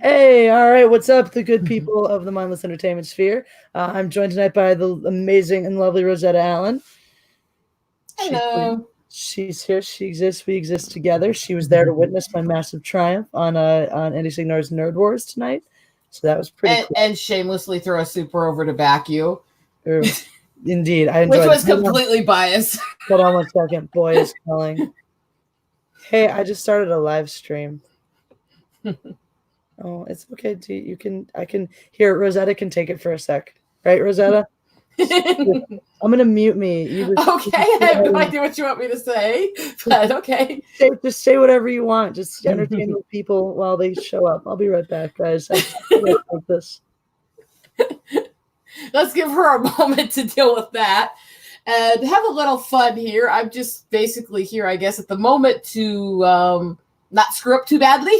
Hey, all right, what's up, the good people of the mindless entertainment sphere? I'm joined tonight by the amazing and lovely Rosetta Allen. She's Hello. she's here. She exists. We exist together. She was there to witness my massive triumph on Andy Signore's Nerd Wars tonight, so that was pretty And, cool. and shamelessly throw a super over to back you, Indeed, I which enjoyed it. was completely biased. Hold on 1 second. Boy is calling. Hey, I just started a live stream. Oh, it's okay. You can. I can. Here, Rosetta can take it for a sec. Right, Rosetta? I'm gonna mute me. Okay, I have no idea what you want me to say, but okay. Just say whatever you want. Just entertain the people while they show up. I'll be right back, guys. I like this. Let's give her a moment to deal with that and have a little fun here. I'm just basically here, I guess, at the moment to not screw up too badly,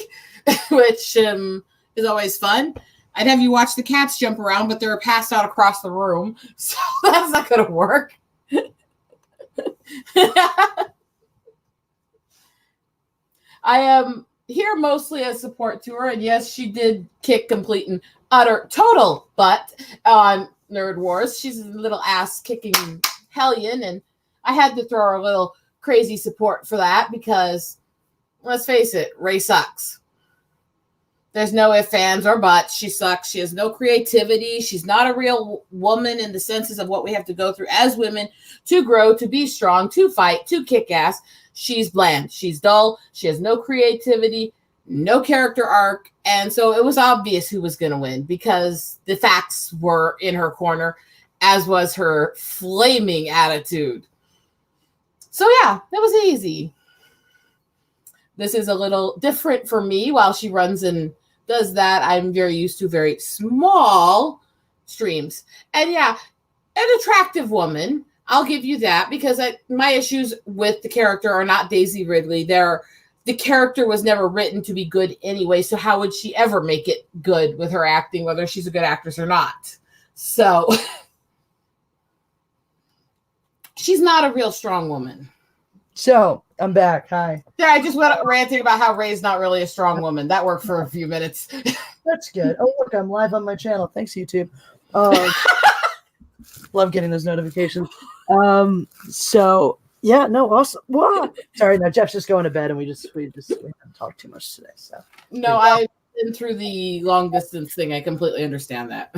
which is always fun. I'd have you watch the cats jump around, but they're passed out across the room, so that's not going to work. I am here mostly as support to her, and yes, she did kick complete and utter total butt on Nerd Wars. She's a little ass kicking hellion, and I had to throw her a little crazy support for that because, let's face it, Ray sucks. There's no ifs, ands, or buts. She sucks. She has no creativity. She's not a real woman in the senses of what we have to go through as women to grow, to be strong, to fight, to kick ass. She's bland. She's dull. She has no creativity, no character arc. And so it was obvious who was going to win because the facts were in her corner, as was her flaming attitude. So yeah, that was easy. This is a little different for me while she runs and does that. I'm very used to very small streams. And yeah, an attractive woman. I'll give you that because my issues with the character are not Daisy Ridley. The character was never written to be good anyway, so how would she ever make it good with her acting, whether she's a good actress or not? So she's not a real strong woman. So I'm back. Hi. Yeah, I just went ranting about how Ray's not really a strong woman. That worked for a few minutes. That's good. Oh, look, I'm live on my channel. Thanks, YouTube. Love getting those notifications. So yeah, no, awesome. Whoa. Sorry, no, Jeff's just going to bed, and we haven't talked too much today. So no, I've been through the long distance thing. I completely understand that.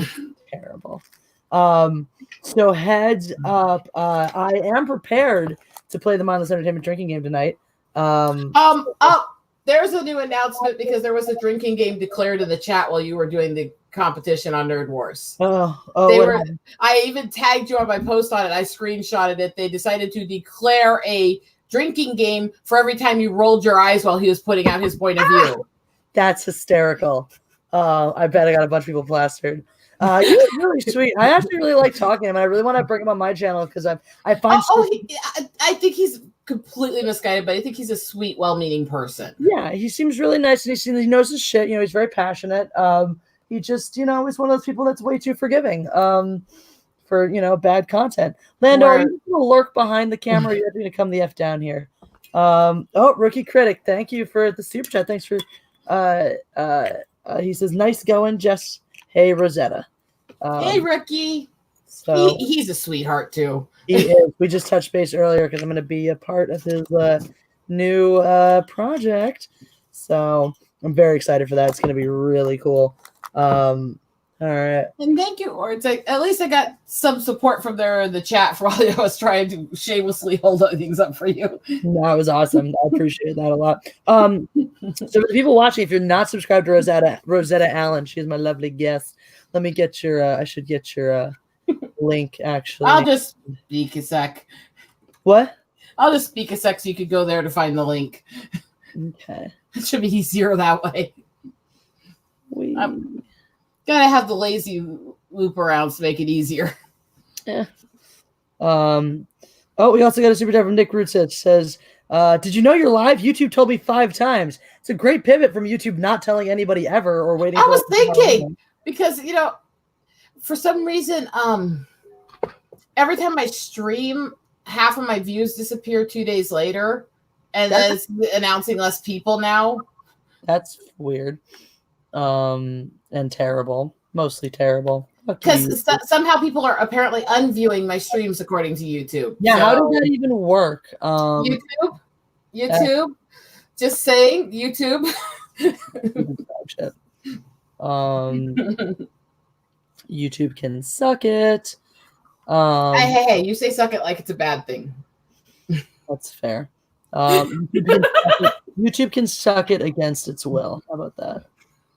Terrible. So heads up, I am prepared to play the mindless entertainment drinking game tonight. There's a new announcement because there was a drinking game declared in the chat while you were doing the competition on Nerd Wars. I even tagged you on my post on it. I screenshotted it. They decided to declare a drinking game for every time you rolled your eyes while he was putting out his point of view. That's hysterical. I bet I got a bunch of people plastered. You're really sweet. I actually really like talking to him. I really want to bring him on my channel because I find. I think he's completely misguided, but I think he's a sweet, well-meaning person. Yeah, he seems really nice, and he knows his shit. He's very passionate. He just, he's one of those people that's way too forgiving. For bad content. Lando, are you gonna lurk behind the camera? Or are you going to come the F down here? Rookie Critic, thank you for the super chat. Thanks for. He says, "Nice going, Jess." Hey, Rosetta. Hey, Rookie. So he's a sweetheart too. He is. We just touched base earlier because I'm going to be a part of his new project. So I'm very excited for that. It's going to be really cool. All right. And thank you, or it's like at least I got some support from there in the chat for all I was trying to shamelessly hold things up for you. That was awesome. I appreciate that a lot. So for the people watching, if you're not subscribed to Rosetta Allen, she's my lovely guest. Let me get your I should get your link actually. I'll just speak a sec. What? I'll just speak a sec so you could go there to find the link. Okay. It should be easier that way. Gotta have the lazy loop around to make it easier. Yeah. We also got a super chat from Nick Rootsich. Says, did you know you're live? YouTube told me 5 times. It's a great pivot from YouTube not telling anybody ever or waiting. I was thinking because for some reason, every time I stream, half of my views disappear 2 days later, and then it's announcing less people now. That's weird. and terrible, mostly terrible. Fuck you, Because YouTube. somehow people are apparently unviewing my streams according to YouTube. Yeah, how does that even work? YouTube. Just saying, YouTube. Shit. YouTube can suck it. Hey, you say suck it like it's a bad thing. That's fair. YouTube can suck it against its will. How about that?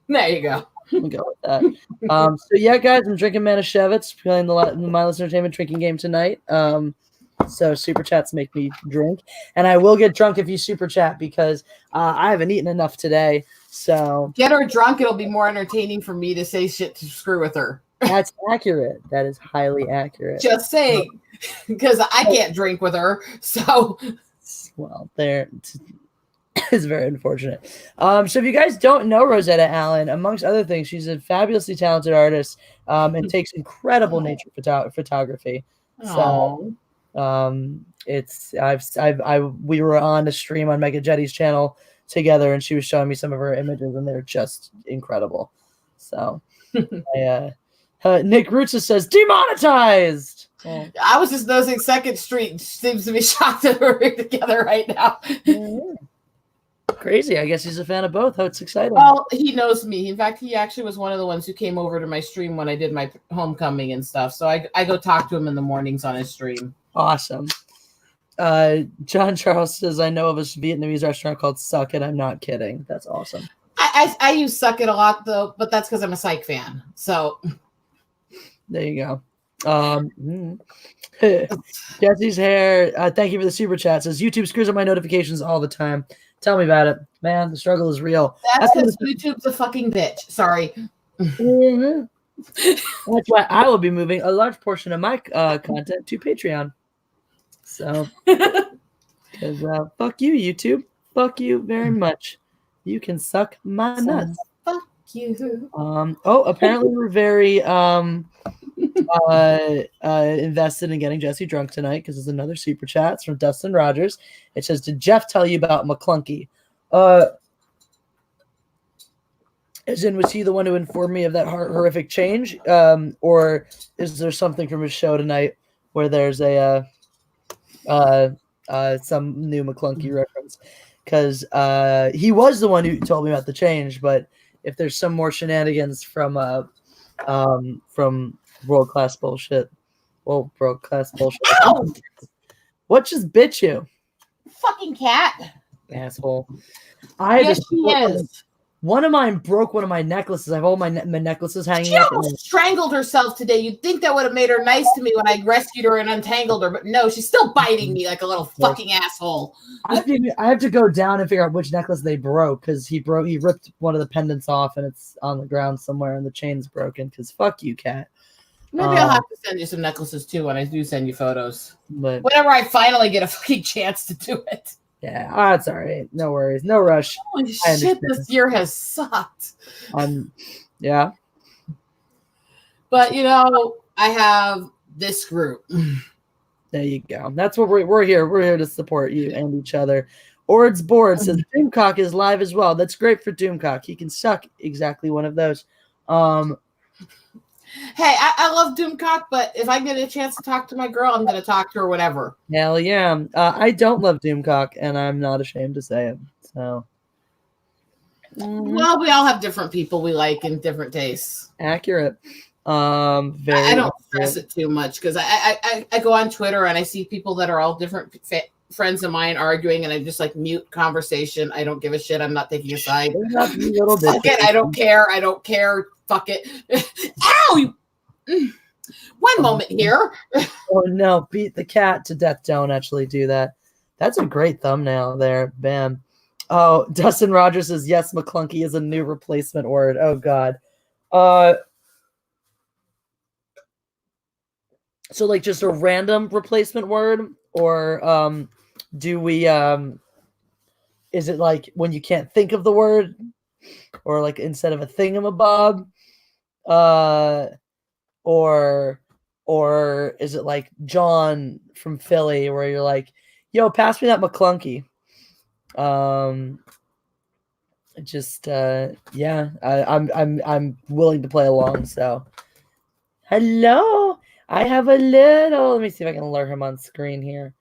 There you go. We'll go with that. So yeah, guys, I'm drinking Manischewitz, playing the Mindless Entertainment drinking game tonight. So super chats make me drink, and I will get drunk if you super chat because I haven't eaten enough today. So get her drunk; it'll be more entertaining for me to say shit to screw with her. That's accurate. That is highly accurate. Just saying, because I can't drink with her. So, well, there is very unfortunate. So if you guys don't know Rosetta Allen, amongst other things, she's a fabulously talented artist and takes incredible nature photography. So, we were on a stream on Mega Jetty's channel together, and she was showing me some of her images, and they're just incredible. So, Nick Rutsa says demonetized. Oh. I was just noticing Second Street seems to be shocked that we're together right now. Crazy. I guess he's a fan of both. Oh, it's exciting. Well, he knows me. In fact, he actually was one of the ones who came over to my stream when I did my homecoming and stuff. So I go talk to him in the mornings on his stream. Awesome. John Charles says, I know of a Vietnamese restaurant called Suck It. I'm not kidding. That's awesome. I use Suck It a lot, though, but that's because I'm a Psych fan. So there you go. Jesse's hair. Thank you for the super chat. Says YouTube screws up my notifications all the time. Tell me about it, man. The struggle is real. That's because YouTube's a fucking bitch. Sorry. Mm-hmm. That's why I will be moving a large portion of my content to Patreon. So, because fuck you, YouTube. Fuck you very much. You can suck my nuts. Fuck you. Apparently we're very invested in getting Jesse drunk tonight because there's another super chat. It's from Dustin Rogers. It says, did Jeff tell you about McClunky? As in, was he the one who informed me of that horrific change? Or is there something from his show tonight where there's a some new McClunky reference? Because he was the one who told me about the change, but if there's some more shenanigans from world-class bullshit. Well, world-class bullshit. What just bit you? Fucking cat. Asshole. Yes, she is. One of mine broke one of my necklaces. I have all my necklaces hanging She up. almost strangled herself today. You'd think that would have made her nice to me when I rescued her and untangled her, but no, she's still biting me like a little fucking asshole. I have to go down and figure out which necklace they broke because he ripped one of the pendants off and it's on the ground somewhere and the chain's broken because fuck you, cat. Maybe I'll have to send you some necklaces too when I do send you photos. But whenever I finally get a fucking chance to do it. Yeah, that's all right. No worries. No rush. Holy shit, this year has sucked. Yeah. But, I have this group. There you go. That's what we're here. We're here to support you and each other. Ord's Board says Doomcock is live as well. That's great for Doomcock. He can suck exactly one of those. Hey, I love Doomcock, but if I get a chance to talk to my girl, I'm going to talk to her whatever. Hell yeah. I don't love Doomcock, and I'm not ashamed to say it. So, well, we all have different people we like and different tastes. Accurate. I don't stress it too much because I go on Twitter and I see people that are all different friends of mine arguing, and I just mute conversation. I don't give a shit. I'm not taking a side. Fuck it. I don't care. I don't care. Fuck it. Ow! One moment here. Oh no, beat the cat to death. Don't actually do that. That's a great thumbnail there. Bam. Oh, Dustin Rogers says, yes, McClunky is a new replacement word. Oh God. So just a random replacement word, or do we is it when you can't think of the word, or instead of a thingamabob, or is it like John from Philly where you're like, yo, pass me that McClunky? just yeah, I'm willing to play along. So hello, I have a little. Let me see if I can lure him on screen here.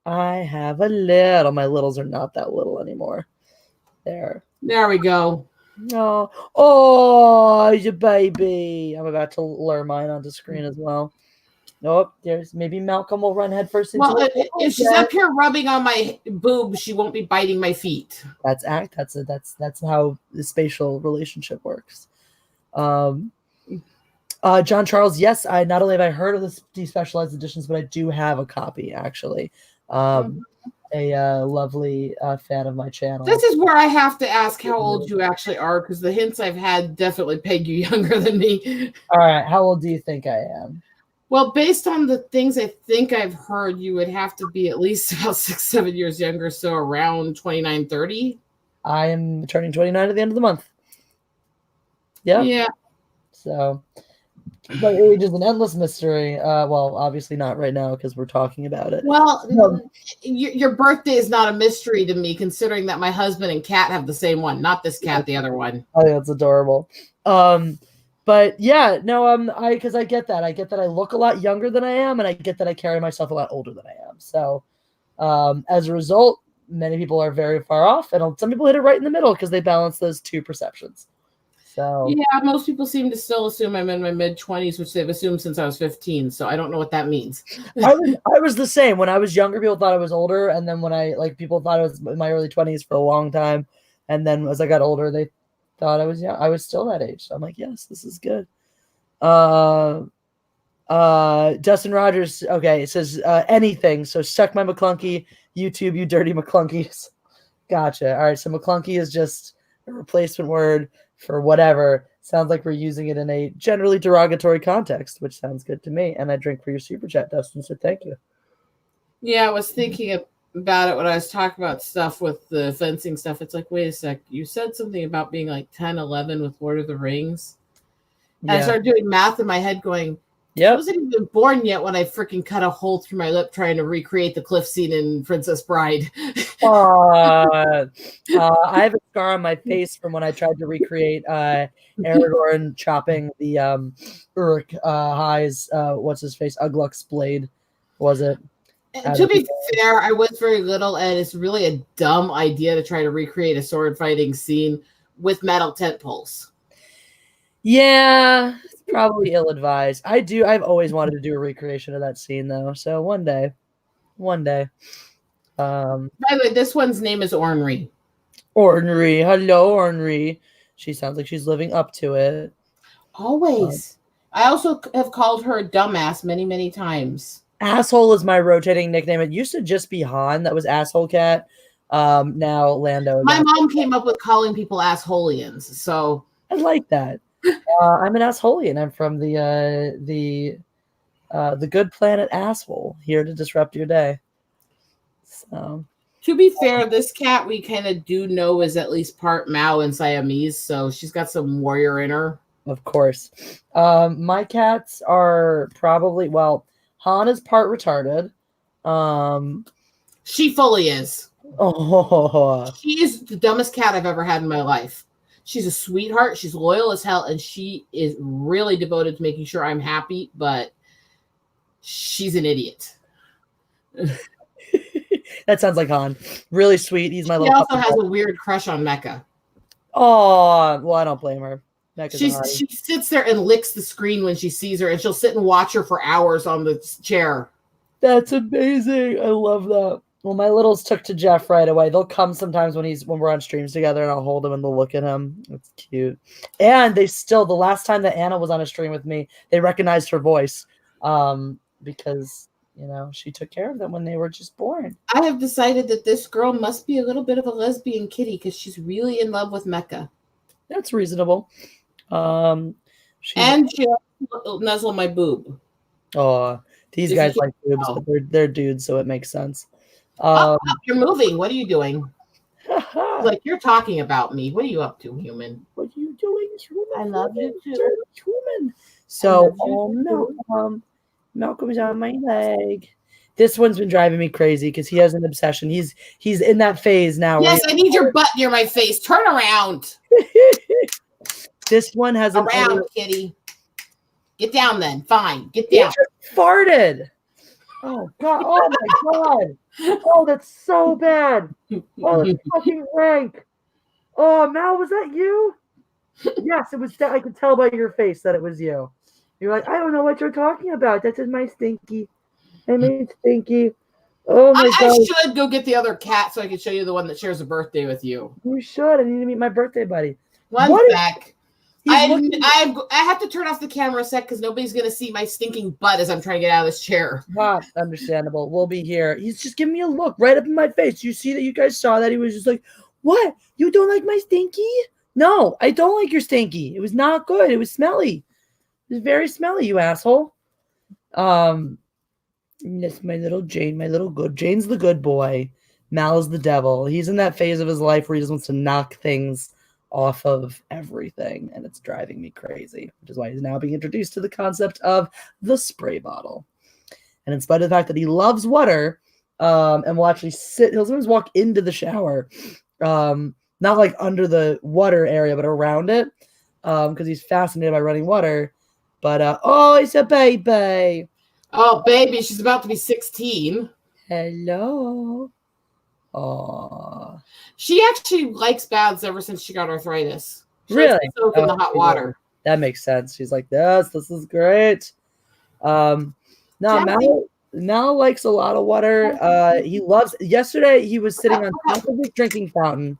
I have a little. My littles are not that little anymore. There. There we go. No. Oh, he's a baby. I'm about to lure mine onto screen as well. Nope. There's maybe Malcolm will run headfirst into Well, it. if she's up here rubbing on my boob, she won't be biting my feet. That's how the spatial relationship works. John Charles, yes, I not only have I heard of the despecialized editions, but I do have a copy actually. A lovely fan of my channel. This is where I have to ask how old you actually are, because the hints I've had definitely peg you younger than me. All right, how old do you think I am? Well, based on the things I think I've heard, you would have to be at least about 6-7 years younger, so around 29, 30. I am turning 29 at the end of the month. Yep. Yeah. So, but age is an endless mystery. Well, obviously not right now because we're talking about it. Well, your birthday is not a mystery to me, considering that my husband and cat have the same one. Not this cat, the other one. I think that's adorable. But yeah, no, because I get that. I get that I look a lot younger than I am, and I get that I carry myself a lot older than I am. So, as a result, many people are very far off, and some people hit it right in the middle because they balance those two perceptions. So yeah, most people seem to still assume I'm in my mid-20s, which they've assumed since I was 15. So I don't know what that means. I was the same. When I was younger, people thought I was older, and then when people thought I was in my early 20s for a long time, and then as I got older, they thought I was young. I was still that age. So I'm like, yes, this is good. Dustin Rogers, okay, it says anything. So suck my McClunky, YouTube, you dirty McClunkies. Gotcha. All right, so McClunky is just a replacement word for whatever. Sounds like we're using it in a generally derogatory context, which sounds good to me. And I drink for your super chat, Dustin, so thank you. Yeah, I was thinking about it when I was talking about stuff with the fencing stuff. It's like, wait a sec, you said something about being like 10, 11 with Lord of the Rings. And I started doing math in my head going, I wasn't even born yet when I freaking cut a hole through my lip trying to recreate the cliff scene in Princess Bride. I have a scar on my face from when I tried to recreate Aragorn chopping the Uruk High's what's his face Ugluk's blade. Was it? To be fair, I was very little, and it's really a dumb idea to try to recreate a sword fighting scene with metal tent poles. Yeah, it's probably ill-advised. I've always wanted to do a recreation of that scene though. So one day. By the way, this one's name is Ornery. Ornery. Hello, Ornery. She sounds like she's living up to it. Always. I also have called her a dumbass many, many times. Asshole is my rotating nickname. It used to just be Han. That was Asshole Cat. Now Lando. My mom came up with calling people assholeians. So I like that. I'm an assholeian. I'm from the good planet Asshole, here to disrupt your day. So, to be fair, this cat we kind of do know is at least part Mao and Siamese, so she's got some warrior in her. Of course. My cats are probably, Han is part retarded. She fully is. Oh. She is the dumbest cat I've ever had in my life. She's a sweetheart. She's loyal as hell, and she is really devoted to making sure I'm happy, but she's an idiot. That sounds like Han. Really sweet. He's my little. She also has a weird crush on Mecca. Oh, well, I don't blame her. She sits there and licks the screen when she sees her, and she'll sit and watch her for hours on the chair. That's amazing. I love that. Well, my littles took to Jeff right away. They'll come sometimes when we're on streams together, and I'll hold him and they'll look at him. It's cute. And the last time that Anna was on a stream with me, they recognized her voice because she took care of them when they were just born. I have decided that this girl must be a little bit of a lesbian kitty because she's really in love with Mecca. That's reasonable. And she nuzzle my boob. Oh, these guys like boobs, but they're dudes, so it makes sense. You're moving. What are you doing? Like you're talking about me. What are you up to, human? What are you doing, human? I love you too, human. So, Malcolm's on my leg. This one's been driving me crazy because he has an obsession. He's in that phase now. Yes, I need your butt near my face. Turn around. This one has around, kitty. Get down then. Fine. Get down. He just farted. Oh God. Oh my God. Oh, that's so bad. Oh, that's fucking rank. Oh, Mal, was that you? Yes, it was. I could tell by your face that it was you. You're like, I don't know what you're talking about. That's my stinky. I mean, stinky. Oh my God. I should go get the other cat so I can show you the one that shares a birthday with you. You should. I need to meet my birthday buddy. One sec. I have to turn off the camera a sec because nobody's going to see my stinking butt as I'm trying to get out of this chair. Not understandable. We'll be here. He's just giving me a look right up in my face. You see that? You guys saw that? He was just like, what? You don't like my stinky? No, I don't like your stinky. It was not good. It was smelly. It was very smelly, you asshole. That's my little Jane, my little good. Jane's the good boy. Mal is the devil. He's in that phase of his life where he just wants to knock things off of everything, and it's driving me crazy, which is why he's now being introduced to the concept of the spray bottle. And in spite of the fact that he loves water, and will actually he'll sometimes walk into the shower, not like under the water area, but around it, because he's fascinated by running water. But oh, it's a baby. Oh, baby, she's about to be 16. Hello. Oh. She actually likes baths ever since she got arthritis. She really? Soak in the hot water. That makes sense. She's like, yes, this is great. No, Mal likes a lot of water. He loves. Yesterday, he was sitting on top of his drinking fountain,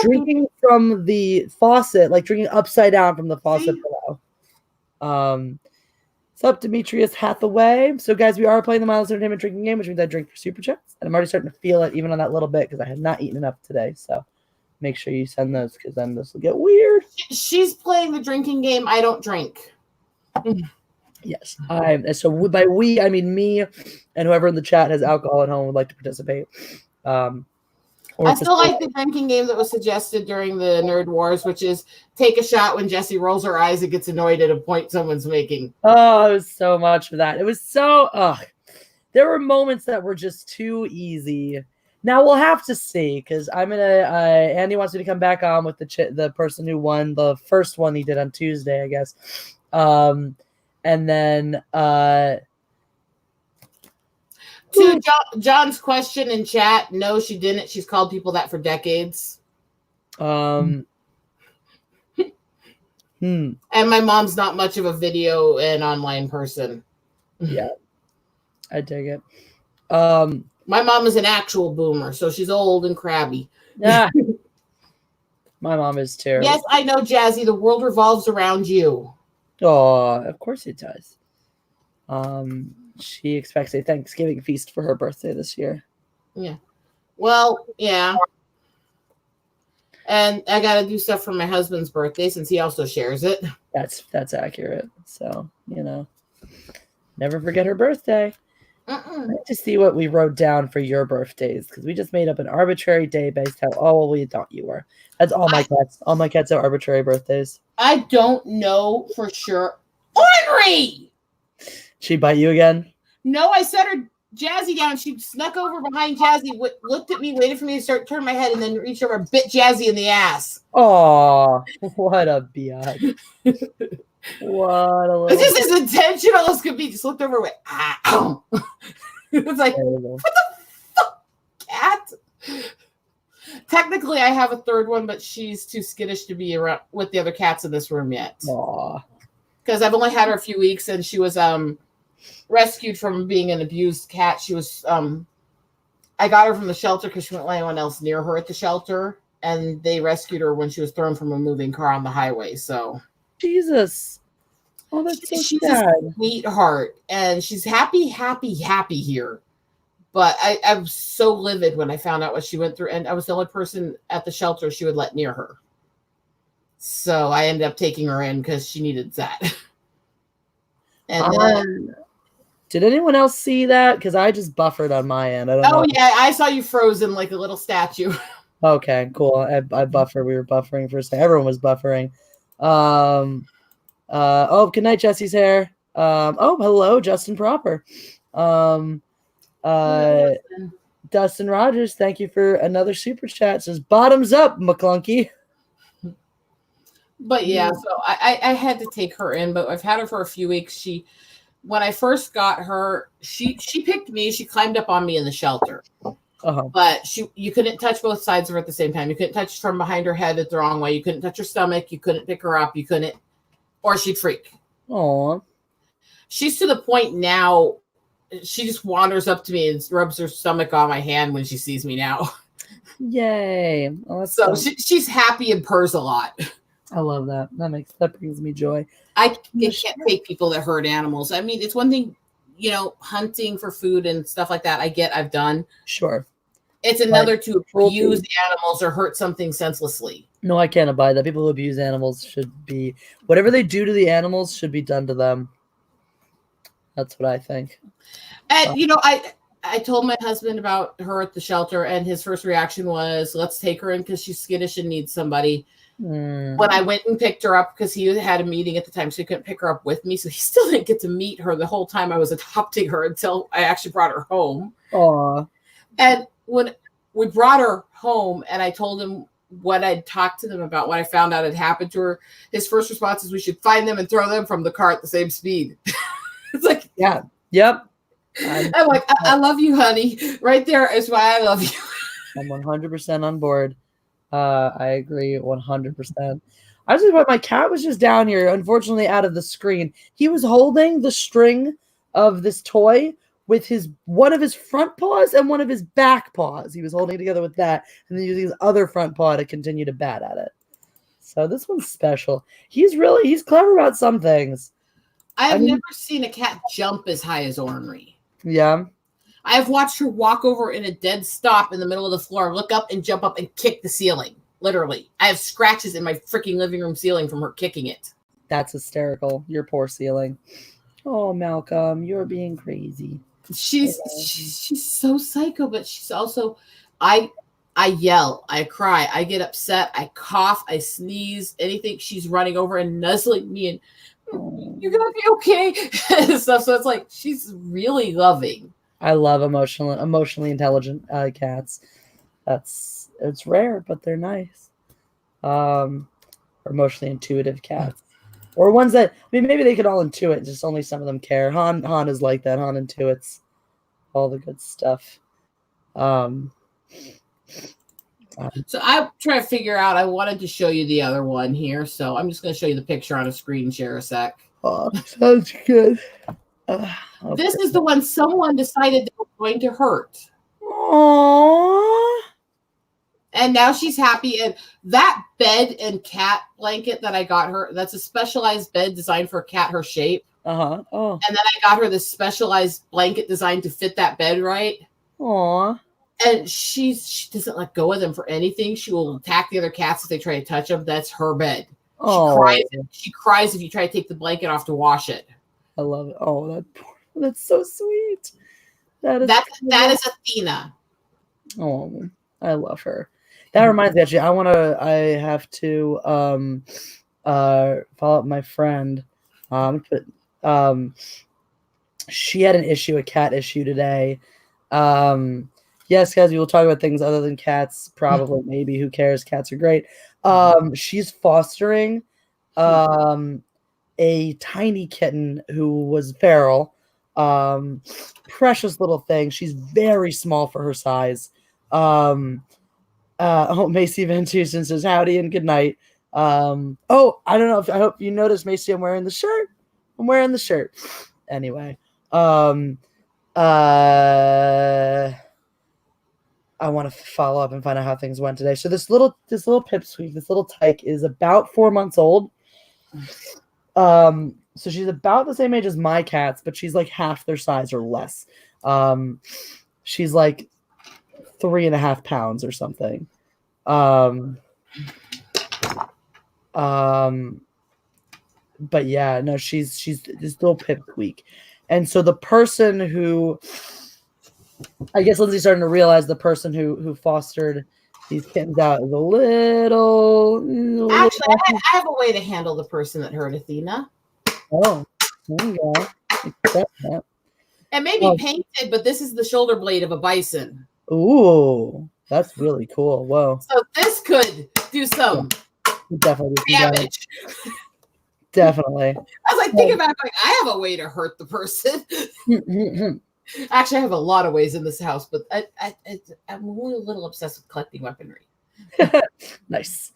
drinking from the faucet, like drinking upside down from the faucet below. What's up, Demetrius Hathaway? So, guys, we are playing the Mindless Entertainment drinking game, which means I drink for super chats, and I'm already starting to feel it even on that little bit because I have not eaten enough today. So, make sure you send those because then this will get weird. She's playing the drinking game. I don't drink. Yes. So by we, I mean me and whoever in the chat has alcohol at home would like to participate. I still like the drinking game that was suggested during the Nerd Wars, which is take a shot when Jessie rolls her eyes and gets annoyed at a point someone's making. Oh, it was so much for that. It was so, there were moments that were just too easy. Now we'll have to see because I'm gonna. Andy wants me to come back on with the person who won the first one he did on Tuesday, I guess. And then to John's question in chat, no, she didn't. She's called people that for decades. And my mom's not much of a video and online person. Yeah, I dig it. My mom is an actual boomer, so she's old and crabby. Yeah. My mom is terrible. Yes, I know, Jazzy. The world revolves around you. Oh, of course it does. She expects a Thanksgiving feast for her birthday this year. Yeah. Well, yeah. And I got to do stuff for my husband's birthday since he also shares it. That's accurate. So, never forget her birthday. Let's just see what we wrote down for your birthdays because we just made up an arbitrary day based how old we thought you were. That's all my cats. All my cats have arbitrary birthdays. I don't know for sure. Ornery! She bite you again? No, I set her Jazzy down. She snuck over behind Jazzy, looked at me, waited for me to turn my head, and then reached over and bit Jazzy in the ass. Oh, what a biatch. What a little... It's just as intentional as could be. Just looked over and went, ow. It's like, terrible. What the fuck, cat? Technically, I have a third one, but she's too skittish to be around with the other cats in this room yet. Aw. Because I've only had her a few weeks, and she was rescued from being an abused cat. She was I got her from the shelter because she wouldn't let anyone else near her at the shelter, and they rescued her when she was thrown from a moving car on the highway. So Jesus. Oh, that's so she's sad. a sweetheart, and she's happy here. But I was so livid when I found out what she went through, and I was the only person at the shelter she would let near her. So I ended up taking her in because she needed that. And then, did anyone else see that? Because I just buffered on my end. I don't know. Oh, yeah, I saw you frozen like a little statue. Okay, cool. I buffered. We were buffering for a second. Everyone was buffering. Good night, Jesse's hair. Hello, Justin Proper. Dustin Rogers, thank you for another super chat. Says bottoms up, McClunky. But yeah, so I had to take her in, but I've had her for a few weeks. When I first got her, she picked me. She climbed up on me in the shelter. But you couldn't touch both sides of her at the same time. You couldn't touch from behind her head the wrong way. You couldn't touch her stomach. You couldn't pick her up. You couldn't, or she'd freak. Aw. She's to the point now, she just wanders up to me and rubs her stomach on my hand when she sees me now. Yay. Oh, so she's happy and purrs a lot. I love that. That brings me joy. I can't take people that hurt animals. I mean, it's one thing, hunting for food and stuff like that. I've done. Sure. It's another to abuse the animals or hurt something senselessly. No, I can't abide that. People who abuse animals should be, whatever they do to the animals should be done to them. That's what I think. And, I told my husband about her at the shelter, and his first reaction was, let's take her in because she's skittish and needs somebody. When I went and picked her up, because he had a meeting at the time, so he couldn't pick her up with me. So he still didn't get to meet her the whole time I was adopting her until I actually brought her home. Aww. And when we brought her home and I told him what I'd talked to them about, what I found out had happened to her, his first response is, we should find them and throw them from the car at the same speed. It's like, yeah. Yep. I'm like, I love you, honey. Right there is why I love you. I'm 100% on board. I agree 100%. I was about my cat was just down here, unfortunately out of the screen. He was holding the string of this toy with one of his front paws and one of his back paws. He was holding it together with that, and then using his other front paw to continue to bat at it. So this one's special. He's clever about some things. I've never seen a cat jump as high as Ornery. Yeah. I have watched her walk over in a dead stop in the middle of the floor, look up and jump up and kick the ceiling. Literally. I have scratches in my freaking living room ceiling from her kicking it. That's hysterical. Your poor ceiling. Oh, Malcolm, you're being crazy. She's so psycho, but she's also, I yell, I cry, I get upset, I cough, I sneeze, anything. She's running over and nuzzling me and, you're going to be okay. And stuff. So it's like, she's really loving. I love emotionally intelligent cats. It's rare, but they're nice. Or emotionally intuitive cats, or ones that maybe they could all intuit. Just only some of them care. Han is like that. Han intuits all the good stuff. So I'm trying to figure out. I wanted to show you the other one here, so I'm just going to show you the picture on a screen share a sec. Oh, sounds good. This is the one someone decided they were going to hurt. Aww. And now she's happy. And that bed and cat blanket that I got her, that's a specialized bed designed for a cat her shape. Uh-huh. Oh. And then I got her this specialized blanket designed to fit that bed right. Aww. And she doesn't let go of them for anything. She will attack the other cats if they try to touch them. That's her bed. She cries if you try to take the blanket off to wash it. I love it. Oh, that's so sweet. That is Athena. Oh, I love her. That reminds me, actually, I have to follow up my friend. She had a cat issue today. Yes, guys, we will talk about things other than cats. Probably, maybe. Who cares? Cats are great. She's fostering a tiny kitten who was feral. Precious little thing. She's very small for her size. Macy Van Tusen says howdy and good night. I don't know I hope you noticed, Macy, I'm wearing the shirt. Anyway, I want to follow up and find out how things went today. So this little pipsqueak, this little tyke is about 4 months old. So she's about the same age as my cats, but she's like half their size or less. She's like 3.5 pounds or something. But yeah, no, she's this little pipsqueak. And so the person who, I guess Lindsay's starting to realize the person who fostered these kittens out is a little Actually, I have a way to handle the person that hurt Athena. Oh, there you go. Accept that. It may be painted, but this is the shoulder blade of a bison. Ooh, that's really cool. Whoa. So this could do some definitely damage. Definitely. I was like, thinking about it, like, I have a way to hurt the person. Actually, I have a lot of ways in this house, but I'm only a little obsessed with collecting weaponry. Nice.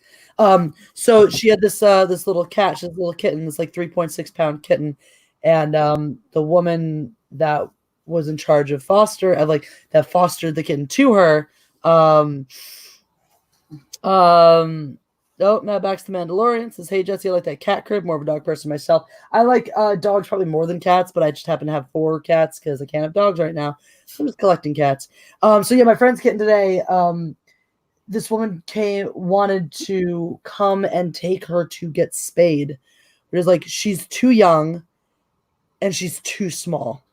So she had this little cat, this little kitten, this like 3.6-pound kitten, and the woman that was in charge of that fostered the kitten to her. Oh, Matt Bax the Mandalorian says, "Hey Jesse, I like that cat crib. More of a dog person myself. I like dogs probably more than cats, but I just happen to have 4 cats because I can't have dogs right now. So I'm just collecting cats. So yeah, my friend's kitten today. This woman wanted to come and take her to get spayed. It was like she's too young and she's too small.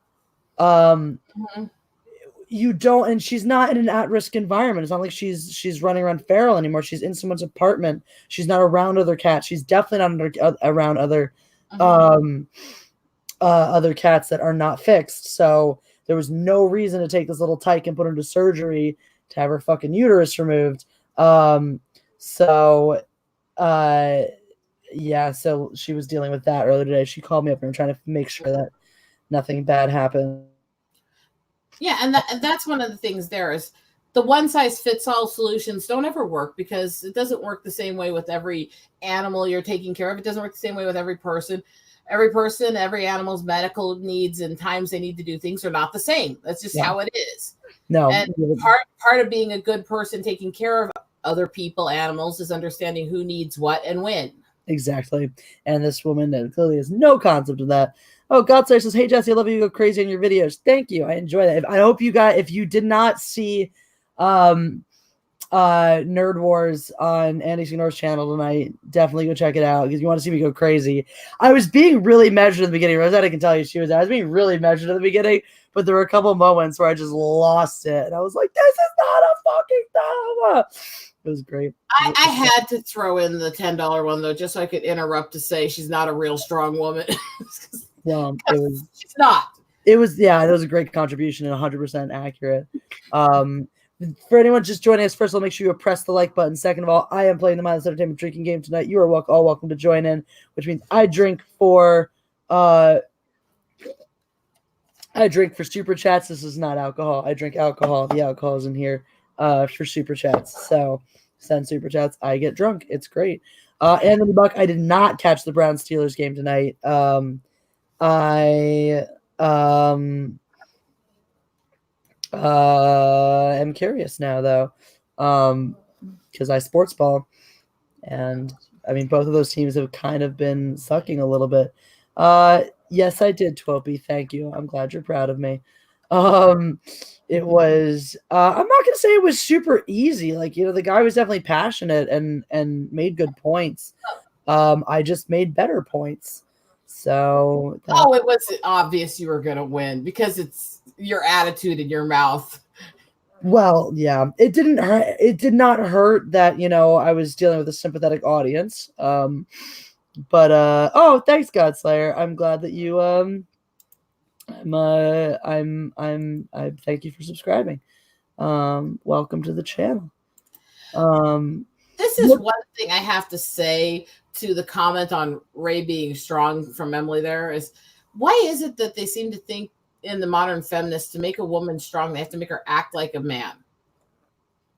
You don't, and she's not in an at-risk environment. It's not like she's running around feral anymore. She's in someone's apartment. She's not around other cats. She's definitely not around other other cats that are not fixed. So there was no reason to take this little tyke and put her into surgery to have her fucking uterus removed. Yeah, so she was dealing with that earlier today. She called me up and I'm trying to make sure that nothing bad happened. Yeah, and that's one of the things there is the one-size-fits-all solutions don't ever work because it doesn't work the same way with every animal you're taking care of. It doesn't work the same way with every person. Every animal's medical needs and times they need to do things are not the same. That's just how it is. No. And part of being a good person taking care of other people, animals, is understanding who needs what and when. Exactly. And this woman clearly has no concept of that. Oh, Godslayer says, "Hey Jesse, I love you go crazy in your videos." Thank you. I enjoy that. I hope you guys, if you did not see Nerd Wars on Andy Signore's channel tonight, definitely go check it out because you want to see me go crazy. I was being really measured at the beginning. Rosetta can tell you I was being really measured at the beginning, but there were a couple moments where I just lost it. And I was like, this is not a fucking drama. It was great. I had to throw in the $10 one though, just so I could interrupt to say she's not a real strong woman. Well, she's not. It was a great contribution and 100% accurate. For anyone just joining us, first of all, make sure you press the like button. Second of all, I am playing the Mindless Entertainment drinking game tonight. You are all welcome to join in, which means I drink for super chats. This is not alcohol. I drink alcohol. The alcohol is in here for super chats. So send super chats. I get drunk. It's great. Anthony Buck, I did not catch the Browns Steelers game tonight. I am curious now though, because I sports ball, and I mean both of those teams have kind of been sucking a little bit. Yes, I did, Twopy. Thank you. I'm glad you're proud of me. It was. I'm not gonna say it was super easy. Like, the guy was definitely passionate and made good points. I just made better points. So. It was obvious you were gonna win because it's your attitude in your mouth. Well, yeah, it didn't hurt. It did not hurt that I was dealing with a sympathetic audience. But thanks, Godslayer. I'm glad that you I thank you for subscribing. Welcome to the channel. This is one thing I have to say to the comment on Ray being strong from Emily there is, why is it that they seem to think in the modern feminists to make a woman strong, they have to make her act like a man?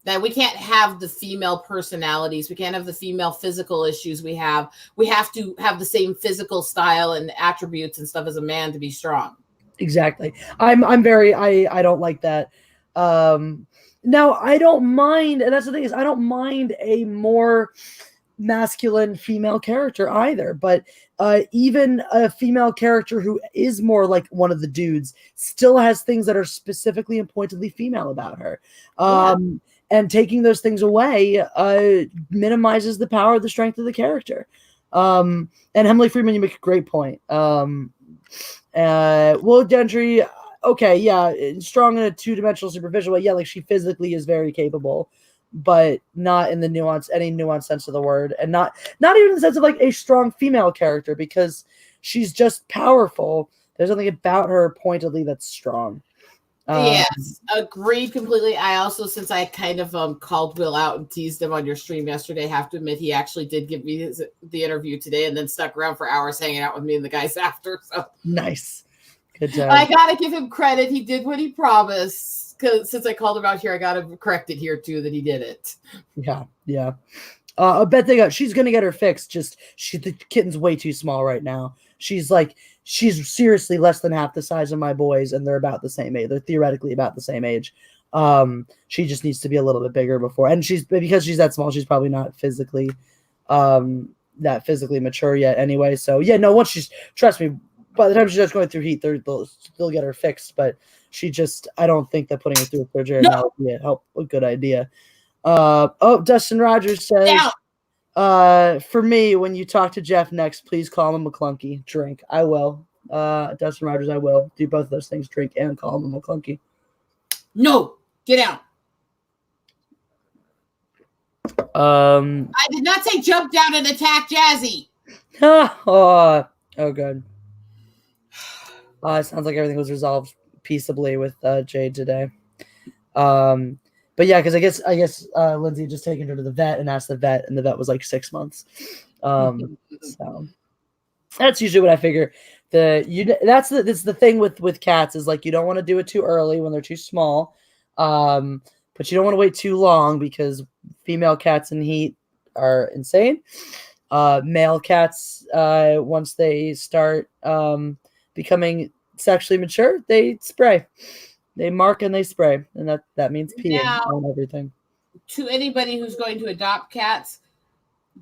That we can't have the female personalities. We can't have the female physical issues we have. We have to have the same physical style and attributes and stuff as a man to be strong. Exactly. I don't like that. Now I don't mind, and that's the thing is I don't mind a more masculine female character either, but even a female character who is more like one of the dudes still has things that are specifically and pointedly female about her. And taking those things away minimizes the power, the strength of the character. And Emily Freeman, you make a great point. Will Gentry, okay, yeah, strong in a two-dimensional superficial way. Yeah, like she physically is very capable, but not in the any nuanced sense of the word, and not even in the sense of like a strong female character, because she's just powerful, There's something about her pointedly that's strong. Yes, agreed completely. I also, since I kind of called Will out and teased him on your stream yesterday, have to admit he actually did give me the interview today and then stuck around for hours hanging out with me and the guys after. So nice. Good job. I gotta give him credit. He did what he promised. Because since I called him out here, I gotta correct it here too that he did it. Yeah. I bet she's gonna get her fixed. The kitten's way too small right now. She's seriously less than half the size of my boys, and they're about the same age. They're theoretically about the same age. She just needs to be a little bit bigger before, and because she's that small, she's probably not physically that physically mature yet anyway. So yeah, no, trust me, by the time she's just going through heat, they'll get her fixed. But I don't think that putting her through surgery now would be a good idea. Dustin Rogers says, for me, when you talk to Jeff next, please call him a McClunky. Drink. I will. Dustin Rogers, I will do both of those things. Drink and call him a McClunky. No, get out. I did not say jump down and attack Jazzy. Oh, good. It sounds like everything was resolved peaceably with Jade today. But yeah, because I guess Lindsay had just taken her to the vet and asked the vet, and the vet was like 6 months. So that's usually what I figure. That's the thing with cats is like you don't want to do it too early when they're too small, but you don't want to wait too long because female cats in heat are insane. Male cats, once they start becoming sexually mature, they spray. They mark and they spray, and that means peeing on everything. To anybody who's going to adopt cats,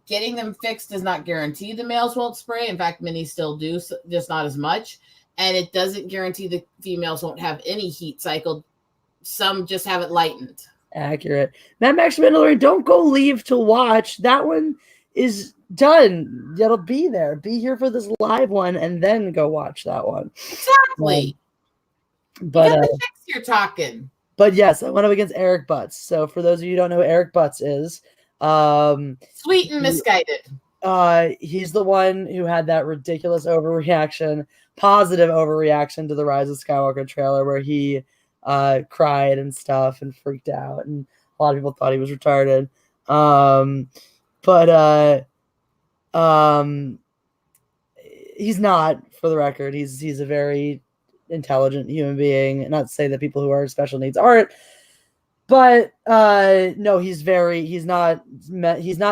getting them fixed does not guarantee the males won't spray. In fact, many still do, just not as much. And it doesn't guarantee the females won't have any heat cycle. Some just have it lightened. Accurate. Mad Max Mandalorian, don't go leave to watch. That one is done. It'll be there. Be here for this live one, and then go watch that one. Exactly. But you're talking. But yes, I went up against Eric Butts. So for those of you who don't know who Eric Butts is, sweet and misguided. He's the one who had that ridiculous positive overreaction to the Rise of Skywalker trailer where he cried and stuff and freaked out, and a lot of people thought he was retarded. But he's not, for the record. He's a very intelligent human being. Not to say that people who are special needs aren't, but no, he's not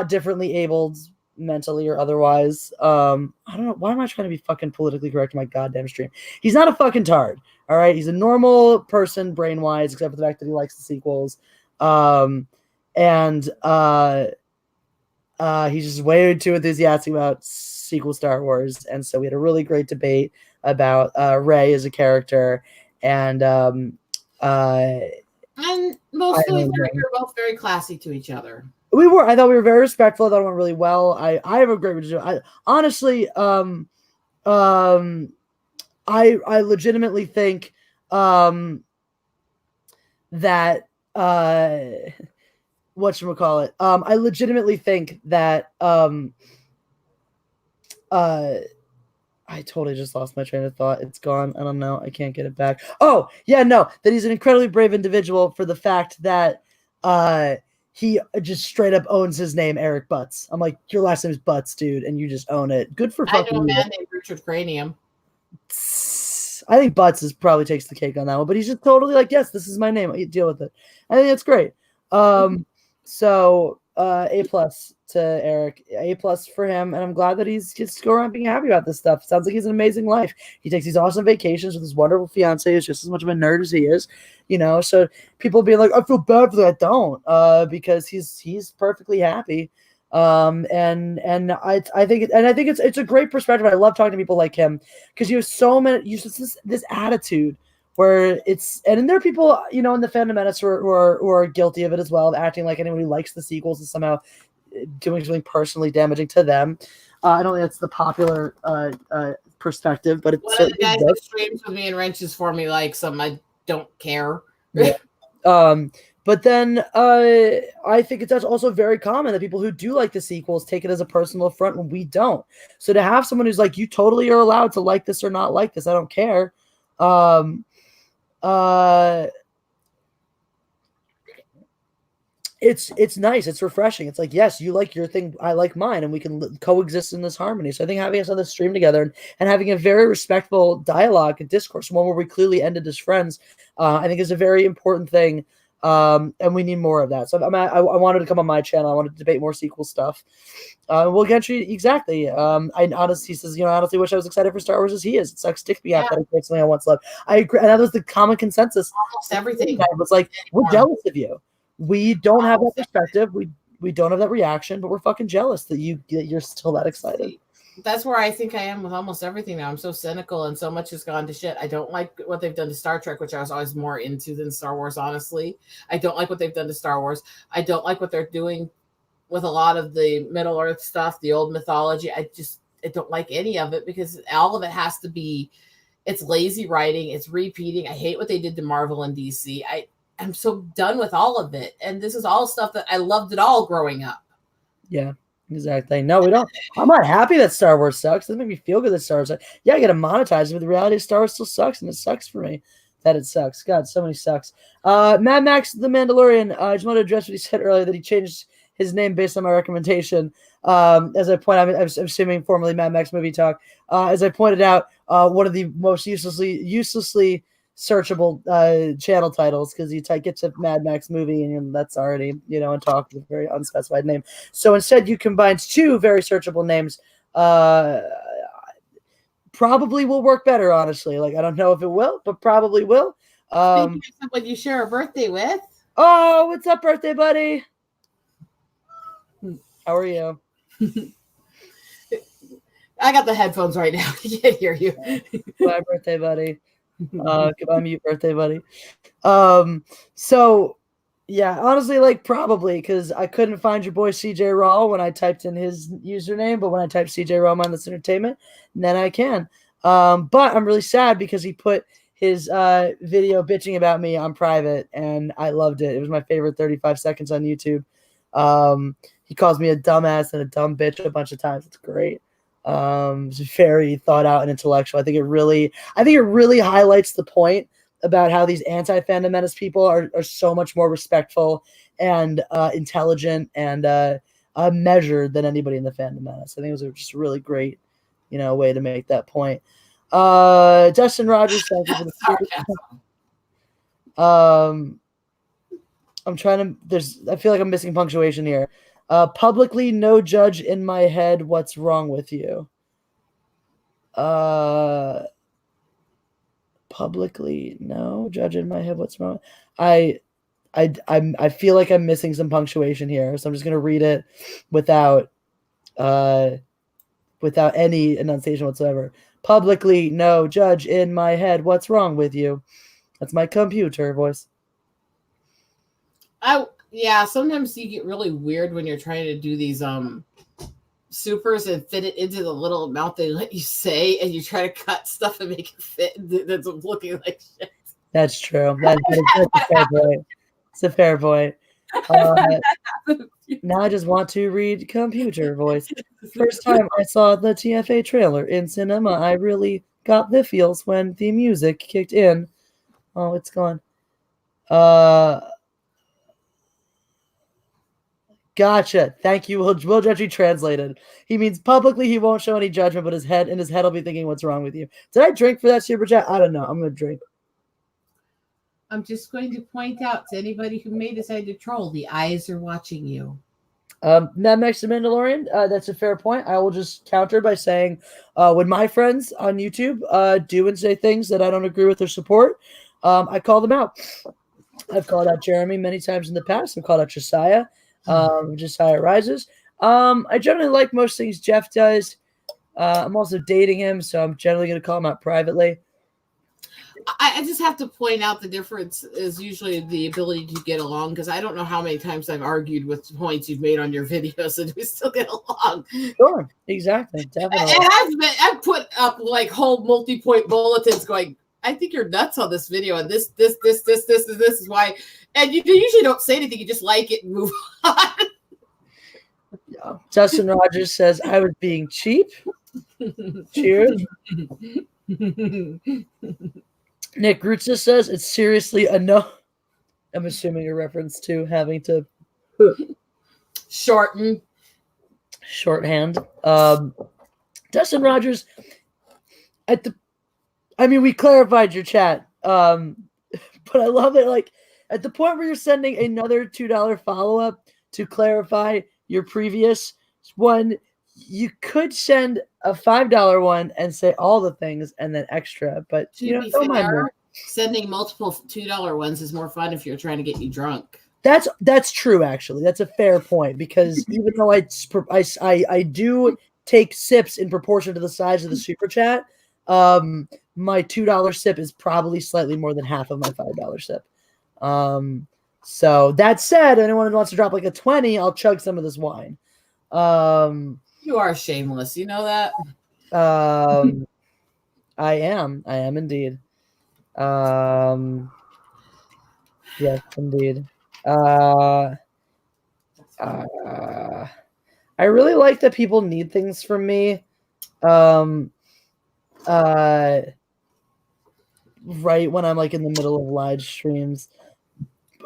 differently abled mentally or otherwise. I don't know, why am I trying to be fucking politically correct in my goddamn stream? He's not a fucking tard, all right? He's a normal person brain-wise, except for the fact that he likes the sequels. And he's just way too enthusiastic about sequel Star Wars, and so we had a really great debate about Rey as a character, and mostly we were both very classy to each other. We were. I thought we were very respectful. I thought it went really well. I have a great relationship. Honestly, I legitimately think that whatchamacallit, I legitimately think that I totally just lost my train of thought. It's gone. I don't know. I can't get it back. Oh, yeah, no. That he's an incredibly brave individual for the fact that he just straight up owns his name, Eric Butts. I'm like, your last name is Butts, dude, and you just own it. Good for fucking you. I know a man named Richard Cranium. I think Butts probably takes the cake on that one, but he's just totally like, yes, this is my name. I deal with it. I think it's great. So A+ to Eric, A+ for him, and I'm glad that he's just go around being happy about this stuff. Sounds like he's an amazing life. He takes these awesome vacations with his wonderful fiance, who's just as much of a nerd as he is, you know. So people being like, I feel bad for that, don't, because he's perfectly happy. And I think it's a great perspective. I love talking to people like him because you have this attitude where and there are people, you know, in the fandom menace who are guilty of it as well, of acting like anyone who likes the sequels is somehow doing something personally damaging to them. I don't think that's the popular perspective, but it's one of the guys that streams with me and wrenches for me likes them. I don't care. Yeah. But then I think it's also very common that people who do like the sequels take it as a personal affront when we don't. So to have someone who's like, you totally are allowed to like this or not like this, I don't care. It's nice. It's refreshing. It's like, yes, you like your thing, I like mine, and we can coexist in this harmony. So I think having us on this stream together and having a very respectful dialogue and discourse, one where we clearly ended as friends, I think is a very important thing. And we need more of that. So I wanted to come on my channel. I wanted to debate more sequel stuff. We'll get you exactly. I honestly, he says, I honestly wish I was excited for Star Wars as he is. It sucks to me out that it's something I once loved. I agree, and that was the common consensus. Almost everything. I was like, we're jealous of you. We don't have that perspective. We don't have that reaction, but we're fucking jealous that you're still that excited. That's where I think I am with almost everything now. I'm so cynical and so much has gone to shit. I don't like what they've done to Star Trek, which I was always more into than Star Wars, honestly. I don't like what they've done to Star Wars. I don't like what they're doing with a lot of the Middle Earth stuff, the old mythology. I don't like any of it because all of it has to be, it's lazy writing. It's repeating. I hate what they did to Marvel and DC. I'm so done with all of it. And this is all stuff that I loved it all growing up. Yeah, exactly. No, we don't. I'm not happy that Star Wars sucks. It doesn't make me feel good that Star Wars sucks. Yeah, I got to monetize it, but the reality is Star Wars still sucks, and it sucks for me that it sucks. God, so many sucks. Mad Max The Mandalorian, I just want to address what he said earlier, that he changed his name based on my recommendation. As I point out, I'm assuming formerly Mad Max Movie Talk. As I pointed out, one of the most uselessly searchable channel titles, because you get to Mad Max movie and that's already, and talk with a very unspecified name. So instead you combined two very searchable names. Probably will work better, honestly. Like, I don't know if it will, but probably will. Speaking of someone you share a birthday with. Oh, what's up, birthday buddy? How are you? I got the headphones right now. I can't hear you. Goodbye, birthday buddy. Goodbye, mute birthday buddy. So yeah, honestly, like, probably, because I couldn't find your boy CJ Raw when I typed in his username, but when I typed CJ Raw Mindless Entertainment, then I can. But I'm really sad because he put his video bitching about me on private, and I loved it. It was my favorite 35 seconds on YouTube. He calls me a dumbass and a dumb bitch a bunch of times. It's great. It's very thought out and intellectual. I think it really highlights the point about how these anti-Phantom Menace people are so much more respectful and intelligent and measured than anybody in the Phantom Menace. I think it was just a really great, way to make that point. Dustin Rogers, thank you for the I'm trying to. I feel like I'm missing punctuation here. Publicly, no judge in my head. What's wrong with you? Publicly, no judge in my head. What's wrong? I feel like I'm missing some punctuation here, so I'm just gonna read it without any enunciation whatsoever. Publicly, no judge in my head. What's wrong with you? That's my computer voice. Yeah, sometimes you get really weird when you're trying to do these supers and fit it into the little amount they let you say, and you try to cut stuff and make it fit that's looking like shit. That's true. That's a fair point. It's a fair point. Now I just want to read computer voice. First time I saw the TFA trailer in cinema, I really got the feels when the music kicked in. Oh, it's gone. Gotcha. Thank you. Will judge you translated. He means publicly he won't show any judgment, but his head will be thinking, what's wrong with you? Did I drink for that super chat? I don't know. I'm going to drink. I'm just going to point out to anybody who may decide to troll, the eyes are watching you. Mad Max The Mandalorian, that's a fair point. I will just counter by saying when my friends on YouTube do and say things that I don't agree with or support, I call them out. I've called out Jeremy many times in the past. I've called out Josiah. Josiah Rises. I generally like most things Jeff does. I'm also dating him, so I'm generally going to call him out privately. I just have to point out the difference is usually the ability to get along, because I don't know how many times I've argued with points you've made on your videos and we still get along. Sure, exactly, definitely. And I've put up like whole multi-point bulletins going, I think you're nuts on this video, and this is why. And you usually don't say anything. You just like it and move on. Yeah. Justin Rogers says, I was being cheap. Cheers. Nick Grutza says, it's seriously a no. I'm assuming a reference to having to shorthand. Justin Rogers, we clarified your chat. But I love it. Like at the point where you're sending another $2 follow-up to clarify your previous one, you could send a $5 one and say all the things and then extra. But don't mind me. Sending multiple $2 ones is more fun if you're trying to get me drunk. That's true. Actually, that's a fair point because even though I do take sips in proportion to the size of the super chat, my $2 sip is probably slightly more than half of my $5 sip. So that said, anyone who wants to drop like a 20, I'll chug some of this wine. You are shameless. You know that? I am indeed. Yes, indeed. I really like that people need things from me. Right when I'm like in the middle of live streams.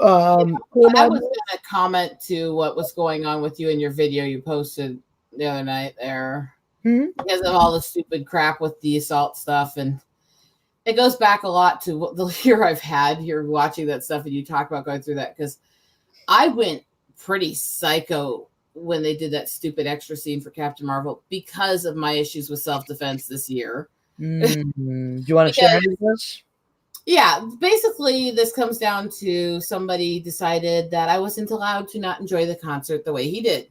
I was going to comment to what was going on with you in your video you posted the other night there. Because of all the stupid crap with the assault stuff. And it goes back a lot to the year I've had. You're watching that stuff and you talk about going through that because I went pretty psycho when they did that stupid extra scene for Captain Marvel because of my issues with self-defense this year. Do you want to share any of this? Yeah, basically this comes down to somebody decided that I wasn't allowed to not enjoy the concert the way he did.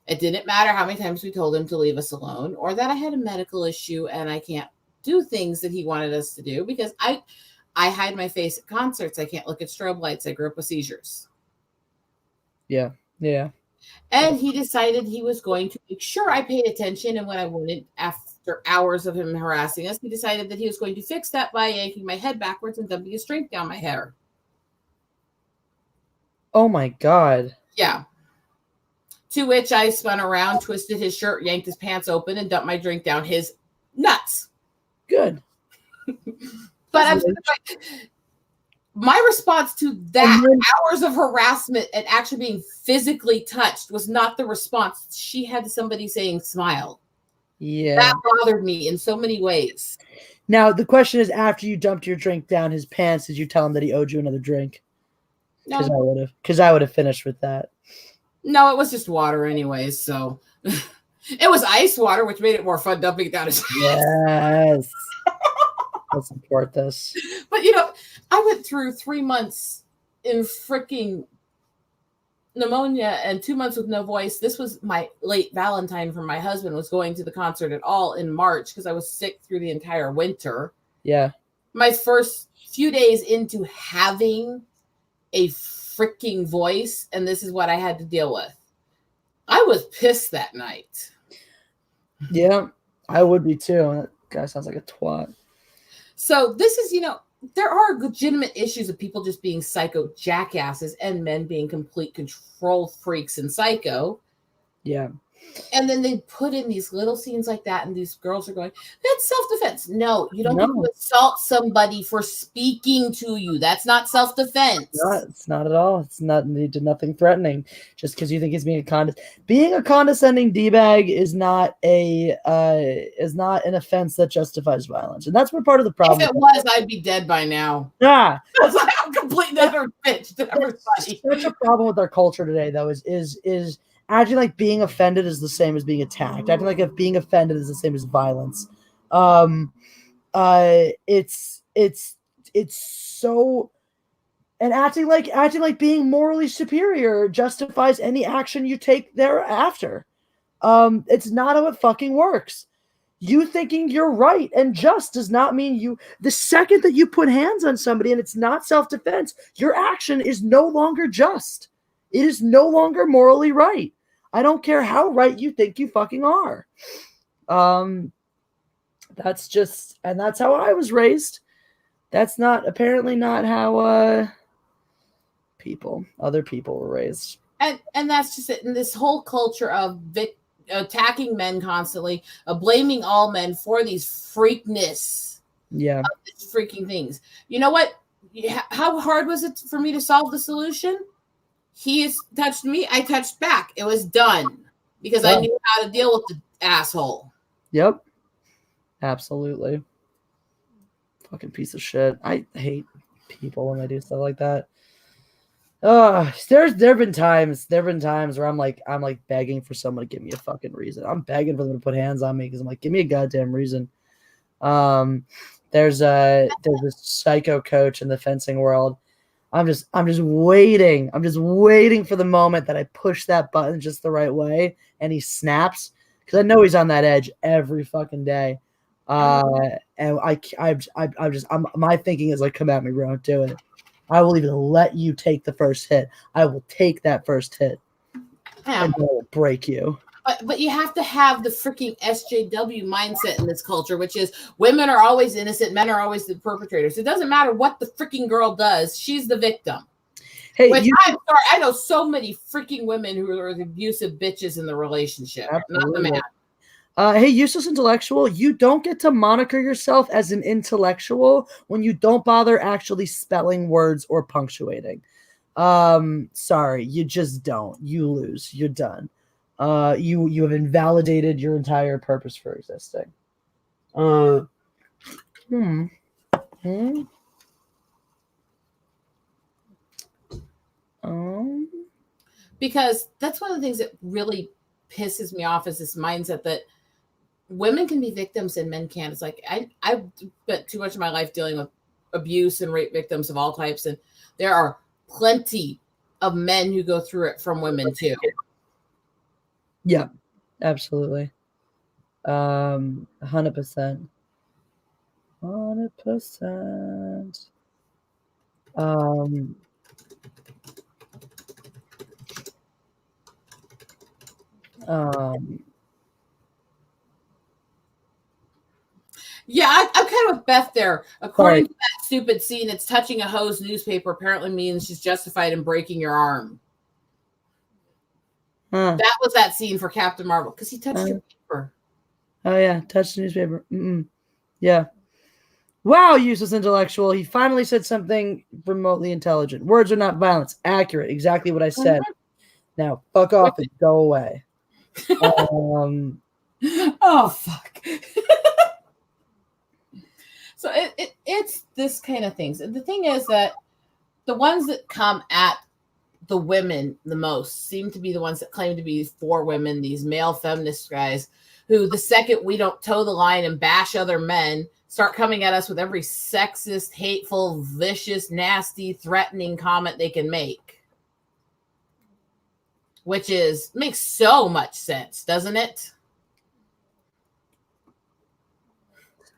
It didn't matter how many times we told him to leave us alone or that I had a medical issue and I can't do things that he wanted us to do because I hide my face at concerts. I can't look at strobe lights. I grew up with seizures. Yeah. And he decided he was going to make sure I paid attention. And when I wouldn't, after hours of him harassing us, he decided that he was going to fix that by yanking my head backwards and dumping a drink down my hair. Oh my God. Yeah. To which I spun around, twisted his shirt, yanked his pants open, and dumped my drink down his nuts. Good. But my response to that hours of harassment and actually being physically touched was not the response she had to somebody saying smile. Yeah. That bothered me in so many ways. Now, the question is, after you dumped your drink down his pants, did you tell him that he owed you another drink? No. Because I would have finished with that. No, it was just water anyways, so it was ice water, which made it more fun dumping it down his pants. Yes. Let's support this. But I went through 3 months in freaking pneumonia and 2 months with no voice. This was my late Valentine from my husband was going to the concert at all in March because I was sick through the entire winter. Yeah. My first few days into having a freaking voice, and this is what I had to deal with. I was pissed that night. Yeah, I would be too. That guy sounds like a twat. So this is, there are legitimate issues of people just being psycho jackasses and men being complete control freaks and psycho. Yeah. And then they put in these little scenes like that, and these girls are going, that's self-defense. No, you don't get to assault somebody for speaking to you. That's not self-defense. It's not at all. It's not. He did nothing threatening. Just because you think he's being a condescending d-bag is not an offense that justifies violence, and that's what part of the problem. If it was, I'd be dead by now. Yeah, that's like I'm completely utter bitch to everybody. Such a problem with our culture today, though, is acting like being offended is the same as being attacked. Acting like if being offended is the same as violence. It's so, and acting like being morally superior justifies any action you take thereafter. It's not how it fucking works. You thinking you're right and just does not mean you. The second that you put hands on somebody and it's not self-defense, your action is no longer just. It is no longer morally right. I don't care how right you think you fucking are. That's how I was raised. That's apparently not how people. Other people were raised. And that's just it. And this whole culture of attacking men constantly, blaming all men for these freakness. Yeah. Of these freaking things. You know what? How hard was it for me to solve the solution? He has touched me. I touched back. It was done because I knew how to deal with the asshole. Yep. Absolutely. Fucking piece of shit. I hate people when they do stuff like that. There've been times where I'm like begging for someone to give me a fucking reason. I'm begging for them to put hands on me because I'm like, give me a goddamn reason. There's a psycho coach in the fencing world. I'm just waiting. I'm just waiting for the moment that I push that button just the right way and he snaps because I know he's on that edge every fucking day. And my thinking is like, come at me, bro, do it. I will even let you take the first hit. I will take that first hit and I will break you. But you have to have the freaking SJW mindset in this culture, which is women are always innocent, men are always the perpetrators. It doesn't matter what the freaking girl does; she's the victim. Hey, I'm sorry, I know so many freaking women who are the abusive bitches in the relationship, absolutely. Not the man. Hey, useless intellectual, you don't get to moniker yourself as an intellectual when you don't bother actually spelling words or punctuating. Sorry, you just don't. You lose. You're done. You have invalidated your entire purpose for existing. Because that's one of the things that really pisses me off is this mindset that women can be victims and men can't. It's like I've spent too much of my life dealing with abuse and rape victims of all types, and there are plenty of men who go through it from women too. Yeah, absolutely. 100%. 100%. Yeah, I'm kind of with Beth there. According to that stupid scene, it's touching a hose newspaper apparently means she's justified in breaking your arm. That was that scene for Captain Marvel because he touched your paper. Oh yeah, touched the newspaper. Yeah. Wow, useless intellectual. He finally said something remotely intelligent. Words are not violence. Accurate. Exactly what I said. Now, fuck off and go away. Oh, fuck. So it's this kind of things. The thing is that the ones that come at the women the most seem to be the ones that claim to be for women, these male feminist guys who the second we don't toe the line and bash other men start coming at us with every sexist, hateful, vicious, nasty, threatening comment they can make. Which makes so much sense, doesn't it?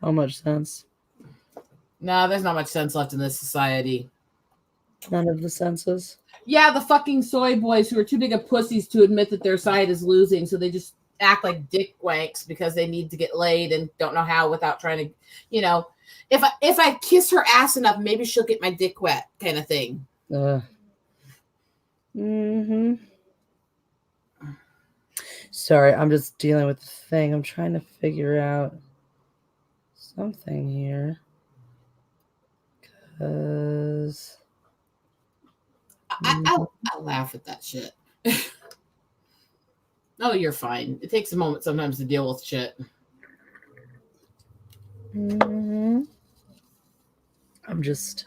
So much sense. No, there's not much sense left in this society. None of the senses. Yeah, the fucking soy boys who are too big of pussies to admit that their side is losing, so they just act like dick wanks because they need to get laid and don't know how without trying to, if I kiss her ass enough, maybe she'll get my dick wet, kind of thing. Sorry, I'm just dealing with the thing. I'm trying to figure out something here. Because I'll laugh at that shit. Oh, you're fine. It takes a moment sometimes to deal with shit. I'm just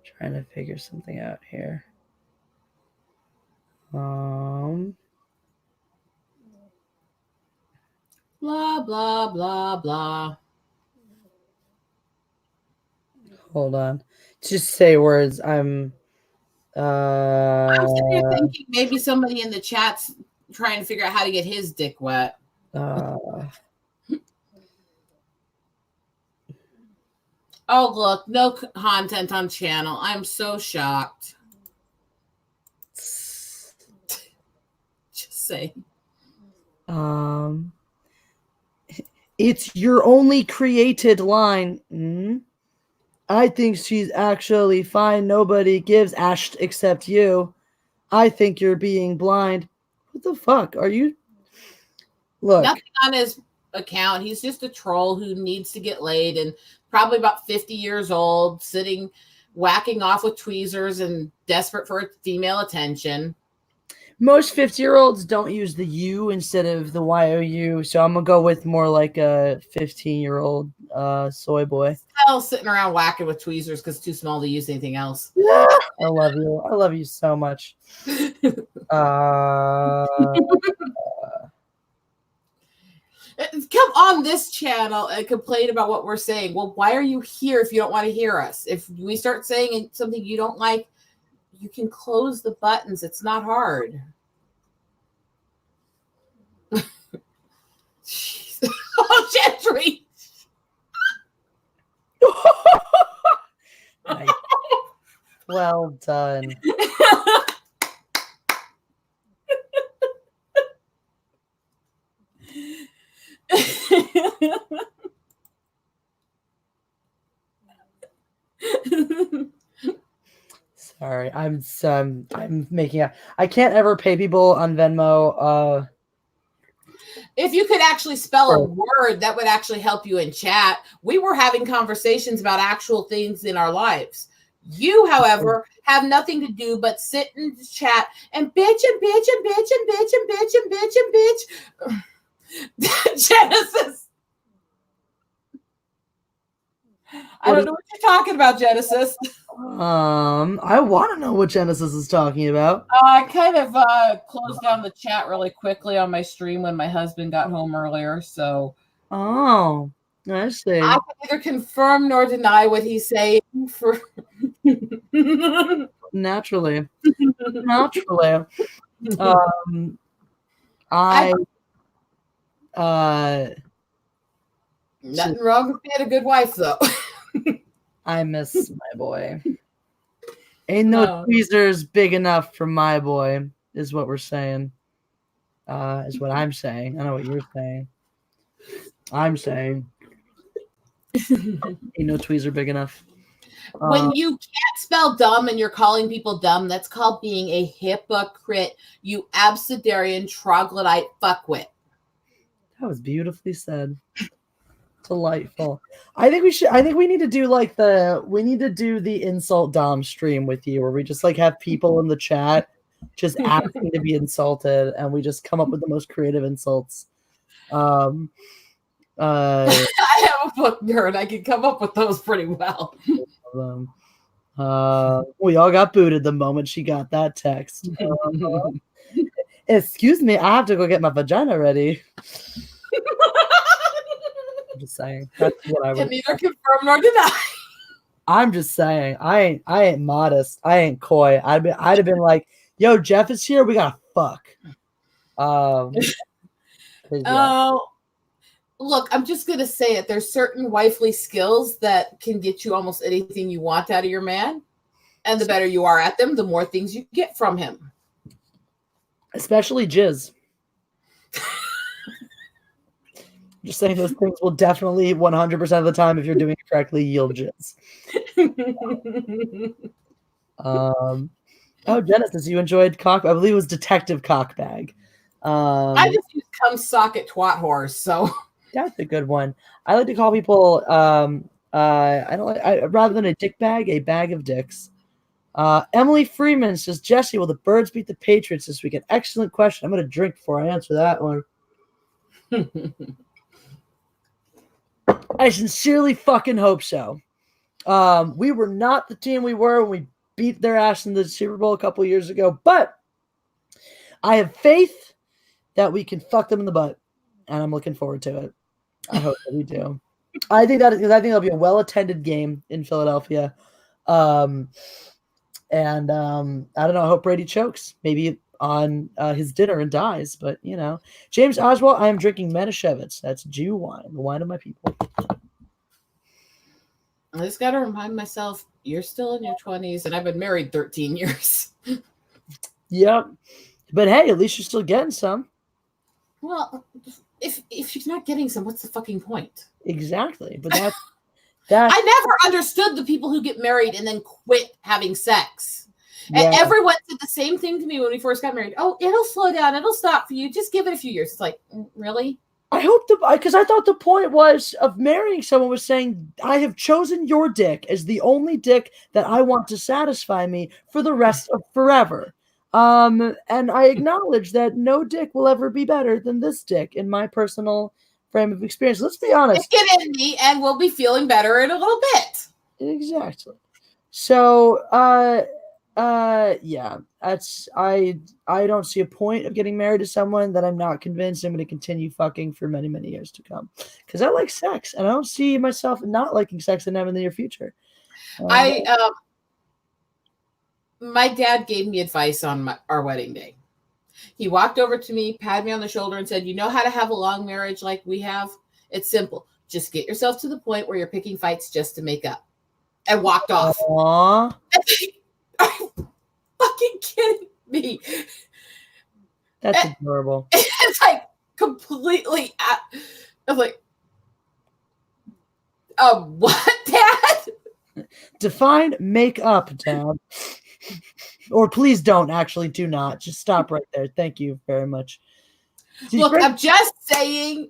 trying to figure something out here. Blah, blah, blah, blah. Hold on. Just say words. I'm sitting here thinking maybe somebody in the chat's trying to figure out how to get his dick wet. Oh, look, no content on channel. I'm so shocked. Just saying. It's your only created line. I think she's actually fine. Nobody gives Ash except you. I think you're being blind. What the fuck are you? Look, Nothing on his account. He's just a troll who needs to get laid and probably about 50 years old, sitting, whacking off with tweezers and desperate for female attention. most 50-year-olds don't use the U instead of the YOU, so I'm gonna go with more like a 15-year-old soy boy. Still sitting around whacking with tweezers because it's too small to use anything else. I love you. I love you so much. Come on this channel and complain about what we're saying. Well, why are you here if you don't want to hear us? If we start saying something you don't like, you can close the buttons. It's not hard. Oh, Gentry. Nice. Well done. Sorry, I'm making a. I can't ever pay people on Venmo. If you could actually spell a word, that would actually help you in chat. We were having conversations about actual things in our lives. You, however, have nothing to do but sit in the chat and bitch and bitch and bitch and bitch and bitch and bitch and bitch. Genesis. I don't know what you're talking about, Genesis. I want to know what Genesis is talking about. I kind of closed down the chat really quickly on my stream when my husband got home earlier. So, oh, I see. I can neither confirm nor deny what he's saying. For naturally. Nothing wrong with being a good wife, though. I miss my boy. Ain't no tweezers big enough for my boy, is what we're saying. Is what I'm saying. I know what you're saying. I'm saying ain't no tweezer big enough. When you can't spell dumb and you're calling people dumb, that's called being a hypocrite, you absidarian troglodyte fuckwit. That was beautifully said. Delightful. I think we need to do the insult Dom stream with you, where we just like have people in the chat just asking to be insulted, and we just come up with the most creative insults. I have a book nerd. I can come up with those pretty well. We all got booted the moment she got that text. Excuse me, I have to go get my vagina ready. I'm just saying. That's what I would. Can neither confirm nor deny. I'm just saying. I ain't modest. I ain't coy. I'd have been like, "Yo, Jeff is here. We gotta fuck." Yeah. Look, I'm just gonna say it. There's certain wifely skills that can get you almost anything you want out of your man, and the better you are at them, the more things you get from him. Especially jizz. Just saying, those things will definitely 100% of the time, if you're doing it correctly, yield jizz. Genesis, you enjoyed cock? I believe it was Detective Cockbag. I just use cum socket twat horse, so that's a good one. I like to call people rather than a dick bag, a bag of dicks. Emily Freeman says, Jesse, will the Birds beat the Patriots this weekend? Excellent question. I'm gonna drink before I answer that one. I sincerely fucking hope so. We were not the team we were when we beat their ass in the Super Bowl a couple years ago, but I have faith that we can fuck them in the butt, and I'm looking forward to it. I hope that we do. I think it'll be a well-attended game in Philadelphia. I don't know. I hope Brady chokes, maybe on his dinner and dies. But James Oswald, I am drinking Manischewitz. That's Jew wine, the wine of my people. I just got to remind myself, you're still in your 20s, and I've been married 13 years. Yep. But hey, at least you're still getting some. Well, if she's not getting some, what's the fucking point? Exactly. But I never understood the people who get married and then quit having sex. Yeah. And everyone said the same thing to me when we first got married. Oh, it'll slow down. It'll stop for you. Just give it a few years. It's like, really? I hope because I thought the point was of marrying someone was saying, I have chosen your dick as the only dick that I want to satisfy me for the rest of forever. And I acknowledge that no dick will ever be better than this dick in my personal frame of experience. Let's be honest. Get in me and we'll be feeling better in a little bit. Exactly. So, yeah, that's I don't see a point of getting married to someone that I'm not convinced I'm going to continue fucking for many, many years to come. Because I like sex, and I don't see myself not liking sex in the near future. My dad gave me advice on our wedding day. He walked over to me, patted me on the shoulder, and said, "You know how to have a long marriage like we have? It's simple. Just get yourself to the point where you're picking fights just to make up." And walked off. Aww. Are you fucking kidding me? That's adorable. It's like completely. I was like, what, Dad? Define make up, Dad. Or please don't. Actually, do not. Just stop right there. Thank you very much. Look, I'm just saying,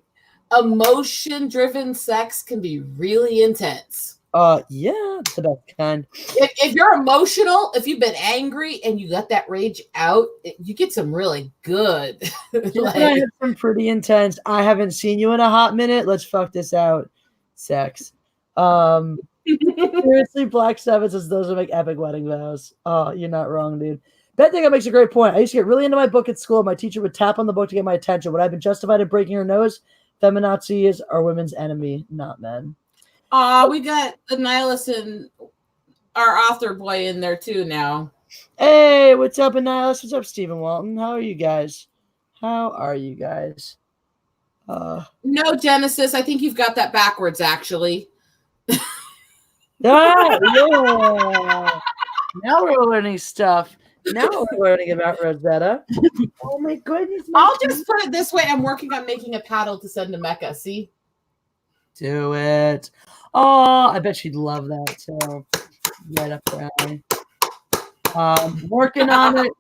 emotion-driven sex can be really intense. Yeah, it's the best kind. If you're emotional, if you've been angry and you let that rage out, you get some really good. I had some pretty intense. I haven't seen you in a hot minute. Let's fuck this out. Sex. Seriously, Black Sabbath says those are like epic wedding vows. Oh, you're not wrong, dude. That thing makes a great point. I used to get really into my book at school. My teacher would tap on the book to get my attention. Would I have been justified in breaking her nose? Feminazis are women's enemy, not men. We got the nihilist and our author boy in there too now. Hey, what's up, Annihilus? What's up, Stephen Walton? How are you guys? No, Genesis. I think you've got that backwards, actually. Yeah. Now we're learning stuff. Now we're learning about Rosetta. Oh my goodness. I'll just put it this way. I'm working on making a paddle to send to Mecca. See? Do it. Oh, I bet she'd love that. So, right up her alley. Working on it,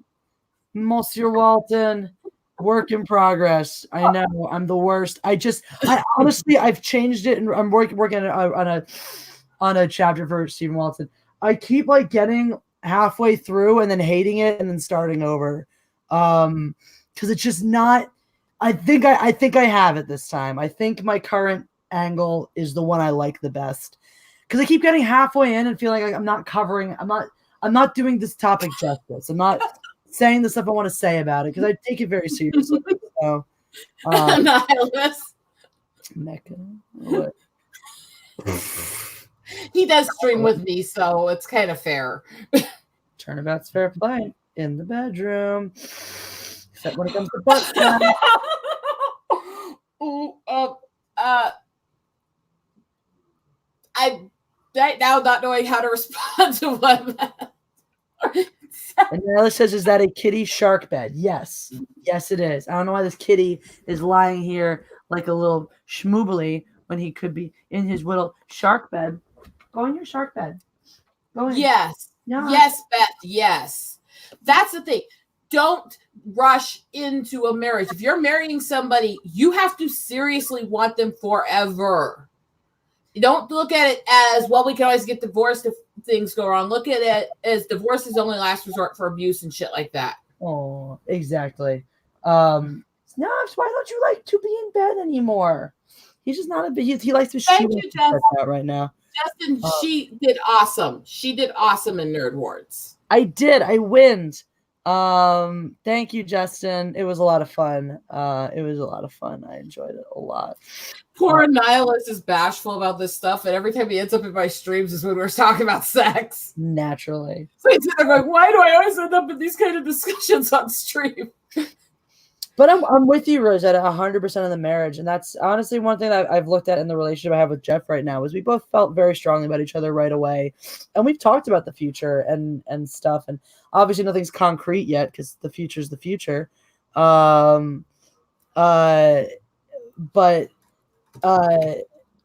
Monsieur Walton. Work in progress. I know I'm the worst. Honestly, I've changed it, and I'm working on a chapter for Stephen Walton. I keep like getting halfway through and then hating it and then starting over, because it's just not. I think I have it this time. I think my current angle is the one I like the best, because I keep getting halfway in and feeling like I'm not doing this topic justice. I'm not saying the stuff I want to say about it, because I take it very seriously. So, Mecca. What? He does stream with me, so it's kind of fair. Turnabout's fair play in the bedroom, except when it comes to butt time. I'm right now not knowing how to respond to what. And Alice says, "Is that a kitty shark bed?" Yes, yes, it is. I don't know why this kitty is lying here like a little schmoobly when he could be in his little shark bed. Go in your shark bed. Go in. Yes. No. Yes, Beth. Yes. That's the thing. Don't rush into a marriage. If you're marrying somebody, you have to seriously want them forever. Don't look at it as, well, we can always get divorced if things go wrong. Look at it as divorce is only last resort for abuse and shit like that. Oh, exactly. No, why don't you like to be in bed anymore? He's just not he likes to shoot out right now. Justin, she did awesome. She did awesome in Nerd Wars. I did. I winned. Thank you, Justin. It was a lot of fun. I enjoyed it a lot. Poor Nihilist is bashful about this stuff, and every time he ends up in my streams is when we're talking about sex. Naturally. So he's like, why do I always end up in these kind of discussions on stream? But I'm with you, Rosetta, 100% on the marriage. And that's honestly one thing that I've looked at in the relationship I have with Jeff right now, is we both felt very strongly about each other right away. And we've talked about the future and stuff. And obviously nothing's concrete yet, because the future's the future. But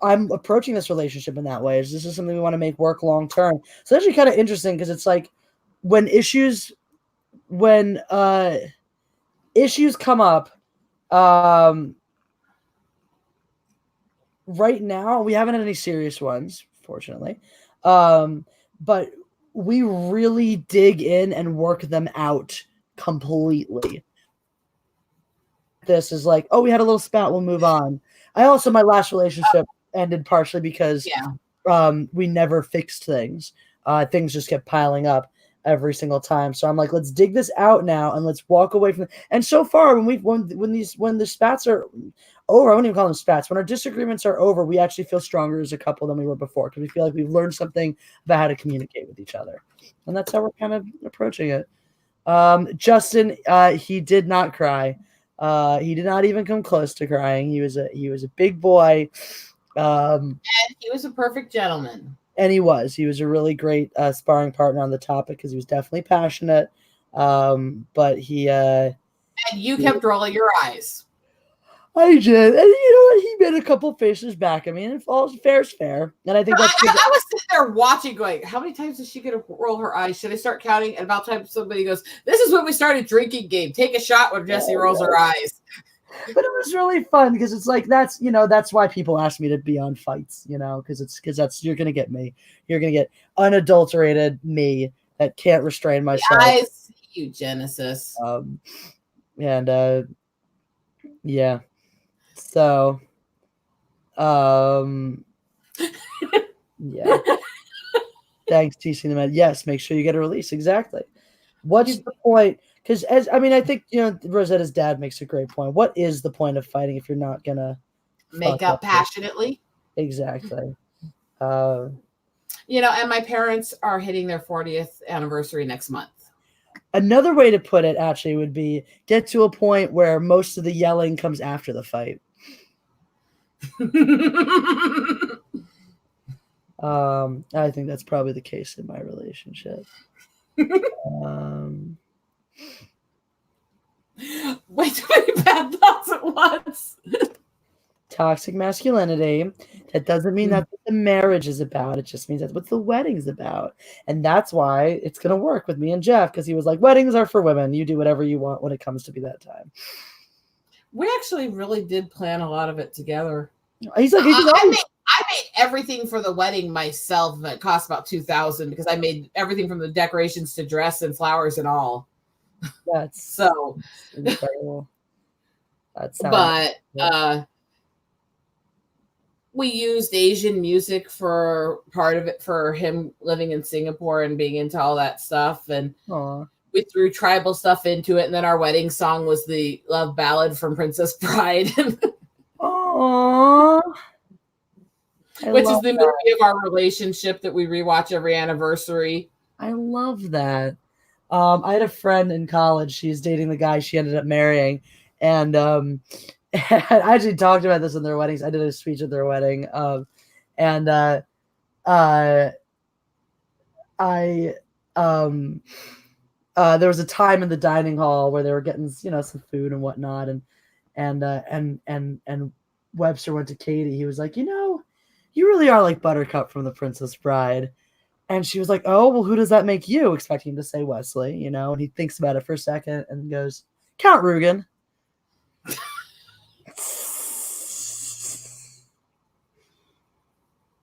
I'm approaching this relationship in that way. Is this is something we want to make work long term? So it's actually kind of interesting because it's like when issues come up, right now we haven't had any serious ones, fortunately, but we really dig in and work them out completely. This is like, oh, we had a little spat, we'll move on. My last relationship ended partially because we never fixed things. Things just kept piling up every single time. So I'm like, let's dig this out now and let's walk away from it. And so far, when the spats are over, I wouldn't even call them spats. When our disagreements are over, we actually feel stronger as a couple than we were before because we feel like we've learned something about how to communicate with each other. And that's how we're kind of approaching it. Justin, he did not cry. He did not even come close to crying. He was a big boy. And he was a perfect gentleman. And he was a really great sparring partner on the topic because he was definitely passionate. But he and you kept rolling your eyes. I did, and you know what? He made a couple faces back. I mean, if all fair is fair, and I think that's. I was sitting there watching, going, "How many times is she going to roll her eyes? Should I start counting?" And about time somebody goes, "This is when we started drinking game. Take a shot when Jessie rolls her eyes." But it was really fun because it's like that's why people ask me to be on fights, because you're gonna get me. You're gonna get unadulterated me that can't restrain myself. I see you, Genesis. Yeah. So, yeah. Thanks, TC the Med. Yes, make sure you get a release. Exactly. What's the point? Because I think Rosetta's dad makes a great point. What is the point of fighting if you're not gonna make up passionately? Exactly. And my parents are hitting their 40th anniversary next month. Another way to put it actually would be get to a point where most of the yelling comes after the fight. I think that's probably the case in my relationship. Way too many bad thoughts at once. Toxic masculinity. That doesn't mean that's what the marriage is about. It just means that's what the wedding's about. And that's why it's going to work with me and Jeff, because he was like, weddings are for women. You do whatever you want when it comes to be that time. We actually really did plan a lot of it together. He's like, I made everything for the wedding myself. It cost about $2,000 because I made everything from the decorations to dress and flowers and all. That's so incredible. We used Asian music for part of it for him living in Singapore and being into all that stuff. And we threw tribal stuff into it. And then our wedding song was the love ballad from Princess Bride. Aww. Which is the movie of our relationship that we rewatch every anniversary. I love that. I had a friend in college. She's dating the guy she ended up marrying. And I actually talked about this in their weddings. I did a speech at their wedding. There was a time in the dining hall where they were getting, some food and whatnot. And Webster went to Katie. He was like, you really are like Buttercup from The Princess Bride. And she was like, oh, well, who does that make you? Expecting him to say Wesley, and he thinks about it for a second and goes, Count Rugen.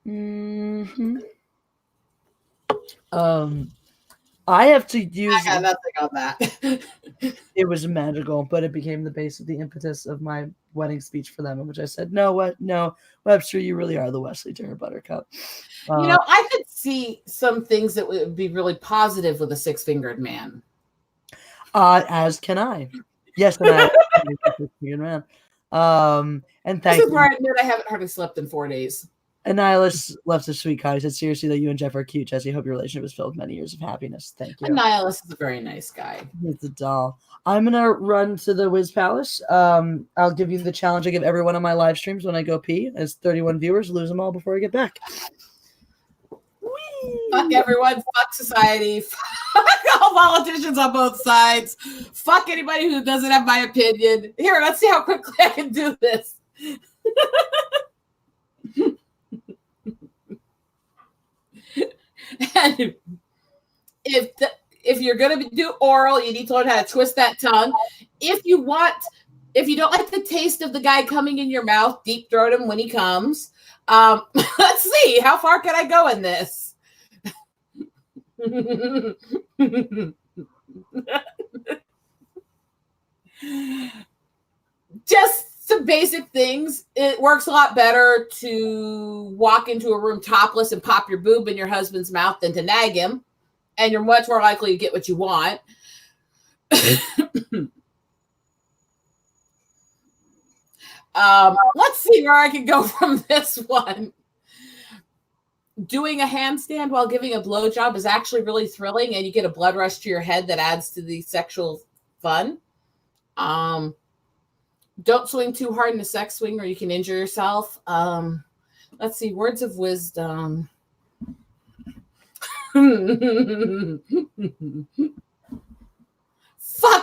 Mm-hmm. I have to use. I got nothing on that. It was magical, but it became the base of the impetus of my wedding speech for them, in which I said, "No, Webster, you really are the Wesley to her Buttercup." I could see some things that would be really positive with a six-fingered man. As can I. Yes, and I. Six-fingered man. And thank you. This is where I admit I haven't hardly slept in 4 days. Annihilus left a sweet comment. He said, seriously, that you and Jeff are cute, Jesse. Hope your relationship is filled with many years of happiness. Thank you. Annihilus is a very nice guy. He's a doll. I'm going to run to the Wiz Palace. I'll give you the challenge I give every one of my live streams when I go pee. As 31 viewers, lose them all before I get back. Whee! Fuck everyone. Fuck society. Fuck all politicians on both sides. Fuck anybody who doesn't have my opinion. Here, let's see how quickly I can do this. And if you're going to do oral, you need to learn how to twist that tongue. If you don't like the taste of the guy coming in your mouth, deep throat him when he comes. Let's see, how far can I go in this? Just some basic things. It works a lot better to walk into a room topless and pop your boob in your husband's mouth than to nag him. And you're much more likely to get what you want. Let's see where I can go from this one. Doing a handstand while giving a blowjob is actually really thrilling, and you get a blood rush to your head that adds to the sexual fun. Don't swing too hard in the sex swing or you can injure yourself. Let's see, words of wisdom. Fuck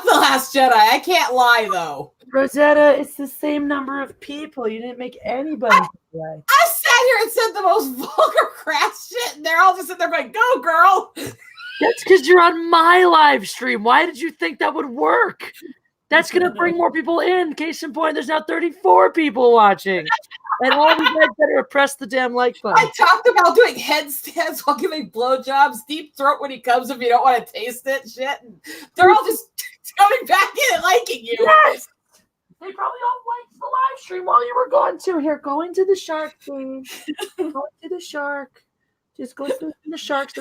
The Last Jedi. I can't lie, though. Rosetta, it's the same number of people. You didn't make anybody lie. I sat here and said the most vulgar crass shit, and they're all just sitting there going, go, girl. That's because you're on my live stream. Why did you think that would work? That's going to bring more people in. Case in point, there's now 34 people watching. And all you guys better press the damn like button. I talked about doing headstands while giving blowjobs, deep throat when he comes if you don't want to taste it, shit. And they're all just coming back in and liking you. Yes! They probably all liked the live stream while you were gone, too. Here, go into the shark thing. Go into the shark. Just go through the shark.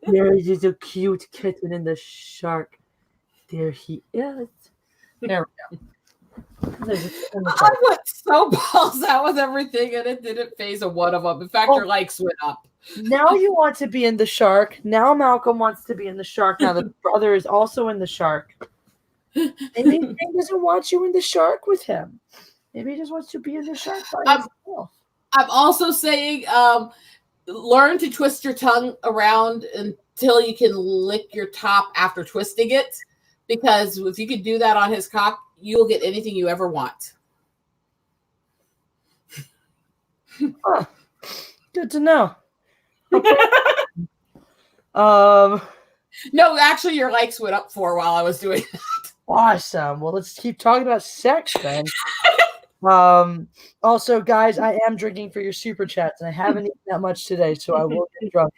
There is a cute kitten in the shark. There he is. There we go. I went so balls out with everything, and it didn't phase a one of them. In fact, your likes went up. Now you want to be in the shark. Now Malcolm wants to be in the shark. Now the brother is also in the shark. Maybe he doesn't want you in the shark with him. Maybe he just wants to be in the shark by himself. I'm also saying learn to twist your tongue around until you can lick your top after twisting it. Because if you could do that on his cock, you'll get anything you ever want. Huh. Good to know. Okay. No, actually, your likes went up for while I was doing that. Awesome. Well, let's keep talking about sex then. Also, guys, I am drinking for your super chats, and I haven't eaten that much today, so I will get drunk.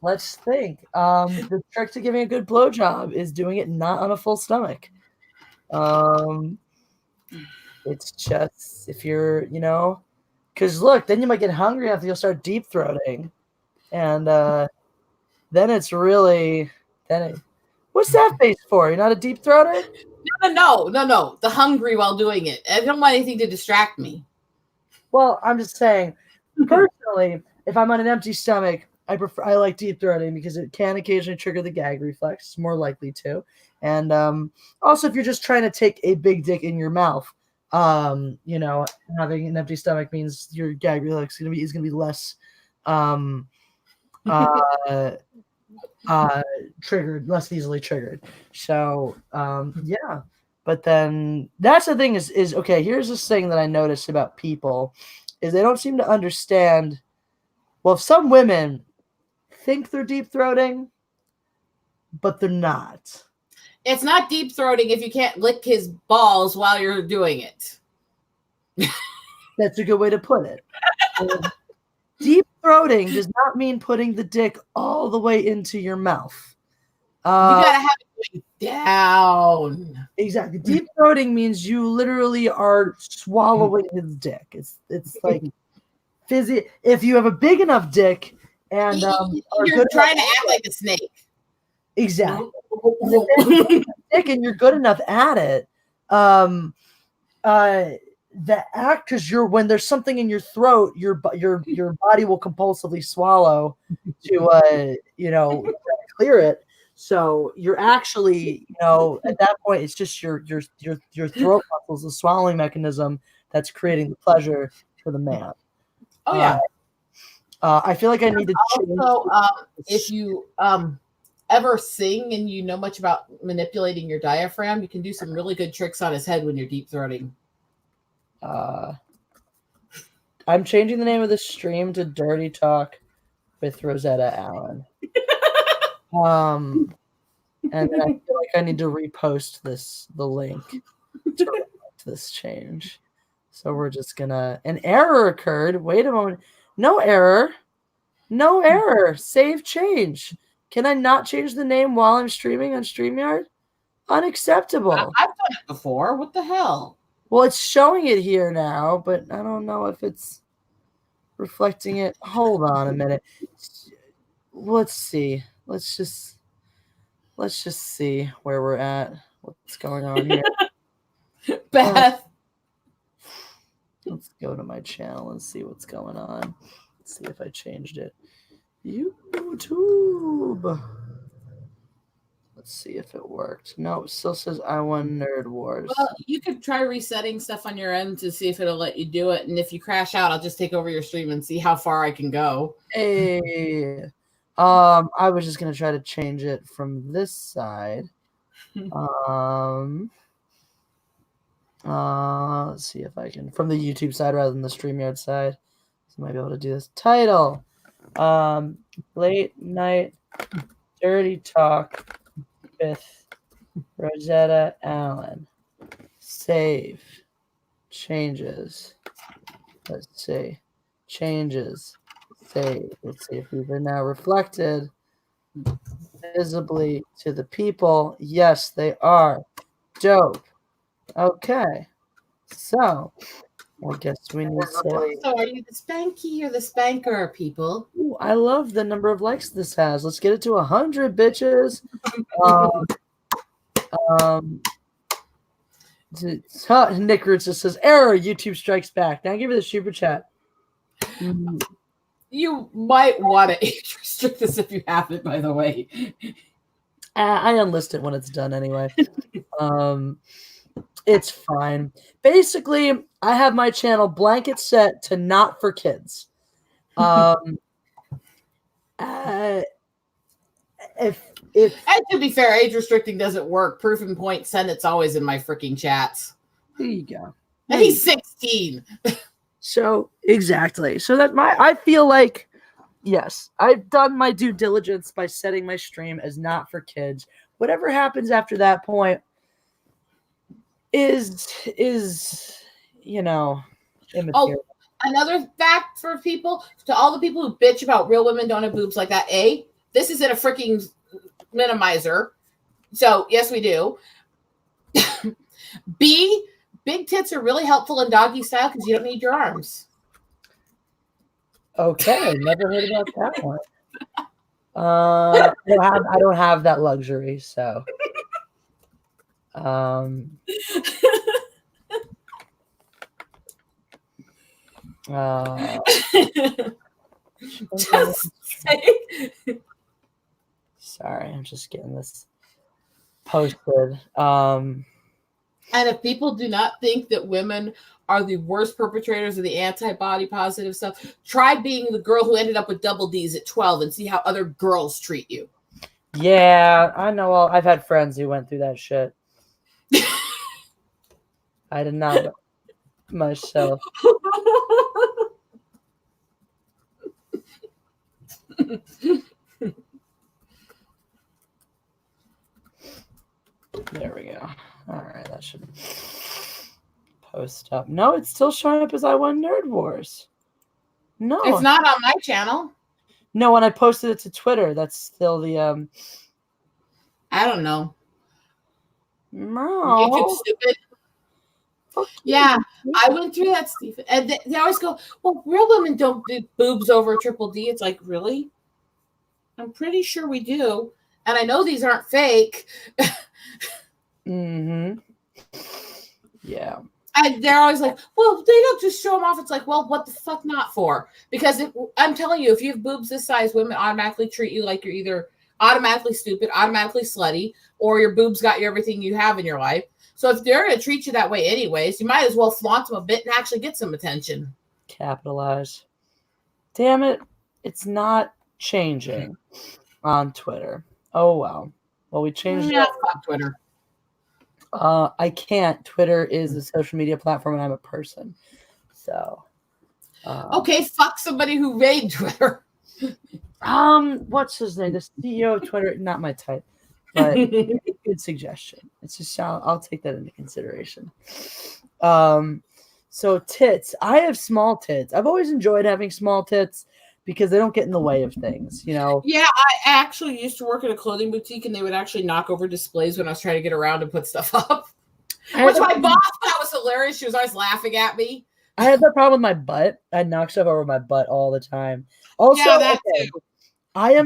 Let's think. The trick to giving a good blowjob is doing it not on a full stomach. It's just if you're, because look, then you might get hungry after you'll start deep throating, and then it's really what's that face for? You're not a deep throater? No. The hungry while doing it. I don't want anything to distract me. Well, I'm just saying, personally, if I'm on an empty stomach, I like deep throating because it can occasionally trigger the gag reflex. It's more likely to. And also, if you're just trying to take a big dick in your mouth, having an empty stomach means your gag reflex is gonna be less triggered, less easily triggered. So yeah. But then that's the thing is okay, here's this thing that I noticed about people is they don't seem to understand. Well, some women think they're deep throating, but they're not. It's not deep throating if you can't lick his balls while you're doing it. That's a good way to put it. Deep throating does not mean putting the dick all the way into your mouth. You gotta have it going down. Exactly. Deep throating means you literally are swallowing his dick. It's like if you have a big enough dick and you're trying to act like a snake. Exactly. Dick and you're good enough at it. The act, because when there's something in your throat, your body will compulsively swallow to clear it. So you're actually, at that point, it's just your throat muscles, the swallowing mechanism that's creating the pleasure for the man. Oh yeah. I feel like I need to change. Also, if you ever sing and you know much about manipulating your diaphragm, you can do some really good tricks on his head when you're deep throating. I'm changing the name of the stream to Dirty Talk with Rosetta Allen. And then I feel like I need to repost the link to this change. So we're just gonna. An error occurred. Wait a moment. No error. No error. Save change. Can I not change the name while I'm streaming on StreamYard? Unacceptable. I've done it before. What the hell? Well, it's showing it here now, but I don't know if it's reflecting it. Hold on a minute. Let's see. Let's just see where we're at. What's going on here? Beth. Let's go to my channel and see what's going on. Let's see if I changed it. YouTube. Let's see if it worked. No, it still says I won Nerd Wars. Well, you could try resetting stuff on your end to see if it'll let you do it. And if you crash out, I'll just take over your stream and see how far I can go. Hey. I was just gonna try to change it from this side. Let's see if I can from the YouTube side rather than the StreamYard side. So I might be able to do this. Title. Late Night Dirty Talk with Rosetta Allen. Save. Changes. Let's see. Changes. Save. Let's see if these are now reflected visibly to the people. Yes, they are. Dope. Okay. So, I guess we need to. So, are you the spanky or the spanker, people? Ooh, I love the number of likes this has. Let's get it to 100, bitches. Nick Roots just says, error, YouTube strikes back. Now give me the super chat. You might want to age restrict this if you have it, by the way. I unlist it when it's done anyway. It's fine. Basically, I have my channel blanket set to not for kids. If And to be fair, age restricting doesn't work. Proof and point send it's always in my freaking chats. there you go. And he's 16. So exactly. So that I feel like yes, I've done my due diligence by setting my stream as not for kids. Whatever happens after that point is immaterial. Oh, another fact for people, to all the people who bitch about real women don't have boobs like that. A, this is in a freaking minimizer. So yes, we do. B, big tits are really helpful in doggy style because you don't need your arms. Okay, never heard about that one. I don't have that luxury, so. Just say. Sorry, I'm just getting this posted. And if people do not think that women are the worst perpetrators of the anti-body positive stuff, try being the girl who ended up with double D's at 12 and see how other girls treat you. Yeah, I know. Well, I've had friends who went through that shit. I did not myself. There we go. All right, that should post up. No, it's still showing up as I won Nerd Wars. No, It's not on my channel. No, when I posted it to Twitter, that's still the I don't know. No. YouTube stupid. Yeah, I went through that, Stephen. And they always go, well, real women don't do boobs over triple D. It's like, really? I'm pretty sure we do. And I know these aren't fake. Mm-hmm. Yeah. And they're always like, well, they don't just show them off. It's like, well, what the fuck not for? Because I'm telling you, if you have boobs this size, women automatically treat you like you're either automatically stupid, automatically slutty, or your boobs got you everything you have in your life. So if they're going to treat you that way anyways, you might as well flaunt them a bit and actually get some attention. Capitalize. Damn it. It's not changing on Twitter. Oh, well. Well, we changed it. Fuck Twitter. I can't. Twitter is a social media platform and I'm a person. So. Okay, fuck somebody who made Twitter. What's his name? The CEO of Twitter. Not my type, but good suggestion. It's just I'll take that into consideration. So tits. I have small tits. I've always enjoyed having small tits because they don't get in the way of things, you know. Yeah, I actually used to work at a clothing boutique, and they would actually knock over displays when I was trying to get around and put stuff up. Which my boss thought was hilarious. She was always laughing at me. I had that problem with my butt. I knock stuff over my butt all the time. Also, yeah, that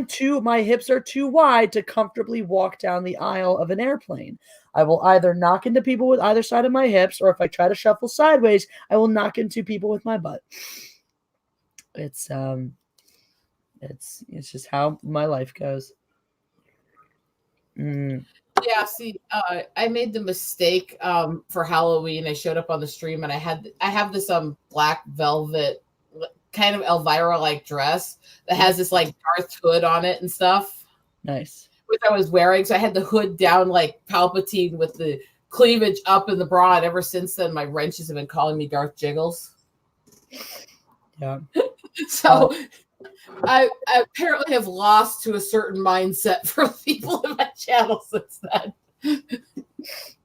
too. My hips are too wide to comfortably walk down the aisle of an airplane. I will either knock into people with either side of my hips, or if I try to shuffle sideways, I will knock into people with my butt. It's just how my life goes. Yeah, see, I made the mistake for Halloween. I showed up on the stream, and I have this black velvet kind of Elvira-like dress that has this like Darth hood on it and stuff. Nice. Which I was wearing. So I had the hood down like Palpatine with the cleavage up in the bra. And ever since then, my wrenches have been calling me Darth Jiggles. Yeah. So I apparently have lost to a certain mindset for people in my channel since then.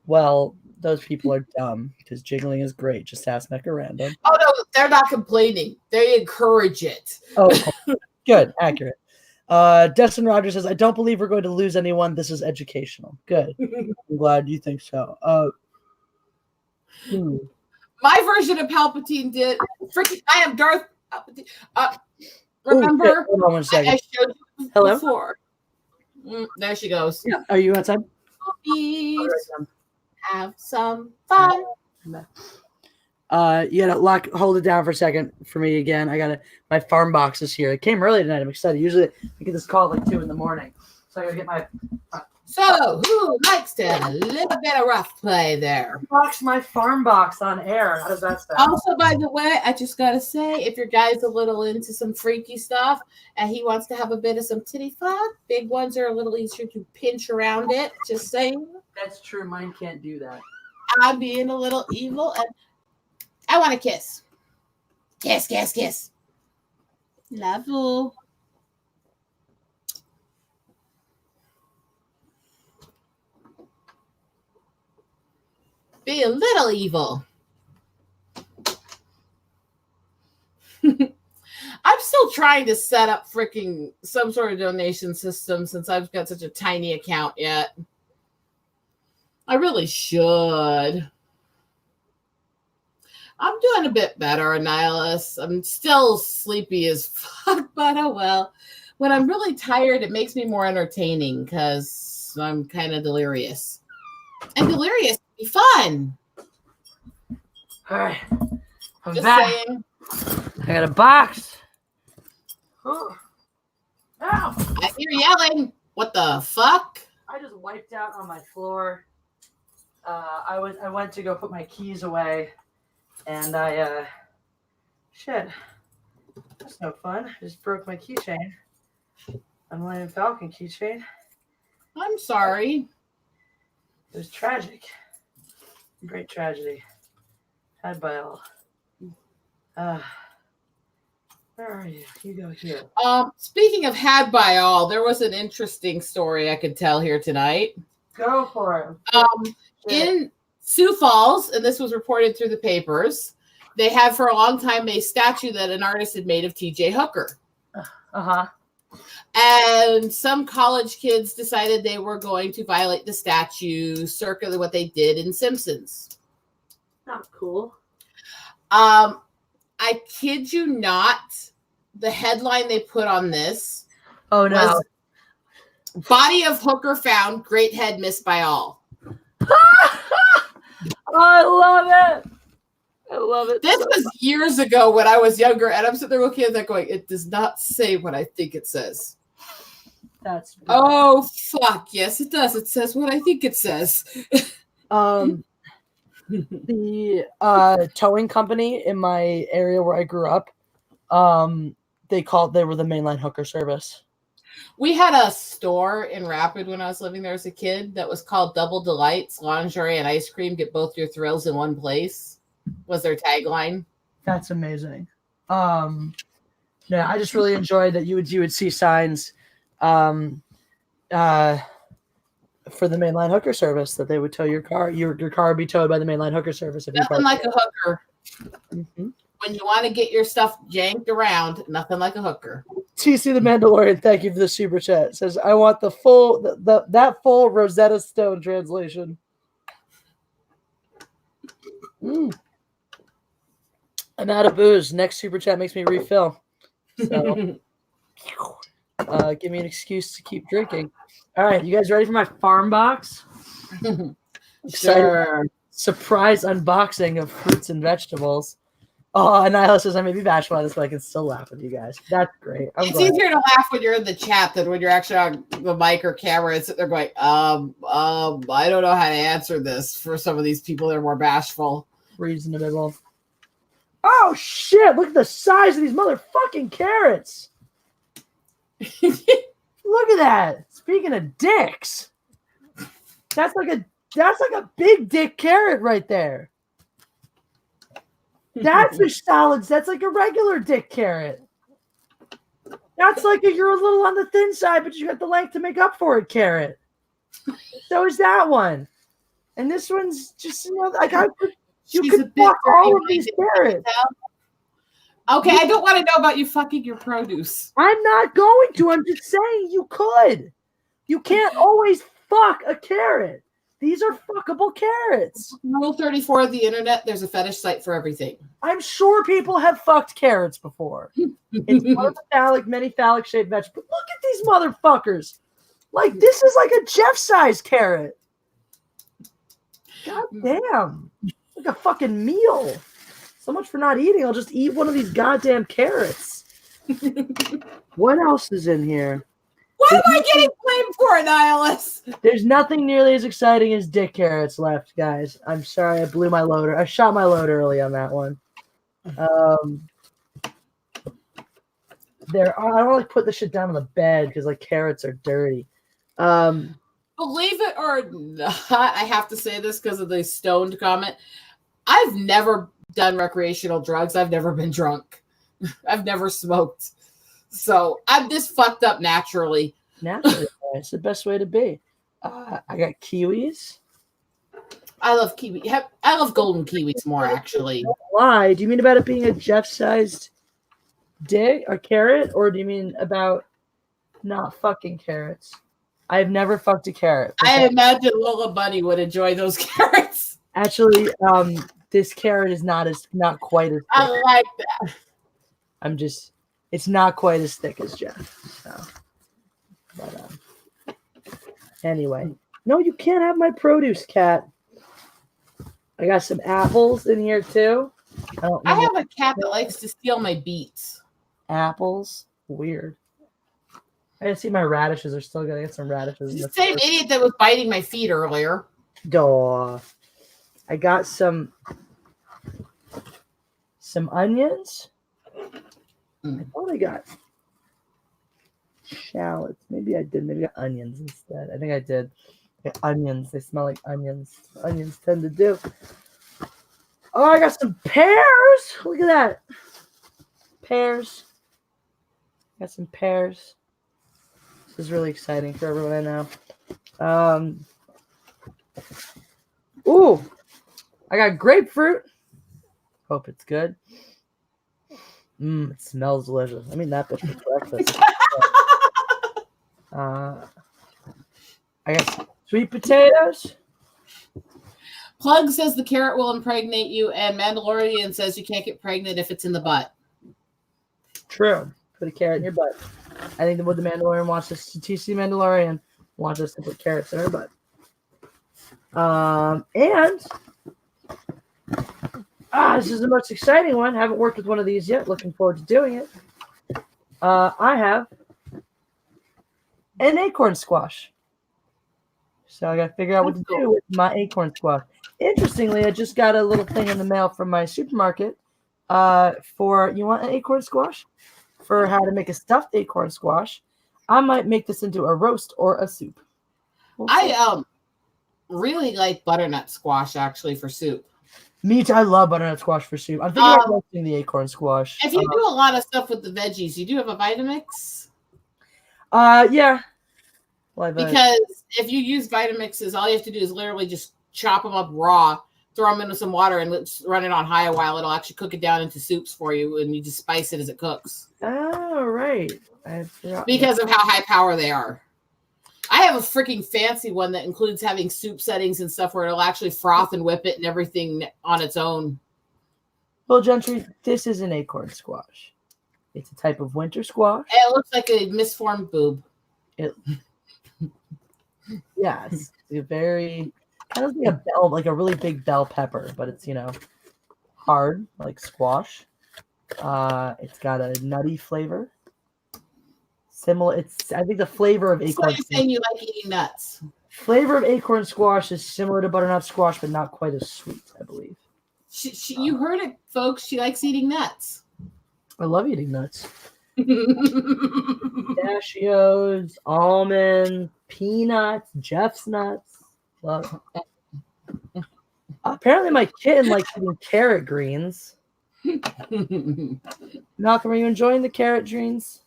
Well, those people are dumb because jiggling is great. Just ask Mecca Random. Oh, no, they're not complaining. They encourage it. Oh, good. Accurate. Destin Rogers says, I don't believe we're going to lose anyone. This is educational. Good. I'm glad you think so. My version of Palpatine did. Freaking, I am Darth Palpatine. Remember? Hold on one second. I showed you Hello? before. There she goes. Yeah. Are you outside? Please have some fun. You gotta hold it down for a second for me again. My farm box is here. It came early tonight. I'm excited. Usually I get this call at like 2 a.m. So I gotta get my So who likes to a little bit of rough play there? box my farm box on air. How does that sound? Also, by the way, I just gotta say, if your guy's a little into some freaky stuff and he wants to have a bit of some titty fun, big ones are a little easier to pinch around it. Just saying. That's true. Mine can't do that. I'm being a little evil and I want to kiss. Kiss, kiss, kiss. Love you. Be a little evil. I'm still trying to set up freaking some sort of donation system since I've got such a tiny account yet. I really should. I'm doing a bit better, Annihilus. I'm still sleepy as fuck, but oh well. When I'm really tired, it makes me more entertaining because I'm kind of delirious. And delirious can be fun. All right. I'm Just back. saying. I got a box. Oh. Ow. I hear yelling. What the fuck? I just wiped out on my floor. I went to go put my keys away, and shit. That's no fun. I just broke my keychain. I'm Millennium Falcon keychain. I'm sorry. It was tragic. Great tragedy. Had by all. Where are you? You go here. Speaking of had by all, there was an interesting story I could tell here tonight. Go for it. In Sioux Falls, and this was reported through the papers, they had for a long time a statue that an artist had made of T.J. Hooker. Uh-huh. And some college kids decided they were going to violate the statue, circa what they did in Simpsons. Not cool. I kid you not, the headline they put on this was Body of Hooker found, great head missed by all. I love it. I love it. This was years ago when I was younger, and I'm sitting there looking at that going, it does not say what I think it says. That's oh fuck, yes it does. It says what I think it says. The towing company in my area where I grew up, they were the mainline hooker service. We had a store in Rapid when I was living there as a kid that was called Double Delights, lingerie and ice cream. Get both your thrills in one place was their tagline. That's amazing. Yeah, I just really enjoyed that you would see signs for the mainline hooker service that they would tow your car. Your car would be towed by the mainline hooker service if you Nothing like a hooker. Mm-hmm. When you want to get your stuff janked around, nothing like a hooker. TC the Mandalorian, thank you for the super chat. It says, I want the full that full Rosetta Stone translation. I'm out of booze. Next super chat makes me refill. So give me an excuse to keep drinking. All right, you guys ready for my farm box? Sure. Surprise unboxing of fruits and vegetables. Oh, and Nyla says I may be bashful at this, but I can still laugh with you guys. That's great. It's easier to laugh when you're in the chat than when you're actually on the mic or camera and they're going, I don't know how to answer this for some of these people that are more bashful. Reasonable. Oh shit! Look at the size of these motherfucking carrots. Look at that. Speaking of dicks, that's like a big dick carrot right there. That's fish salads. That's like a regular dick carrot. That's like you're a little on the thin side, but you got the length to make up for it carrot. So is that one. And this one's just, like you could fuck all of these carrots. Okay, I don't want to know about you fucking your produce. I'm not going to. I'm just saying you could. You can't always fuck a carrot. These are fuckable carrots. Rule 34 of the internet, there's a fetish site for everything. I'm sure people have fucked carrots before. It's one of the many phallic-shaped vegetables. Look at these motherfuckers. Like, this is like a Jeff-sized carrot. God damn. Like a fucking meal. So much for not eating. I'll just eat one of these goddamn carrots. What else is in here? What am I getting blamed for, Nihilus? There's nothing nearly as exciting as dick carrots left, guys. I'm sorry, I blew my loader. I shot my load early on that one. I don't like put the shit down on the bed because like carrots are dirty. Believe it or not, I have to say this because of the stoned comment. I've never done recreational drugs. I've never been drunk. I've never smoked. So I'm just fucked up naturally. Naturally, it's the best way to be. I got kiwis. I love kiwi. I love golden kiwis more, actually. Why? Do you mean about it being a Jeff-sized dick or carrot, or do you mean about not fucking carrots? I've never fucked a carrot. I imagine Lola Bunny would enjoy those carrots. Actually, this carrot is not quite as thick. I like that. It's not quite as thick as Jeff. So. But, anyway. No, you can't have my produce, cat. I got some apples in here, too. I have a cat that likes to steal my beets. Apples? Weird. I see my radishes are still going to get some radishes. The same idiot that was biting my feet earlier. Duh. I got some onions. I thought I got shallots. Maybe I did. Maybe I got onions instead. I think I did. I got onions. They smell like onions. Onions tend to do. Oh, I got some pears. Look at that. Pears. Got some pears. This is really exciting for everyone I know. Ooh. I got grapefruit. Hope it's good. It smells delicious. I mean, that bitch for breakfast. I got sweet potatoes. Plug says the carrot will impregnate you, and Mandalorian says you can't get pregnant if it's in the butt. True. Put a carrot in your butt. I think what the Mandalorian wants us to TC Mandalorian wants us to put carrots in our butt. And this is the most exciting one. Haven't worked with one of these yet. Looking forward to doing it. I have an acorn squash. So I got to figure out what to do with my acorn squash. Interestingly, I just got a little thing in the mail from my supermarket for, you want an acorn squash? For how to make a stuffed acorn squash. I might make this into a roast or a soup. I really like butternut squash, actually, for soup. Me too. I love butternut squash for soup. I'm thinking about roasting the acorn squash. If you do a lot of stuff with the veggies, you do have a Vitamix? Yeah. Because if you use Vitamixes, all you have to do is literally just chop them up raw, throw them into some water, and let's run it on high a while. It'll actually cook it down into soups for you, and you just spice it as it cooks. Oh, right. Because of how high power they are. I have a freaking fancy one that includes having soup settings and stuff where it'll actually froth and whip it and everything on its own. Well, Gentry, this is an acorn squash. It's a type of winter squash. It looks like a misformed boob. Yes, it's very kind of like a bell, like a really big bell pepper, but it's hard like squash. It's got a nutty flavor. Similar, I think the flavor of acorn. So you're saying you like eating nuts? Flavor of acorn squash is similar to butternut squash, but not quite as sweet, I believe. You heard it, folks. She likes eating nuts. I love eating nuts. Pistachios, almonds, peanuts, Jeff's nuts. Love. Apparently, my kitten likes eating carrot greens. Malcolm, are you enjoying the carrot greens?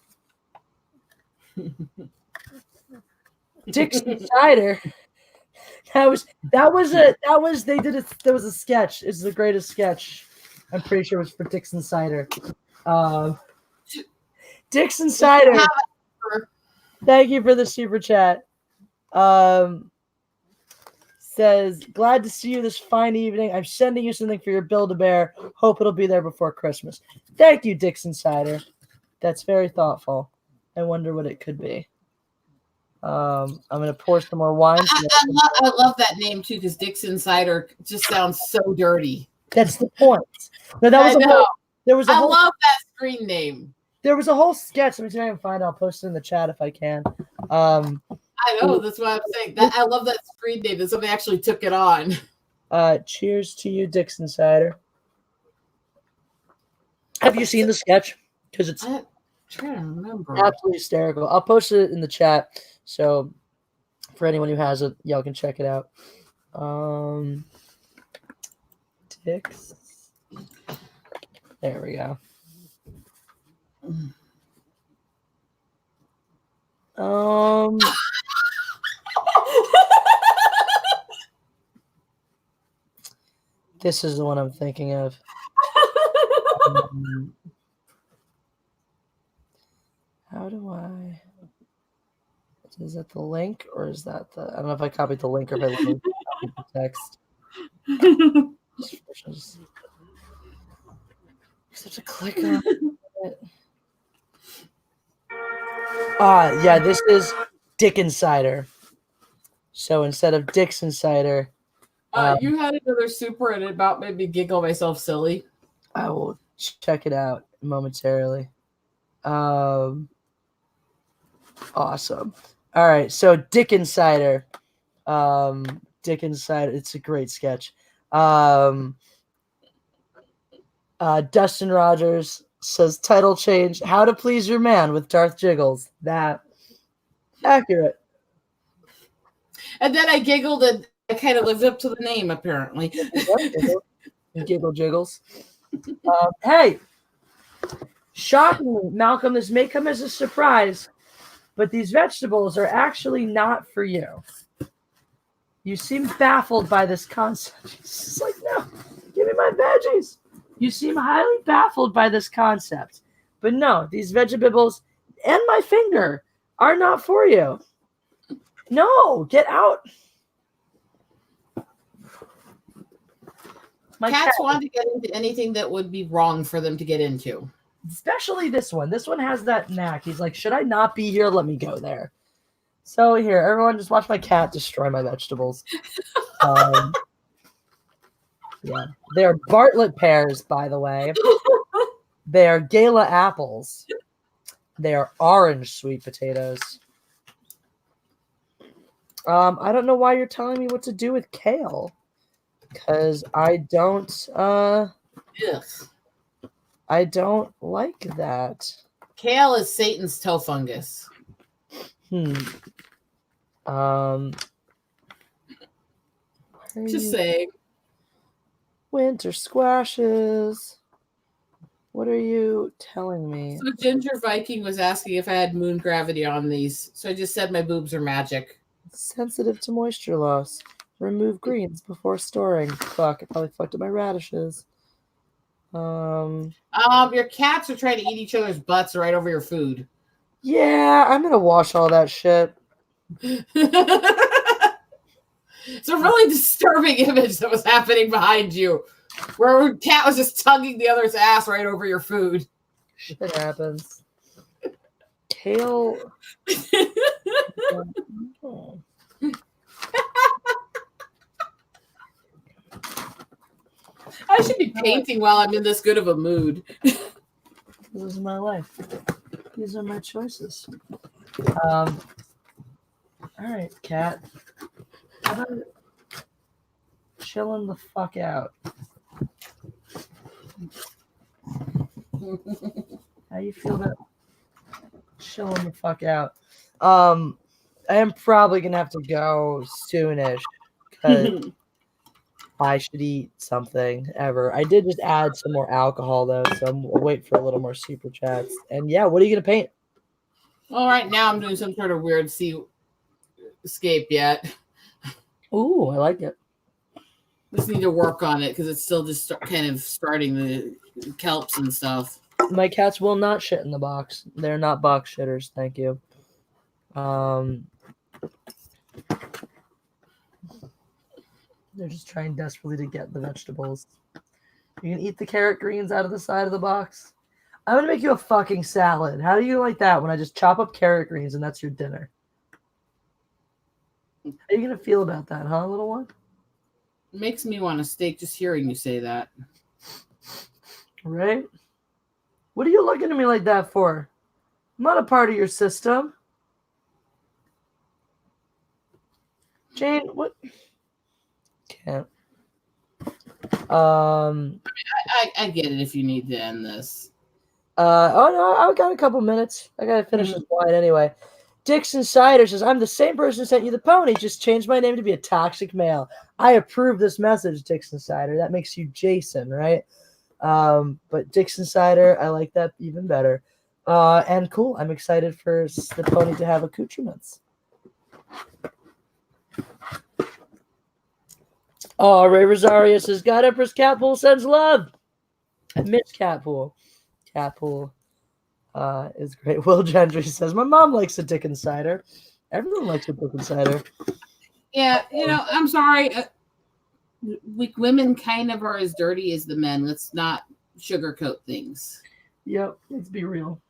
Dixon cider. There was a sketch. It's the greatest sketch. I'm pretty sure it was for Dixon cider. Dixon cider. Thank you for the super chat. Says, glad to see you this fine evening. I'm sending you something for your Build-A-Bear. Hope it'll be there before Christmas. Thank you, Dixon cider. That's very thoughtful. I wonder what it could be. I'm gonna pour some more wine. I love that name too, because Dixon cider just sounds so dirty. That's the point. No, that was I love that screen name. There was a whole sketch. Let me see if I can find it. I'll post it in the chat if I can. I know, that's what I'm saying. I love that screen name that somebody actually took it on. Cheers to you, Dixon cider. Have you seen the sketch? Because it's trying to remember. Absolutely hysterical. I'll post it in the chat. So for anyone who has it, y'all can check it out. Dix. There we go. This is the one I'm thinking of. How do I? Is that the link or is that the? I don't know if I copied the link or if I copied the text. Just have to click on it. Yeah, this is Dixon cider. So instead of Dixon cider, you had another super and it about made me giggle myself silly. I will check it out momentarily. Awesome. All right, so Dixon cider. Dixon cider. It's a great sketch. Dustin Rogers says title change: How to Please Your Man with Darth Jiggles. That accurate. And then I giggled and I kind of lived up to the name apparently. Giggle Jiggles. Hey, shockingly, Malcolm, this may come as a surprise, but these vegetables are actually not for you. You seem baffled by this concept. It's like, no, give me my veggies. You seem highly baffled by this concept. But no, these vegetables and my finger are not for you. No, get out. Cats want to get into anything that would be wrong for them to get into. Especially this one. This one has that knack. He's like, should I not be here? Let me go there. So here, everyone just watch my cat destroy my vegetables. Yeah. They're Bartlett pears, by the way. They are Gala apples. They are orange sweet potatoes. I don't know why you're telling me what to do with kale. Because I don't Yes. I don't like that. Kale is Satan's toe fungus. Just saying. Winter squashes. What are you telling me? So Ginger Viking was asking if I had moon gravity on these. So I just said my boobs are magic. Sensitive to moisture loss. Remove greens before storing. Fuck, I probably fucked up my radishes. Your cats are trying to eat each other's butts right over your food. Yeah, I'm gonna wash all that shit. It's a really disturbing image that was happening behind you, where a cat was just tugging the other's ass right over your food. Shit happens. Kale. Oh. I should be painting while I'm in this good of a mood. This is my life. These are my choices. All right, cat. How about chilling the fuck out? How you feel about chilling the fuck out? I am probably gonna have to go soonish because I should eat something ever. I did just add some more alcohol though, so I'll wait for a little more super chats. And yeah, what are you gonna paint? Well, right now I'm doing some sort of weird seascape yet. Ooh, I like it. Just need to work on it because it's still just kind of starting the kelps and stuff. My cats will not shit in the box. They're not box shitters. Thank you. They're just trying desperately to get the vegetables. You can eat the carrot greens out of the side of the box. I'm gonna make you a fucking salad. How do you like that when I just chop up carrot greens and that's your dinner? How are you gonna feel about that, huh, little one? It makes me want a steak just hearing you say that. Right? What are you looking at me like that for? I'm not a part of your system. Jane, what? Can't. I get it if you need to end this. Oh no, I've got a couple minutes. I gotta finish this wine anyway. Dixon Cider says, I'm the same person who sent you the pony, just changed my name to be a toxic male. I approve this message, Dixon Cider. That makes you Jason, right? But Dixon Cider, I like that even better. And cool, I'm excited for the pony to have accoutrements. Oh, Ray Rosario says, God Empress Catpool sends love. I miss Catpool. Catpool is great. Will Gentry says, my mom likes a Dickens cider. Everyone likes a Dickens cider. Yeah, I'm sorry. Women kind of are as dirty as the men. Let's not sugarcoat things. Yep, let's be real.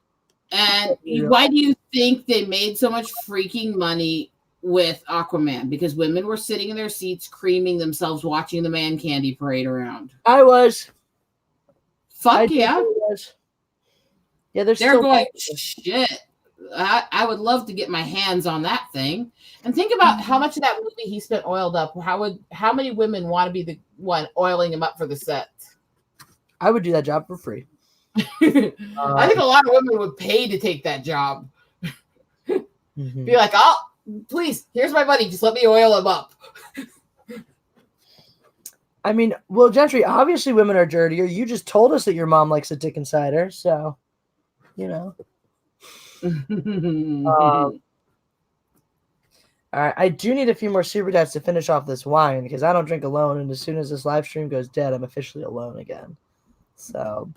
And why do you think they made so much freaking money with Aquaman? Because women were sitting in their seats creaming themselves watching the man candy parade around. I was. Fuck yeah. Was. Yeah, they're going, shit. I would love to get my hands on that thing. And think about how much of that movie he spent oiled up. How many women want to be the one oiling him up for the set? I would do that job for free. I think a lot of women would pay to take that job. Be like, oh, please, here's my money. Just let me oil him up. I mean, well, Gentry, obviously women are dirtier. You just told us that your mom likes a Dickens cider, so, all right, I do need a few more super chats to finish off this wine because I don't drink alone, and as soon as this live stream goes dead, I'm officially alone again. So,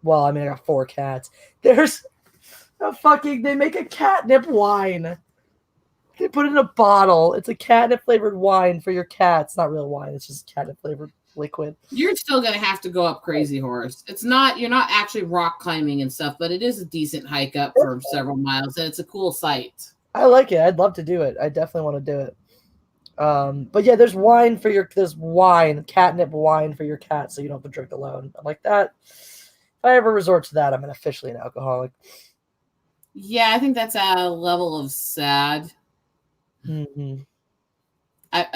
well, I mean, I got 4 cats. There's they make a catnip wine. They put it in a bottle. It's a catnip flavored wine for your cats. Not real wine. It's just catnip flavored liquid. You're still going to have to go up Crazy Horse. You're not actually rock climbing and stuff, but it is a decent hike up for several miles, and it's a cool sight. I like it. I'd love to do it. I definitely want to do it. But yeah, there's catnip wine for your cat, so you don't have to drink alone. I'm like that. If I ever resort to that, I'm officially an alcoholic. Yeah, I think that's a level of sad. Mm-hmm. I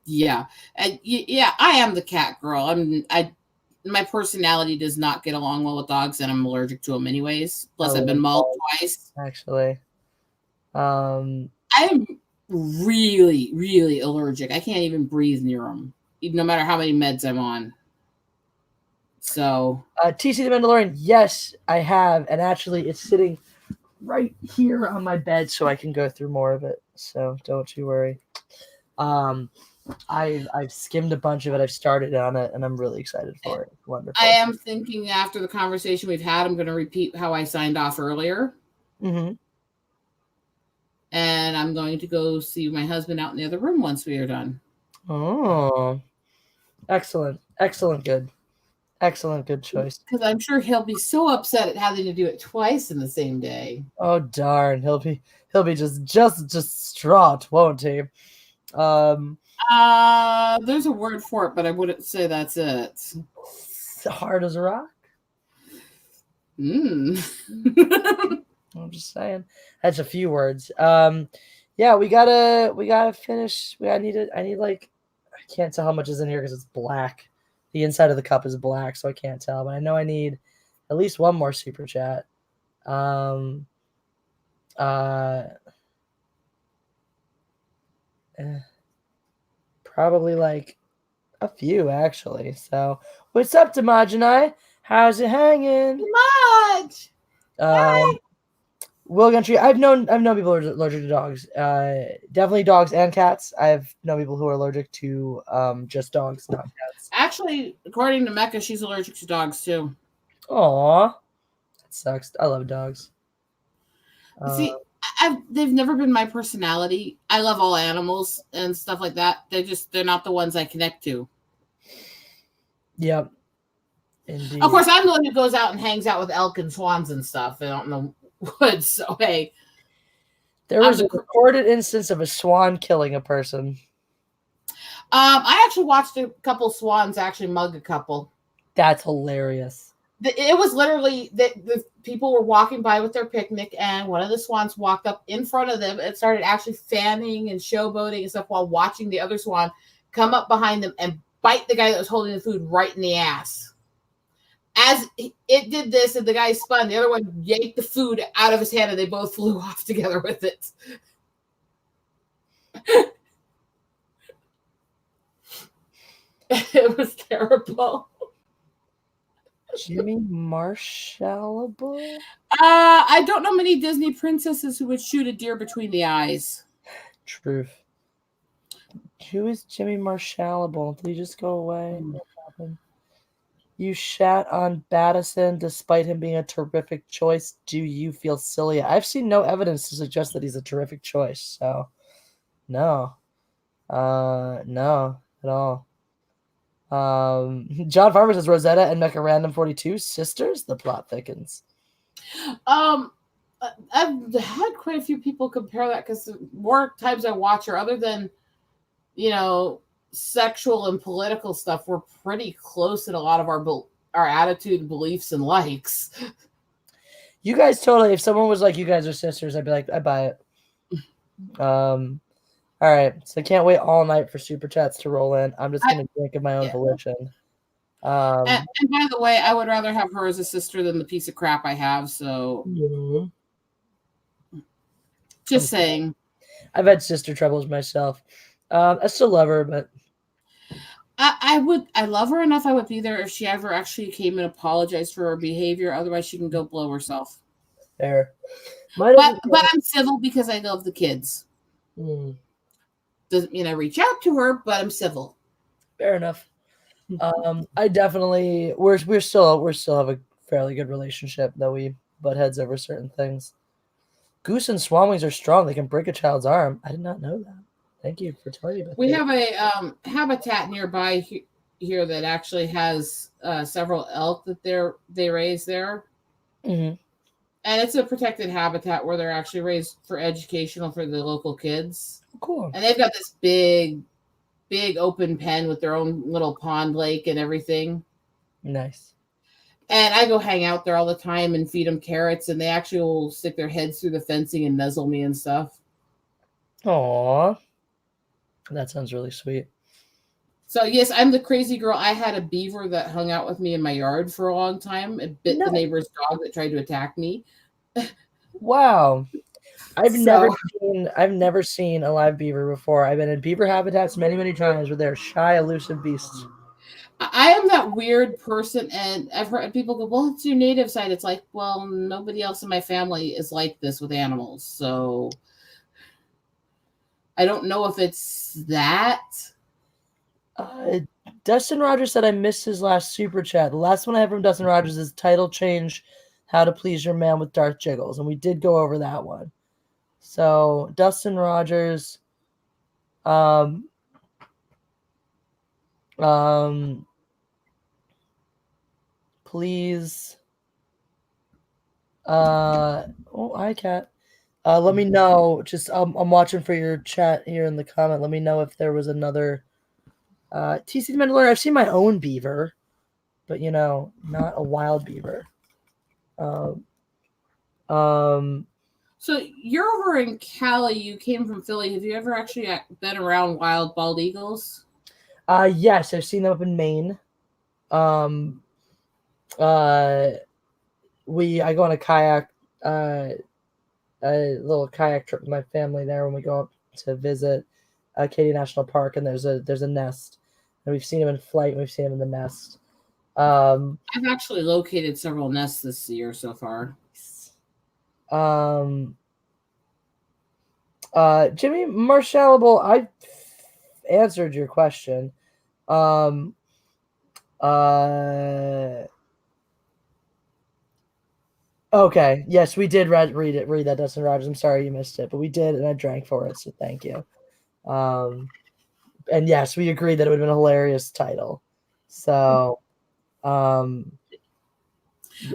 am the cat girl. My personality does not get along well with dogs, and I'm allergic to them anyways. Plus, I've been mauled twice. Actually, I'm really, really allergic. I can't even breathe near them. no matter how many meds I'm on. So TC the Mandalorian, yes, I have, and actually, it's sitting right here on my bed, so I can go through more of it. So don't you worry. I've skimmed a bunch of it. I've started on it, and I'm really excited for it. It's wonderful. I am thinking after the conversation we've had, I'm going to repeat how I signed off earlier. Mm-hmm. And I'm going to go see my husband out in the other room once we are done. Oh, excellent. Excellent, good choice. Because I'm sure he'll be so upset at having to do it twice in the same day. Oh darn, he'll be just distraught, won't he? There's a word for it, but I wouldn't say that's it. Hard as a rock. I'm just saying. That's a few words. Yeah, we gotta finish. I need like, I can't tell how much is in here because it's black. The inside of the cup is black, so I can't tell. But I know I need at least one more super chat. Probably like a few actually. So what's up, Demogeni? How's it hanging? Much. Will Country. I've known people who are allergic to dogs. Definitely dogs and cats. I've known people who are allergic to just dogs, not cats. Actually, according to Mecca, she's allergic to dogs too. Aw, that sucks. I love dogs. See, they've never been my personality. I love all animals and stuff like that. They're not the ones I connect to. Yep. Indeed. Of course, I'm the one who goes out and hangs out with elk and swans and stuff out in the woods. So hey, there was a recorded instance of a swan killing a person. I actually watched a couple swans actually mug a couple. That's hilarious. It was literally the people were walking by with their picnic, and one of the swans walked up in front of them and started actually fanning and showboating and stuff while watching the other swan come up behind them and bite the guy that was holding the food right in the ass. As it did this, and the guy spun, the other one yanked the food out of his hand, and they both flew off together with it. It was terrible. Jimmy Marshallable? I don't know many Disney princesses who would shoot a deer between the eyes. Truth. Who is Jimmy Marshallable? Did he just go away? What happened? You shat on Battison despite him being a terrific choice. Do you feel silly? I've seen no evidence to suggest that he's a terrific choice. So, no. No, at all. John Farmer says Rosetta and Mecha Random 42 sisters. The plot thickens. I've had quite a few people compare that because the more times I watch her, other than sexual and political stuff, we're pretty close in a lot of our attitude, beliefs, and likes. You guys totally. If someone was like, "You guys are sisters," I'd be like, "I buy it." All right, so I can't wait all night for super chats to roll in. I'm just going to drink of my own volition. And by the way, I would rather have her as a sister than the piece of crap I have. So, just saying. I've had sister troubles myself. I still love her, but I love her enough. I would be there if she ever actually came and apologized for her behavior. Otherwise, she can go blow herself. Fair. But I'm civil because I love the kids. Doesn't mean I reach out to her, but I'm civil. Fair enough. I definitely we still have a fairly good relationship, though we butt heads over certain things. Goose and swan wings are strong. They can break a child's arm. I did not know that. Thank you for telling me about that. We have a habitat nearby here that actually has several elk that they raise there. Mm-hmm. And it's a protected habitat where they're actually raised for educational for the local kids. Cool. And they've got this big open pen with their own little pond lake and everything. Nice. And I go hang out there all the time and feed them carrots, and they actually will stick their heads through the fencing and nuzzle me and stuff. Aw. That sounds really sweet. So, yes, I'm the crazy girl. I had a beaver that hung out with me in my yard for a long time. It bit the neighbor's dog that tried to attack me. Wow. I've So never seen a live beaver before. I've been in beaver habitats many times, but they're shy, elusive beasts. I am that weird person, and I've heard people go, "Well, it's your native side." It's like, well, nobody else in my family is like this with animals, so I don't know if it's that. Dustin Rogers said I missed his last super chat. The last one I have from Dustin Rogers is title change, How to Please Your Man with Darth Jiggles, and we did go over that one. So Dustin Rogers, please, oh hi Cat. Let me know. Just I'm watching for your chat here in the comment. Let me know if there was another TC the Mandalorian. I've seen my own beaver, but not a wild beaver. So you're over in Cali. You came from Philly. Have you ever actually been around wild bald eagles? Yes, I've seen them up in Maine. I go on a kayak, a little kayak trip with my family there when we go up to visit Katy National Park, and there's a nest, and we've seen them in flight, and we've seen them in the nest. I've actually located several nests this year so far. Jimmy Marshallable, I answered your question. Okay. Yes, we did read that, Dustin Rogers. I'm sorry you missed it, but we did, and I drank for it, so thank you. And yes, we agreed that it would have been a hilarious title. So, yeah.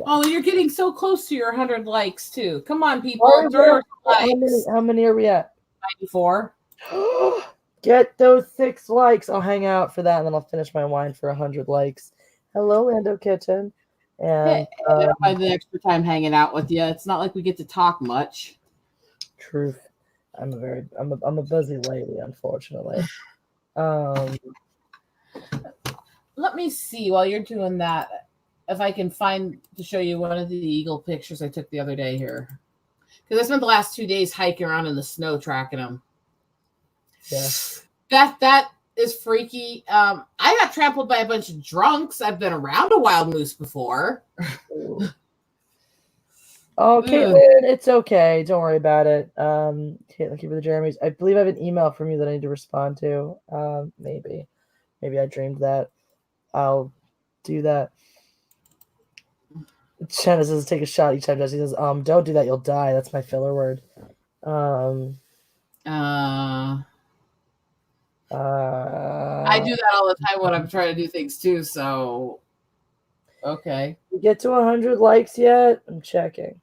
Oh, you're getting so close to your 100 likes too. Come on, people. Throw likes. How many are we at? 94. Get those 6 likes. I'll hang out for that, and then I'll finish my wine for 100 likes. Hello, Lando Kitchen. And I don't mind the extra time hanging out with you. It's not like we get to talk much. Truth. I'm a busy lady, unfortunately. Let me see while you're doing that if I can find to show you one of the eagle pictures I took the other day here. Because I spent the last 2 days hiking around in the snow tracking them. Yeah. That is freaky. I got trampled by a bunch of drunks. I've been around a wild moose before. Oh, Caitlin, it's okay. Don't worry about it. Caitlin, keep it the Jeremy's. I believe I have an email from you that I need to respond to. Maybe I dreamed that. I'll do that. Shanna says take a shot each time Jesse says, don't do that, you'll die. That's my filler word. I do that all the time when I'm trying to do things too, so okay. We get to 100 likes yet? I'm checking.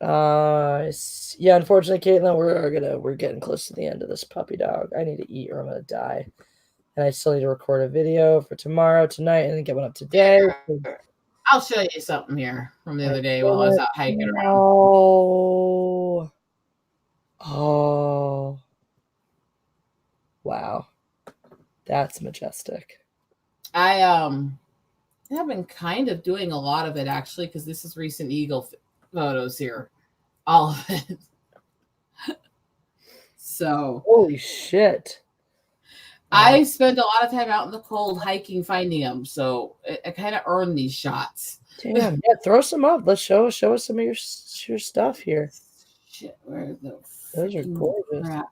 Yeah, unfortunately, Caitlin, we're getting close to the end of this puppy dog. I need to eat or I'm gonna die. And I still need to record a video for tomorrow, tonight, and then get one up today. I'll show you something here from the other day while I was out hiking around. Oh. Wow. That's majestic. I have been kind of doing a lot of it actually, because this is recent eagle photos here. All of it. So holy shit. I spend a lot of time out in the cold hiking, finding them. So I kind of earn these shots. Damn, yeah, throw some up. Let's show us some of your stuff here. Shit, where the those are gorgeous. Crap.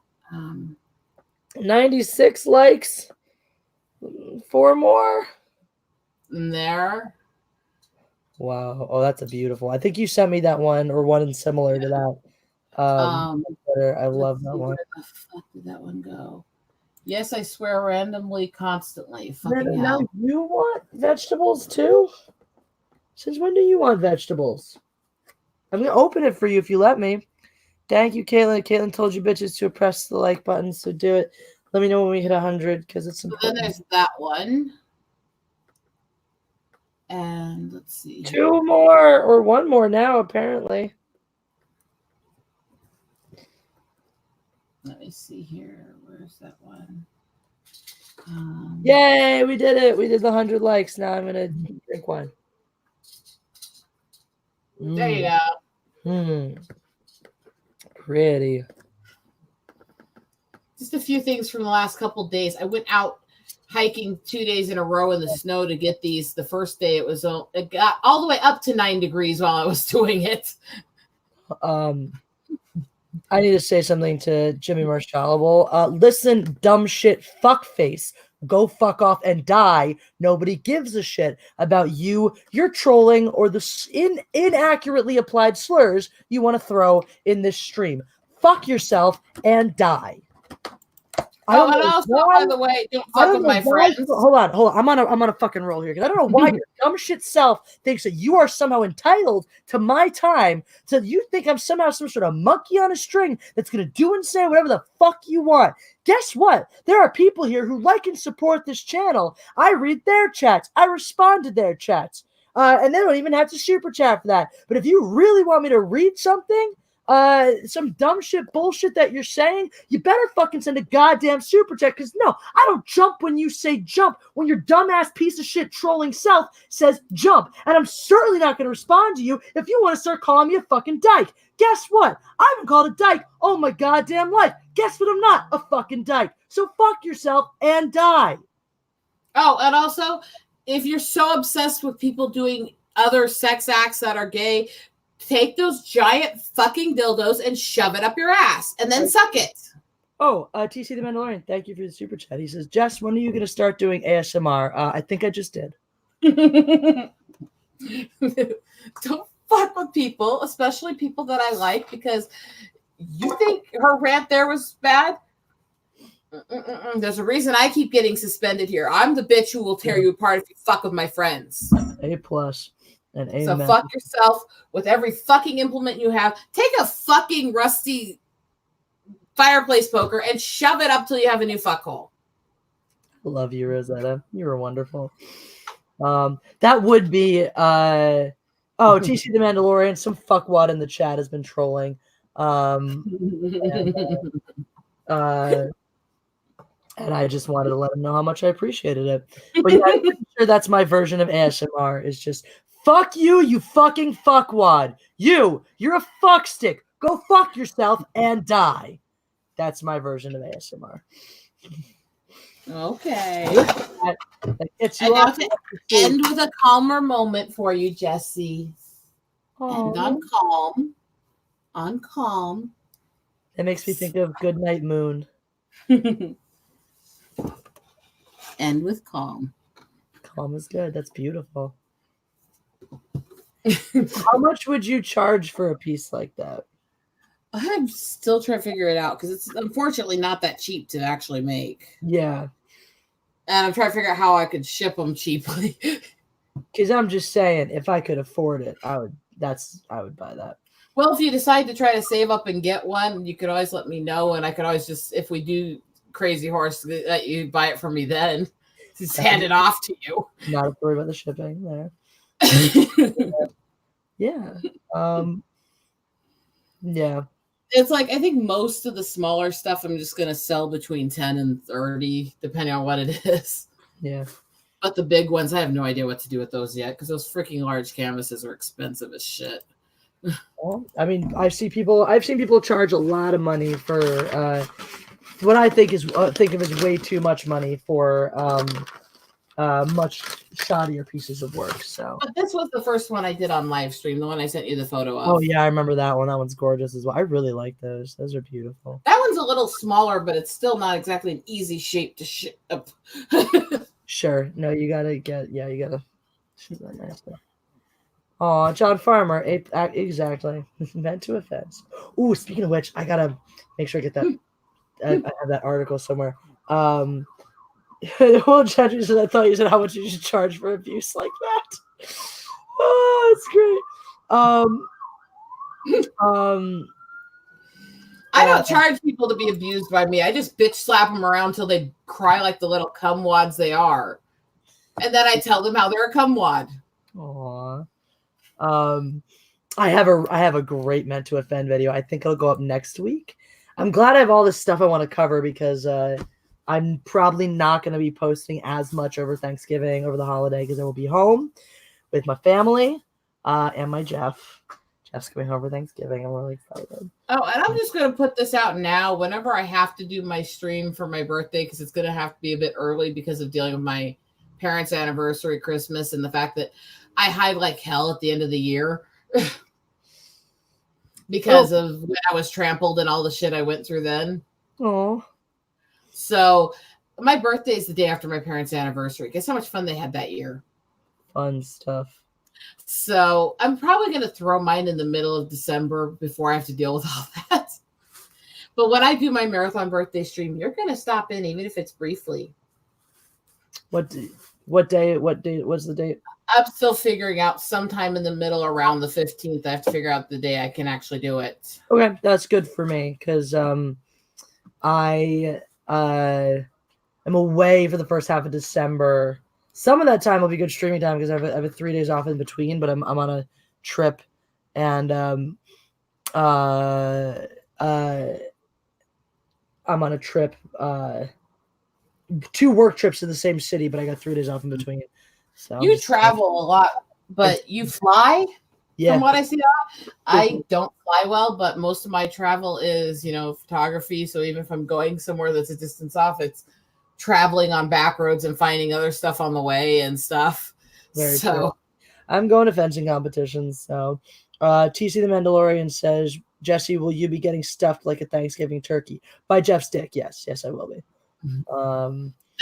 96 likes. 4 more. In there. Wow. Oh, that's a beautiful. I think you sent me that one or one similar to that. I love that one. Where the fuck did that one go? Yes, I swear randomly, constantly. Fucking hell. Now you want vegetables too? Since when do you want vegetables? I'm going to open it for you if you let me. Thank you, Caitlin. Caitlin told you bitches to press the like button, so do it. Let me know when we hit 100 because it's important. Then there's that one. And let's see. 2 more or 1 more now, apparently. Let me see here. Where's that one? Yay, we did it. We did the 100 likes. Now I'm going to drink wine. There you go. Pretty. Just a few things from the last couple of days. I went out hiking 2 days in a row in the snow to get these. The first day it got all the way up to 9 degrees while I was doing it. I need to say something to Jimmy Marshallable. Listen, dumb shit, fuckface. Go fuck off and die. Nobody gives a shit about you, your trolling, or the inaccurately applied slurs you want to throw in this stream. Fuck yourself and die. Oh, and also, by the way, don't fuck with my friends. Hold on. I'm on a fucking roll here because I don't know why your dumb shit self thinks that you are somehow entitled to my time. So you think I'm somehow some sort of monkey on a string that's gonna do and say whatever the fuck you want. Guess what? There are people here who like and support this channel. I read their chats. I respond to their chats. And they don't even have to super chat for that. But if you really want me to read something, some dumb shit bullshit that you're saying, you better fucking send a goddamn super chat, because no, I don't jump when you say jump, when your dumbass piece of shit trolling self says jump, and I'm certainly not going to respond to you if you want to start calling me a fucking dyke. Guess what? I haven't called a dyke all my goddamn life. Guess what? I'm not a fucking dyke. So fuck yourself and die. Oh, and also, if you're so obsessed with people doing other sex acts that are gay, take those giant fucking dildos and shove it up your ass and then suck it. Oh, TC the Mandalorian, thank you for the super chat. He says, Jess, when are you going to start doing ASMR? I think I just did. Don't fuck with people, especially people that I like, because you think her rant there was bad? There's a reason I keep getting suspended here. I'm the bitch who will tear you apart if you fuck with my friends. A+. And amen. So fuck yourself with every fucking implement you have. Take a fucking rusty fireplace poker and shove it up till you have a new fuckhole. Love you, Rosetta. You were wonderful. That would be TC the Mandalorian. Some fuckwad in the chat has been trolling. And I just wanted to let him know how much I appreciated it. But yeah, I'm pretty sure that's my version of ASMR. Is just fuck you, you fucking fuckwad. You're a fuckstick. Go fuck yourself and die. That's my version of ASMR. Okay. That gets you and now off to end with a calmer moment for you, Jesse. And on calm. That makes me think of Goodnight Moon. End with calm. Calm is good. That's beautiful. How much would you charge for a piece like that? I'm still trying to figure it out because it's unfortunately not that cheap to actually make. Yeah. And I'm trying to figure out how I could ship them cheaply. Because I'm just saying, if I could afford it, I would buy that. Well, if you decide to try to save up and get one, you could always let me know, and I could always just, if we do Crazy Horse, let you buy it from me then. Just hand it off to you. Not have to worry about the shipping there. Yeah. Yeah. It's like, I think most of the smaller stuff I'm just going to sell between 10 and 30, depending on what it is. Yeah. But the big ones, I have no idea what to do with those yet, because those freaking large canvases are expensive as shit. Well, I mean, I've seen people charge a lot of money for what I think of as way too much money for much shoddier pieces of work. So, but this was the first one I did on live stream, the one I sent you the photo of. Oh yeah, I remember that one. That one's gorgeous as well. I really like those. Those are beautiful. That one's a little smaller, but it's still not exactly an easy shape to ship up. Sure. No, you gotta shoot that nice stuff. Oh, John Farmer, exactly. Meant to offense. Ooh, speaking of which, I gotta make sure I get that. I have that article somewhere. Well, Judge said, I thought you said how much you should charge for abuse like that. Oh, that's great. I don't charge people to be abused by me. I just bitch slap them around till they cry like the little cumwads they are, and then I tell them how they're a cumwad. Aww. I have a great meant to offend video. I think it'll go up next week. I'm glad I have all this stuff I want to cover because I'm probably not going to be posting as much over Thanksgiving, over the holiday, because I will be home with my family. and my Jeff. Jeff's coming home for Thanksgiving. I'm really excited. Oh, and I'm just going to put this out now. Whenever I have to do my stream for my birthday, because it's going to have to be a bit early because of dealing with my parents' anniversary, Christmas, and the fact that I hide like hell at the end of the year because of when I was trampled and all the shit I went through then. Oh. So my birthday is the day after my parents' anniversary. Guess how much fun they had that year? Fun stuff. So I'm probably going to throw mine in the middle of December before I have to deal with all that. But when I do my marathon birthday stream, you're going to stop in, even if it's briefly. What day? What's the date? I'm still figuring out sometime in the middle around the 15th. I have to figure out the day I can actually do it. Okay, that's good for me because I am away for the first half of December. Some of that time will be good streaming time because I have 3 days off in between, but I'm on a trip, and I'm on a trip, 2 work trips to the same city, but I got 3 days off in between. So you travel a lot, but you fly. Yeah. From what I see, I don't fly well, but most of my travel is, photography. So even if I'm going somewhere that's a distance off, it's traveling on back roads and finding other stuff on the way and stuff. Very true. I'm going to fencing competitions. So TC the Mandalorian says, Jesse, will you be getting stuffed like a Thanksgiving turkey? By Jeff's dick. Yes, I will be.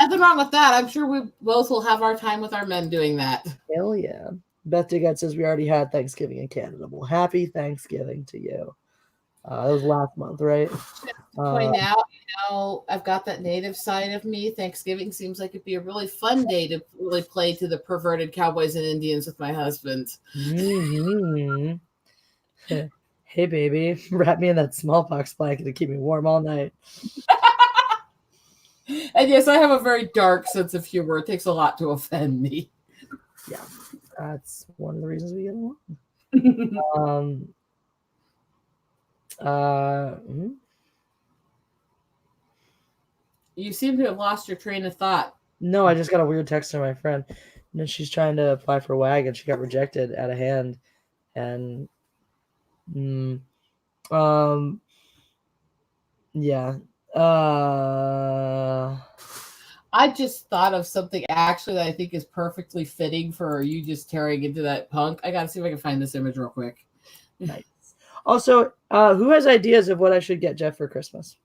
Nothing wrong with that. I'm sure we both will have our time with our men doing that. Hell yeah. Beth Digette says we already had Thanksgiving in Canada. Well, happy Thanksgiving to you. That was last month, right? Point out, I've got that native side of me. Thanksgiving seems like it'd be a really fun day to really play to the perverted cowboys and Indians with my husband. Mm-hmm. Hey, baby, wrap me in that smallpox blanket to keep me warm all night. And yes, I have a very dark sense of humor. It takes a lot to offend me. Yeah, that's one of the reasons we get along. You seem to have lost your train of thought. No, I just got a weird text from my friend. And she's trying to apply for WAG, and she got rejected out of hand. And yeah. I just thought of something actually that I think is perfectly fitting for you just tearing into that punk. I gotta see if I can find this image real quick. Nice. Also, who has ideas of what I should get Jeff for Christmas?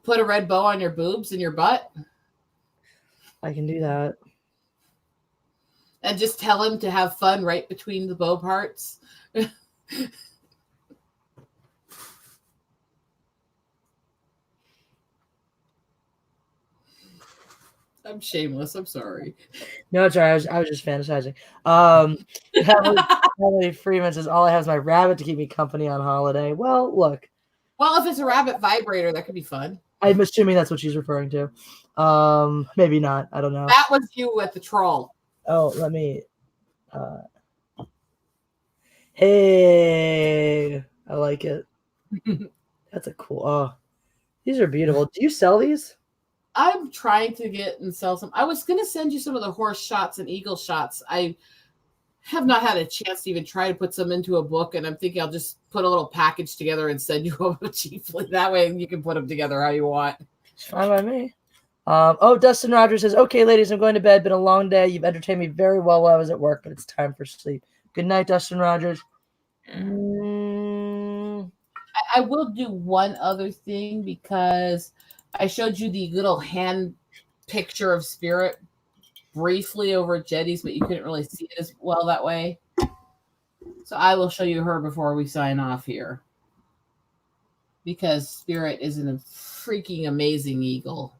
Put a red bow on your boobs and your butt. I can do that. And just tell him to have fun right between the bow parts. I'm shameless. I'm sorry. No, it's all right. I was just fantasizing. Emily Freeman says, all I have is my rabbit to keep me company on holiday. Well, look. Well, if it's a rabbit vibrator, that could be fun. I'm assuming that's what she's referring to. Maybe not. I don't know. That was you at the troll. Oh, let me. Hey, I like it. That's a cool. Oh, these are beautiful. Do you sell these? I'm trying to get and sell some. I was going to send you some of the horse shots and eagle shots. I have not had a chance to even try to put some into a book, and I'm thinking I'll just put a little package together and send you over cheaply. That way you can put them together how you want. It's fine by me. Dustin Rogers says, okay, ladies, I'm going to bed. Been a long day. You've entertained me very well while I was at work, but it's time for sleep. Good night, Dustin Rogers. I will do one other thing because I showed you the little hand picture of Spirit briefly over at Jetty's, but you couldn't really see it as well that way. So I will show you her before we sign off here. Because Spirit is a freaking amazing eagle.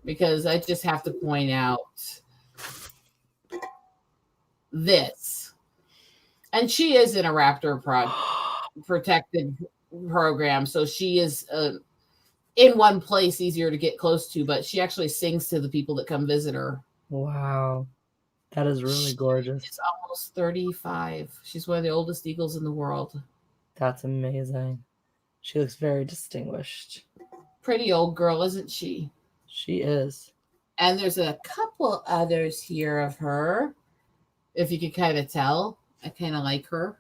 Because I just have to point out this. And she is in a raptor protected program, so she is in one place easier to get close to, but she actually sings to the people that come visit her. Wow. That is really gorgeous. She's almost 35. She's one of the oldest eagles in the world. That's amazing. She looks very distinguished. Pretty old girl, isn't she? She is. And there's a couple others here of her. If you could kind of tell, I kind of like her.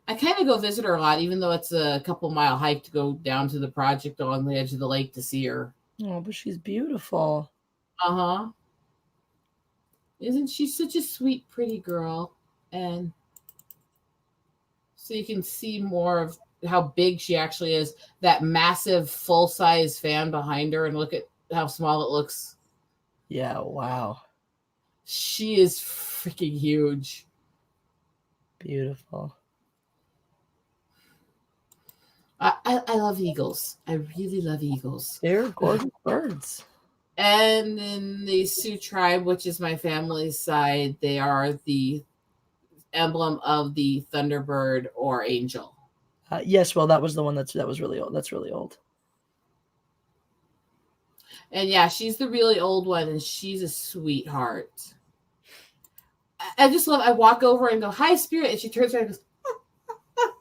I kind of go visit her a lot, even though it's a couple-mile hike to go down to the project on the edge of the lake to see her. Oh, but she's beautiful. Uh-huh. Isn't she such a sweet, pretty girl? And so you can see more of how big she actually is. That massive full-size fan behind her, and look at how small it looks. Yeah, wow. She is freaking huge. Beautiful. I love eagles. I really love eagles. They're gorgeous birds. And in the Sioux tribe, which is my family's side, they are the emblem of the Thunderbird or angel. Yes, well, that was the one that was really old. That's really old. And yeah, she's the really old one, and she's a sweetheart. I just love. I walk over and go, "Hi, Spirit," and she turns around and goes,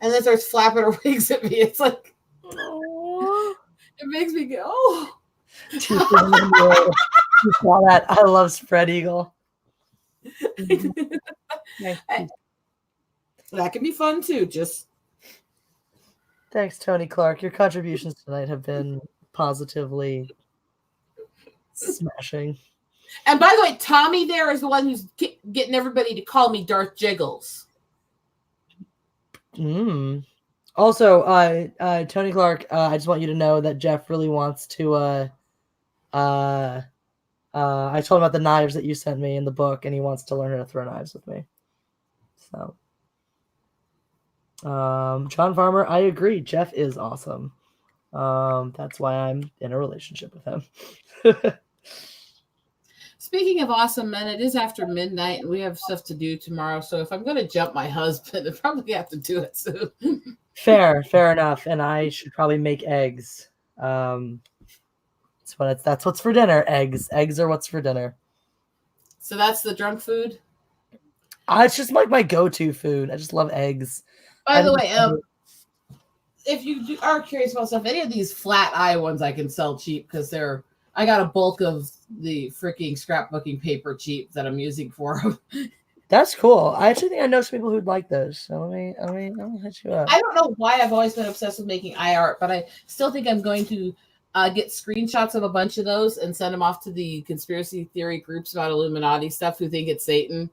and then starts flapping her wings at me. It's like, Aww. It makes me go, "Oh." You saw that? I love spread eagle. That can be fun too. Just thanks, Tony Clark. Your contributions tonight have been positively smashing. And by the way, Tommy there is the one who's getting everybody to call me Darth Jiggles. Also, Tony Clark, I just want you to know that Jeff really wants to. I told him about the knives that you sent me in the book, and he wants to learn how to throw knives with me. So, John Farmer, I agree. Jeff is awesome. That's why I'm in a relationship with him. Speaking of awesome men, it is after midnight and we have stuff to do tomorrow. So if I'm going to jump my husband, I probably have to do it soon. Fair enough. And I should probably make eggs. That's what's for dinner. Eggs are what's for dinner. So that's the drunk food? It's just like my go-to food. I just love eggs. By the way, if you are curious about stuff, any of these flat eye ones I can sell cheap because I got a bulk of the freaking scrapbooking paper cheap that I'm using for them. That's cool. I actually think I know some people who'd like those. So let me hit you up. I don't know why I've always been obsessed with making eye art, but I still think I'm going to get screenshots of a bunch of those and send them off to the conspiracy theory groups about Illuminati stuff who think it's Satan.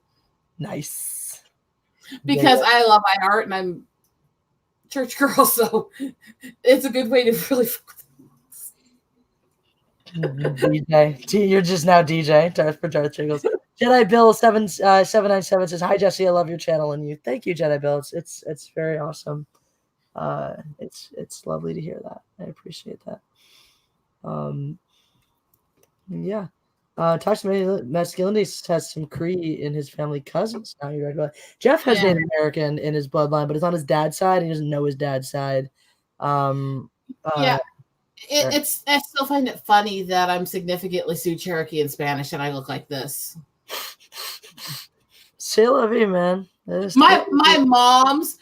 Nice. Because I love eye art and I'm a church girl, so it's a good way to really. DJ, you're just now DJ. Darth Jiggles. Jedi Bill 797 says, "Hi Jesse, I love your channel and you." Thank you, Jedi Bill. It's very awesome. It's lovely to hear that. I appreciate that. Yeah. Toxic Masculinity has some Cree in his family cousins. Now you're right. Jeff has Native American in his bloodline, but it's on his dad's side. He doesn't know his dad's side. Yeah. I still find it funny that I'm significantly Sioux Cherokee in Spanish and I look like this. C'est la vie, man. My mom's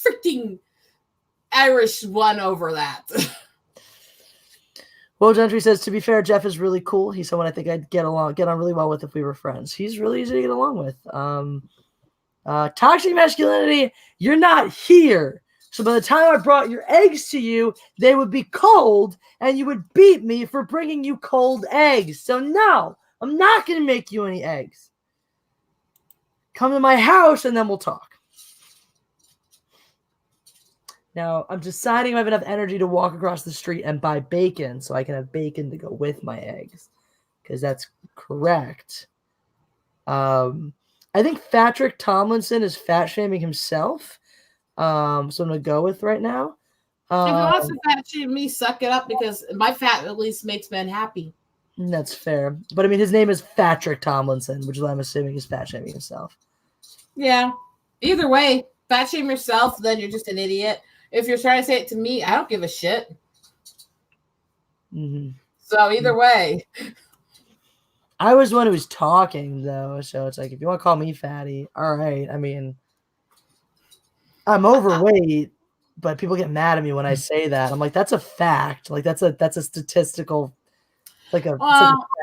freaking Irish won over that. Well, Gentry says, to be fair, Jeff is really cool. He's someone I think I'd get on really well with if we were friends. He's really easy to get along with. Toxic Masculinity, you're not here. So by the time I brought your eggs to you, they would be cold, and you would beat me for bringing you cold eggs. So no, I'm not going to make you any eggs. Come to my house, and then we'll talk. Now, I'm deciding if I have enough energy to walk across the street and buy bacon, so I can have bacon to go with my eggs, because that's correct. I think Patrick Tomlinson is fat-shaming himself. So I'm gonna go with right now. If he wants to fat shame me, suck it up because my fat at least makes men happy. That's fair, but I mean his name is Patrick Tomlinson, which is why I'm assuming he's fat shaming himself. Yeah. Either way, fat shame yourself, then you're just an idiot. If you're trying to say it to me, I don't give a shit. Mm-hmm. So either way, I was the one who was talking though, so it's like if you want to call me fatty, all right. I mean. I'm overweight, but people get mad at me when I say that. I'm like, that's a fact. Like that's a statistical, like a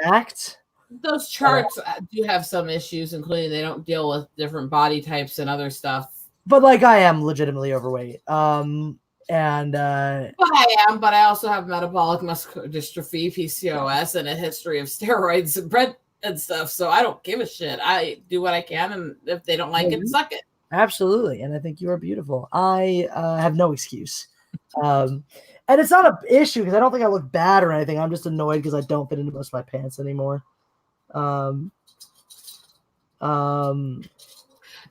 fact. Those charts do have some issues, including they don't deal with different body types and other stuff. But like I am legitimately overweight. And But I am, but I also have metabolic muscular dystrophy, PCOS, and a history of steroids and bread and stuff. So I don't give a shit. I do what I can, and if they don't like it, suck it. Absolutely. And I think you are beautiful. I have no excuse. And it's not an issue because I don't think I look bad or anything. I'm just annoyed because I don't fit into most of my pants anymore.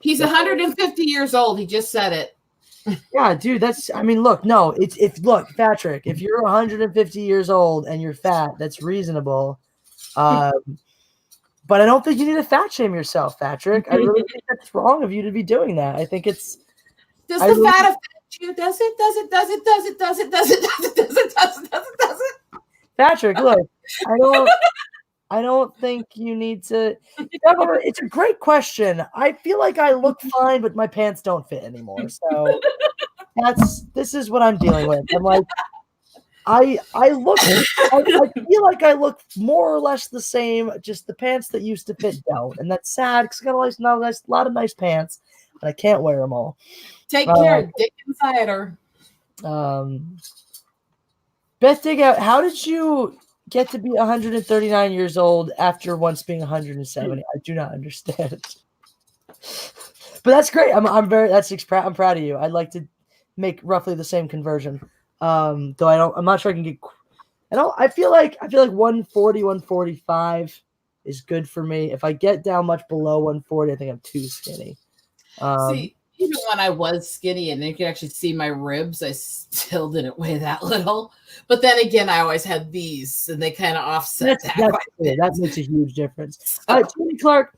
He's 150 years old. He just said it. Yeah, dude, look, Patrick, if you're 150 years old and you're fat, that's reasonable. But I don't think you need to fat shame yourself, Patrick. I really think that's wrong of you to be doing that. I think it's Does the fat affect you? Does it? Patrick, look, I don't think you need to. It's a great question. I feel like I look fine, but my pants don't fit anymore. So this is what I'm dealing with. I'm like, I feel like I look more or less the same. Just the pants that used to fit don't, and that's sad because I got a lot of nice pants, but I can't wear them all. Take care, Dick Insider. Beth Digout, how did you get to be 139 years old after once being 170? I do not understand. But that's great. I'm proud of you. I'd like to make roughly the same conversion. Though I'm not sure I can get. I feel like 140, 145 is good for me. If I get down much below 140, I think I'm too skinny. See, even when I was skinny and you could actually see my ribs, I still didn't weigh that little. But then again, I always had these, and they kind of offset that makes a huge difference. Tony Clark,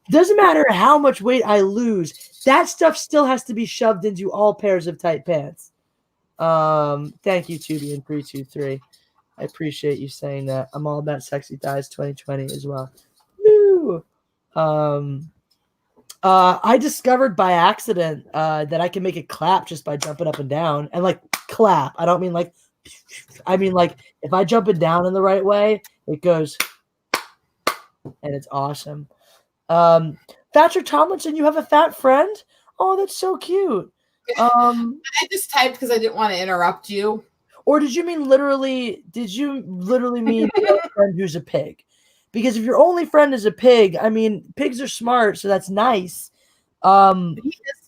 doesn't matter how much weight I lose, that stuff still has to be shoved into all pairs of tight pants. Thank you, Tubi and 323. I appreciate you saying that. I'm all about sexy thighs 2020 as well. Woo! I discovered by accident that I can make it clap just by jumping up and down. And like clap, I don't mean like, I mean like if I jump it down in the right way, it goes, and it's awesome. Patrick Tomlinson, you have a fat friend? Oh, that's so cute. I just typed because I didn't want to interrupt you. Or did you literally mean a friend who's a pig? Because if your only friend is a pig, I mean, pigs are smart, so that's nice. He does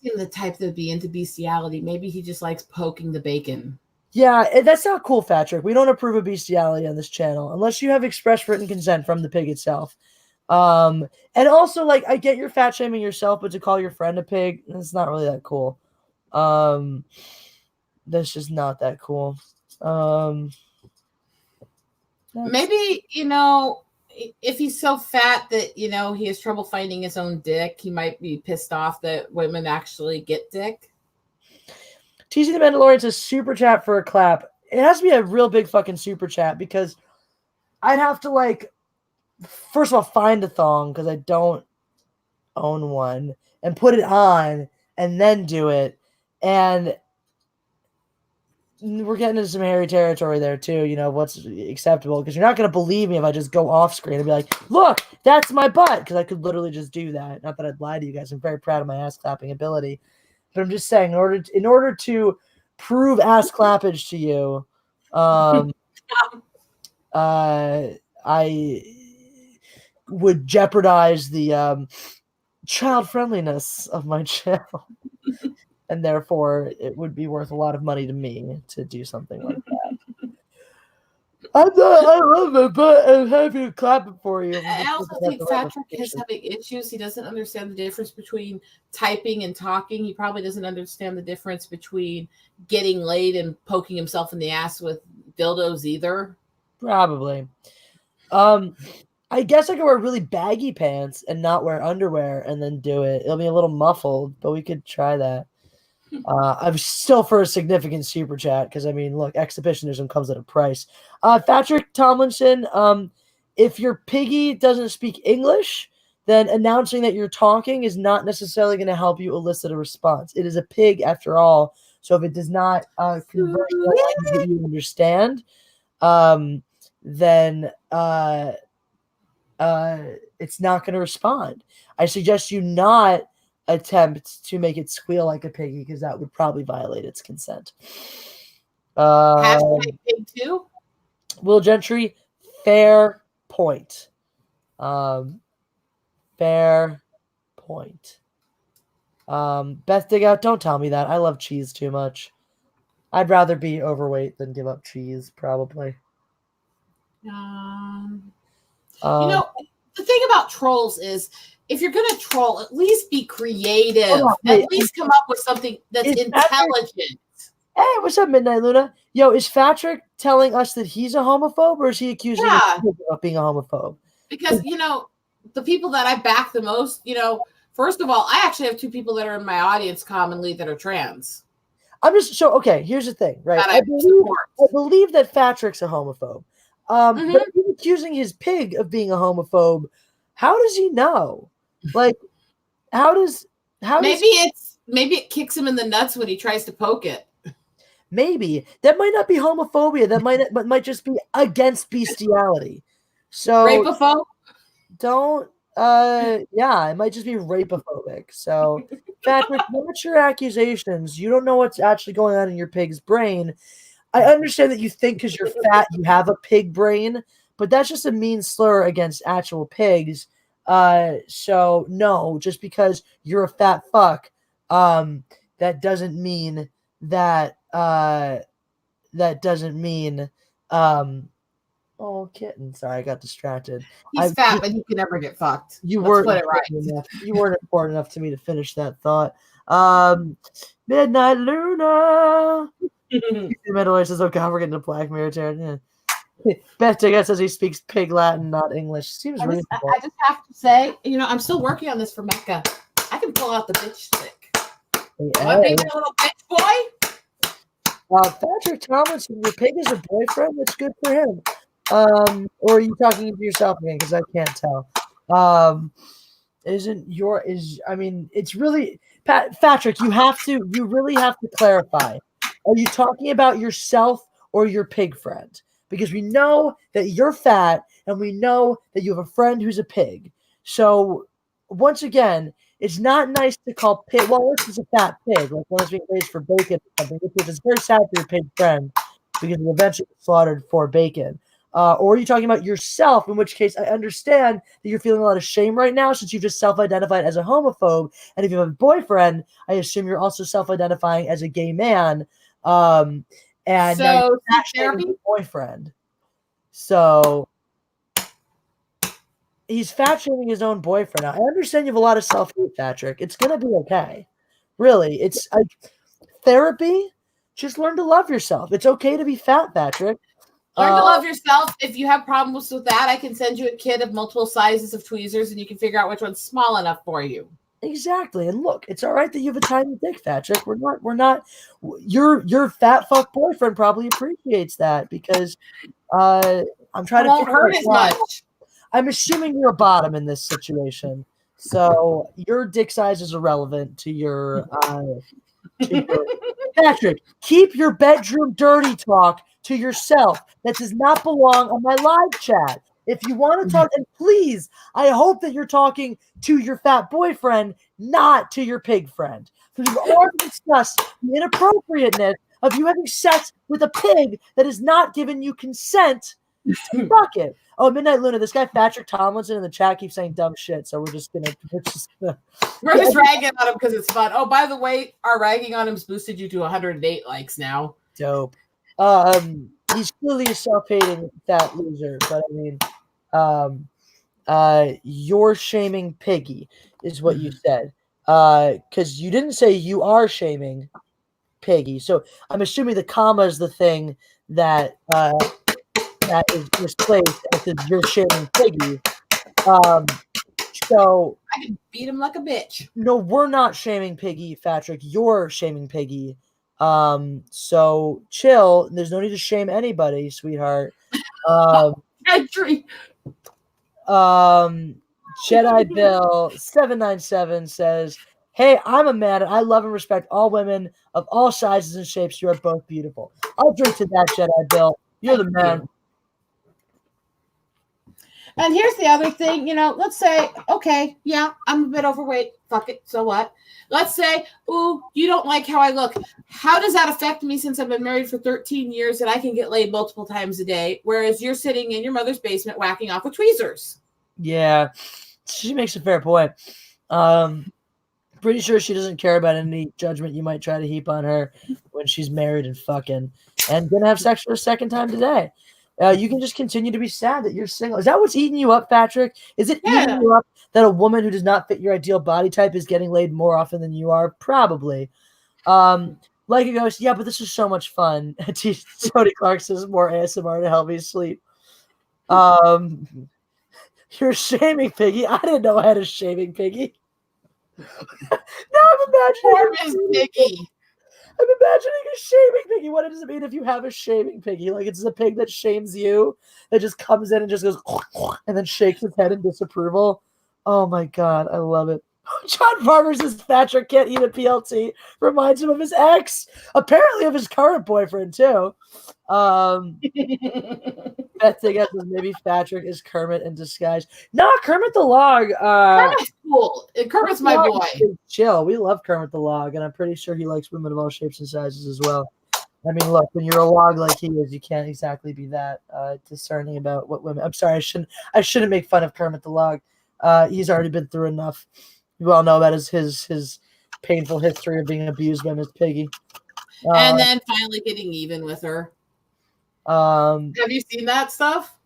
seem the type that would be into bestiality. Maybe he just likes poking the bacon. Yeah, that's not cool, Patrick. We don't approve of bestiality on this channel unless you have express written consent from the pig itself. And also, like, I get you're fat shaming yourself, but to call your friend a pig, it's not really that cool. That's just not that cool. Maybe, if he's so fat that, he has trouble finding his own dick, he might be pissed off that women actually get dick. TC the Mandalorian says super chat for a clap. It has to be a real big fucking super chat because I'd have to, like, first of all, find a thong because I don't own one and put it on and then do it. And we're getting into some hairy territory there too. What's acceptable, because you're not going to believe me if I just go off screen and be like, look, that's my butt, because I could literally just do that. Not that I'd lie to you guys. I'm very proud of my ass clapping ability, but I'm just saying, in order to prove ass clappage to you, I would jeopardize the child friendliness of my channel. And therefore, it would be worth a lot of money to me to do something like that. I love it, but I'm happy to clap it for you. I also think Patrick is having issues. He doesn't understand the difference between typing and talking. He probably doesn't understand the difference between getting laid and poking himself in the ass with dildos either. Probably. I guess I could wear really baggy pants and not wear underwear and then do it. It'll be a little muffled, but we could try that. I'm still for a significant super chat because, look, exhibitionism comes at a price. Patrick Tomlinson, if your piggy doesn't speak English, then announcing that you're talking is not necessarily going to help you elicit a response. It is a pig after all. So if it does not convert that you understand, then it's not going to respond. I suggest you not attempt to make it squeal like a piggy because that would probably violate its consent. Hashtag pig too. Will Gentry, fair point. Fair point. Beth Digout, don't tell me that. I love cheese too much. I'd rather be overweight than give up cheese, probably. The thing about trolls is if you're going to troll, at least be creative. At least come up with something that's intelligent. Hey, what's up, Midnight Luna? Yo, is Patrick telling us that he's a homophobe, or is he accusing us of being a homophobe? Because, the people that I back the most, first of all, I actually have 2 people that are in my audience commonly that are trans. Okay, here's the thing, right? I believe that Patrick's a homophobe. But if he's accusing his pig of being a homophobe, how does he know? Like, maybe it kicks him in the nuts when he tries to poke it. Maybe that might not be homophobia. That might just be against bestiality. So rapophobe? Don't. Yeah, it might just be rapophobic. So, Patrick, what's your accusations? You don't know what's actually going on in your pig's brain. I understand that you think because you're fat you have a pig brain, but that's just a mean slur against actual pigs. So no, just because you're a fat fuck, that doesn't mean that oh, kitten. Sorry, I got distracted. He's fat, but he can never get fucked. You weren't important enough to me to finish that thought. Midnight Luna. Midnight says, "Oh God, we're getting a Black Mirror territory." Yeah. Beth Diggett says he speaks pig Latin, not English. Seems reasonable. I just have to say, I'm still working on this for Mecca. I can pull out the bitch stick. Am I being a little bitch boy? Patrick Tomlinson, your pig is a boyfriend. That's good for him. Or are you talking to yourself again? Because I can't tell. It's really Patrick. You really have to clarify. Are you talking about yourself or your pig friend? Because we know that you're fat and we know that you have a friend who's a pig. So once again, it's not nice to call pig. Well, this is a fat pig, like one that's being raised for bacon or something. Which is very sad for your pig friend because he eventually gets slaughtered for bacon. Or are you talking about yourself? In which case, I understand that you're feeling a lot of shame right now since you've just self-identified as a homophobe. And if you have a boyfriend, I assume you're also self-identifying as a gay man. And so therapy boyfriend. So he's fat shaming his own boyfriend. Now, I understand you have a lot of self-hate, Patrick. It's gonna be okay. Really, it's like therapy. Just learn to love yourself. It's okay to be fat, Patrick. Learn to love yourself. If you have problems with that, I can send you a kit of multiple sizes of tweezers, and you can figure out which one's small enough for you. Exactly. And look, it's all right that you have a tiny dick, Patrick. We're not. Your fat fuck boyfriend probably appreciates that because I'm trying to hurt as much. I'm assuming you're a bottom in this situation, so your dick size is irrelevant to your. Patrick, keep your bedroom dirty talk to yourself. That does not belong on my live chat. If you want to talk, and please, I hope that you're talking to your fat boyfriend, not to your pig friend. Because we've already discussed the inappropriateness of you having sex with a pig that has not given you consent to fuck it. Oh, Midnight Luna, this guy Patrick Tomlinson in the chat keeps saying dumb shit, so we're just ragging on him because it's fun. Oh, by the way, our ragging on him's boosted you to 108 likes now. Dope. He's clearly a self-hating fat loser, but I mean, you're shaming Piggy is what you said. Because you didn't say you are shaming Piggy. So I'm assuming the comma is the thing that is misplaced as you're shaming Piggy. So I can beat him like a bitch. No, we're not shaming Piggy, Patrick. You're shaming Piggy. So chill. There's no need to shame anybody, sweetheart. Entry. Jedi Bill 797 says, "Hey, I'm a man and I love and respect all women of all sizes and shapes. You are both beautiful." I'll drink to that, Jedi Bill. You're the man. And here's the other thing, let's say, okay, yeah, I'm a bit overweight. Fuck it. So what? Let's say, ooh, you don't like how I look. How does that affect me since I've been married for 13 years and I can get laid multiple times a day, whereas you're sitting in your mother's basement whacking off with tweezers? Yeah, she makes a fair point. Pretty sure she doesn't care about any judgment you might try to heap on her when she's married and fucking and gonna have sex for a second time today. You can just continue to be sad that you're single. Is that what's eating you up, Patrick? Is it eating you up that a woman who does not fit your ideal body type is getting laid more often than you are? Probably. Like it goes, yeah, but this is so much fun. Tony Clark says more ASMR to help me sleep. You're shaming Piggy. I didn't know I had a shaming Piggy. Now I'm imagining Piggy. I'm imagining a shaming piggy. What does it mean if you have a shaming piggy? Like it's the pig that shames you, that just comes in and just goes and then shakes his head in disapproval. Oh my god, I love it. John Farmer says Patrick can't eat a PLT. Reminds him of his ex. Apparently of his current boyfriend too. Beth says maybe Patrick is Kermit in disguise. No, Kermit the Log. Kermit's cool. Kermit's my boy. Chill. We love Kermit the Log, and I'm pretty sure he likes women of all shapes and sizes as well. I mean, look, when you're a log like he is, you can't exactly be that discerning about what women. I'm sorry, I shouldn't make fun of Kermit the Log. He's already been through enough. You all know about his painful history of being abused by Miss Piggy, and then finally getting even with her. Have you seen that stuff?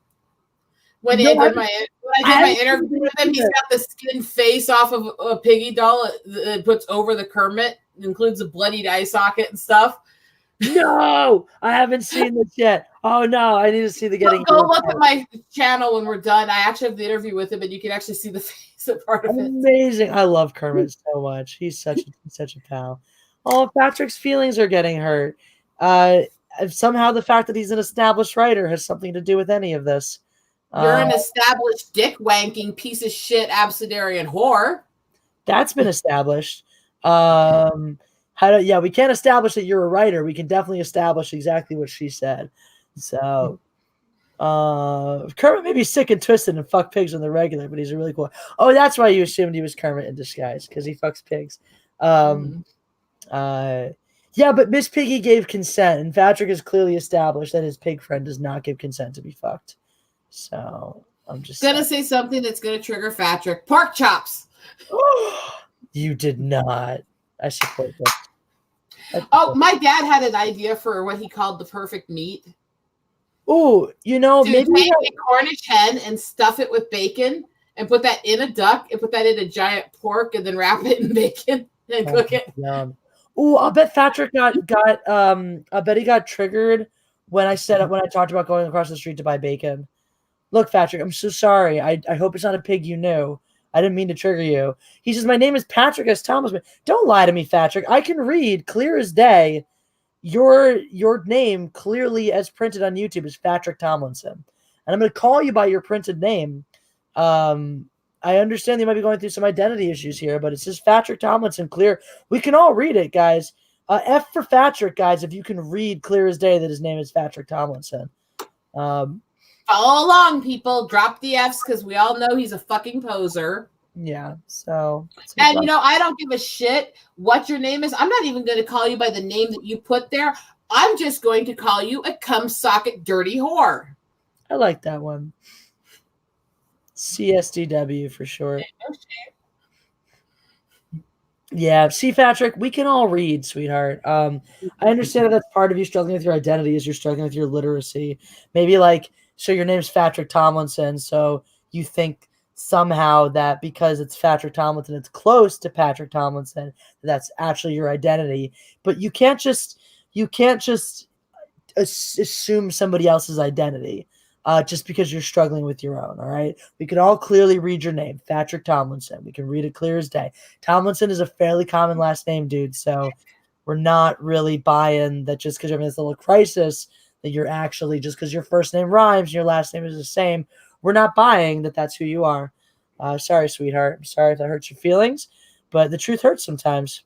When I did my interview with him, he's got the skin face off of a piggy doll that puts over the Kermit. It includes a bloodied eye socket and stuff. No, I haven't seen this yet. Oh no, I need to see the getting. Go look at my channel when we're done. I actually have the interview with him, and you can actually see the face of part of it. Amazing! I love Kermit so much. He's such a pal. Oh, Patrick's feelings are getting hurt. Somehow the fact that he's an established writer has something to do with any of this. You're an established dick wanking piece of shit absidarian whore. That's been established. We can't establish that you're a writer. We can definitely establish exactly what she said. So Kermit may be sick and twisted and fuck pigs on the regular, but he's a really cool. Oh, that's why you assumed he was Kermit in disguise, because he fucks pigs. Yeah, but Miss Piggy gave consent, and Patrick has clearly established that his pig friend does not give consent to be fucked. So I'm just gonna say something that's gonna trigger Patrick. Pork chops. You did not. I support this. My dad had an idea for what he called the perfect meat. Oh, maybe take a Cornish hen and stuff it with bacon and put that in a duck and put that in a giant pork and then wrap it in bacon and cook it. Oh, I'll bet Patrick I bet he got triggered when I talked about going across the street to buy bacon. Look, Patrick, I'm so sorry. I hope it's not a pig you knew. I didn't mean to trigger you. He says, my name is Patrick S. Thomas. Don't lie to me, Patrick. I can read clear as day. Your name clearly as printed on YouTube is Patrick Tomlinson. And I'm going to call you by your printed name. I understand you might be going through some identity issues here, but it says Patrick Tomlinson clear. We can all read it, guys. F for Patrick, guys, if you can read clear as day that his name is Patrick Tomlinson. Follow along, people. Drop the Fs because we all know he's a fucking poser. Yeah, so. And, I don't give a shit what your name is. I'm not even going to call you by the name that you put there. I'm just going to call you a cum socket dirty whore. I like that one. CSDW for short. Yeah, see, Patrick, we can all read, sweetheart. I understand that that's part of you struggling with your identity is you're struggling with your literacy. Maybe so your name's Patrick Tomlinson, so you think somehow that because it's Patrick Tomlinson, it's close to Patrick Tomlinson, that's actually your identity. But you can't just assume somebody else's identity. Just because you're struggling with your own, all right? We can all clearly read your name, Patrick Tomlinson. We can read it clear as day. Tomlinson is a fairly common last name, dude, so we're not really buying that just because you're having this little crisis that you're actually, just because your first name rhymes and your last name is the same, we're not buying that that's who you are. Sorry, sweetheart. I'm sorry if that hurts your feelings, but the truth hurts sometimes.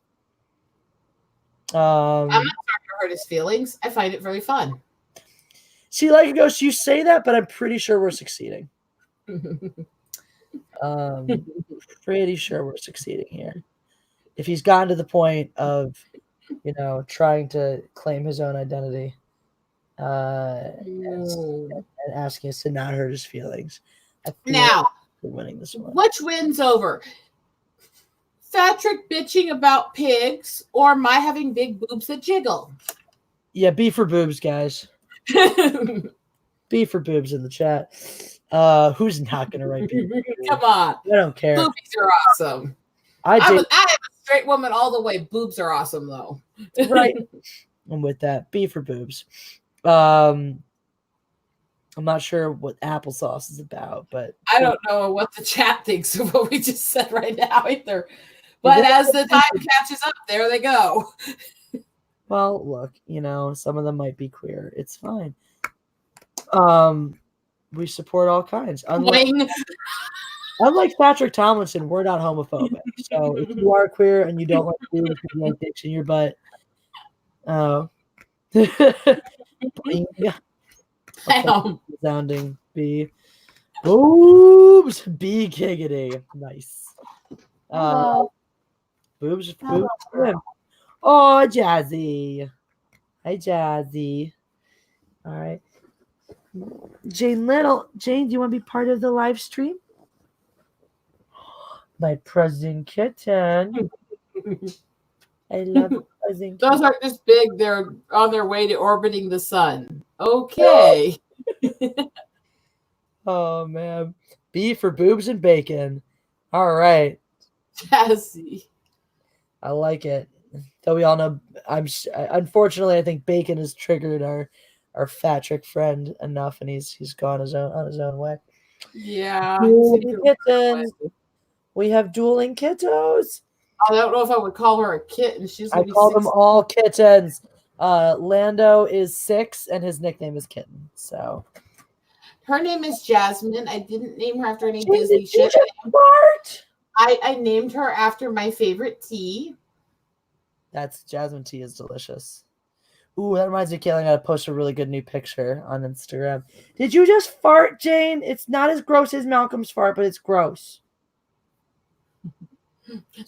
I'm not trying to hurt his feelings. I find it very fun. See, like it goes, you say that, but I'm pretty sure we're succeeding. Pretty sure we're succeeding here. If he's gotten to the point of, trying to claim his own identity, and asking us to not hurt his feelings, I feel Now, like we're winning this one. which wins over? Patrick bitching about pigs or my having big boobs that jiggle? Yeah, B for boobs, guys. B for boobs in the chat. Who's not gonna write B? Come on. I don't care. Boobies are awesome. I am a straight woman all the way. Boobs are awesome though. Right. I'm with that. B for boobs. I'm not sure what applesauce is about, but I don't know what the chat thinks of what we just said right now either. But as the time catches up, there they go. Well, look, some of them might be queer. It's fine. We support all kinds. Unlike Patrick Tomlinson, we're not homophobic. So if you are queer and you don't like boobs, you like dicks in your butt, Resounding B. Boobs. B giggity. Nice. Boobs. Oh, Jazzy. Hi, Jazzy. All right. Jane Little. Jane, do you want to be part of the live stream? My present kitten. I love present kitten. Those aren't just big. They're on their way to orbiting the sun. Okay. Oh, man. B for boobs and bacon. All right. Jazzy. I like it. So we all know. Unfortunately, I think bacon has triggered our Patrick friend enough, and he's gone on his own way. Yeah. Kittens. We have dueling kiddos. I don't know if I would call her a kitten. I call them all kittens. Lando is 6, and his nickname is Kitten. So her name is Jasmine. I didn't name her after any Disney shit. I named her after my favorite tea. That's Jasmine tea is delicious. Ooh, that reminds me, Kayla, I gotta post a really good new picture on Instagram. Did you just fart, Jane? It's not as gross as Malcolm's fart, but it's gross.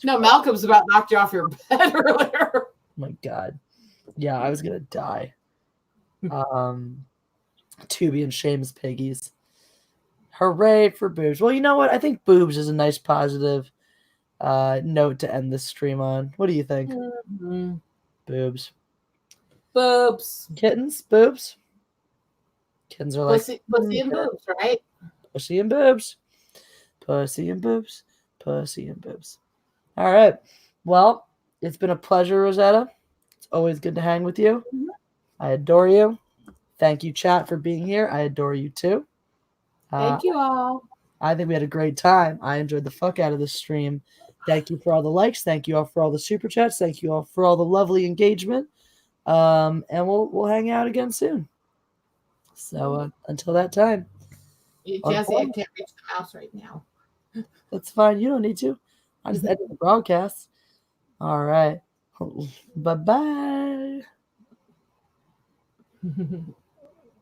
No, Malcolm's about knocked you off your bed earlier. Oh my God. Yeah, I was gonna die. Tubi and Seamus Piggies. Hooray for boobs. Well, you know what? I think boobs is a nice positive note to end this stream on. What do you think? Mm-hmm. Boobs. Boobs. Kittens? Boobs? Kittens are like pussy and boobs, right? Pussy and boobs. Pussy and boobs. Pussy and boobs. All right. Well, it's been a pleasure, Rosetta. It's always good to hang with you. Mm-hmm. I adore you. Thank you, chat, for being here. I adore you too. Thank you all. I think we had a great time. I enjoyed the fuck out of this stream. Thank you for all the likes. Thank you all for all the super chats. Thank you all for all the lovely engagement. And we'll hang out again soon. So until that time. Jesse, I can't reach the mouse right now. That's fine. You don't need to. I just ended the broadcast. All right. Bye-bye.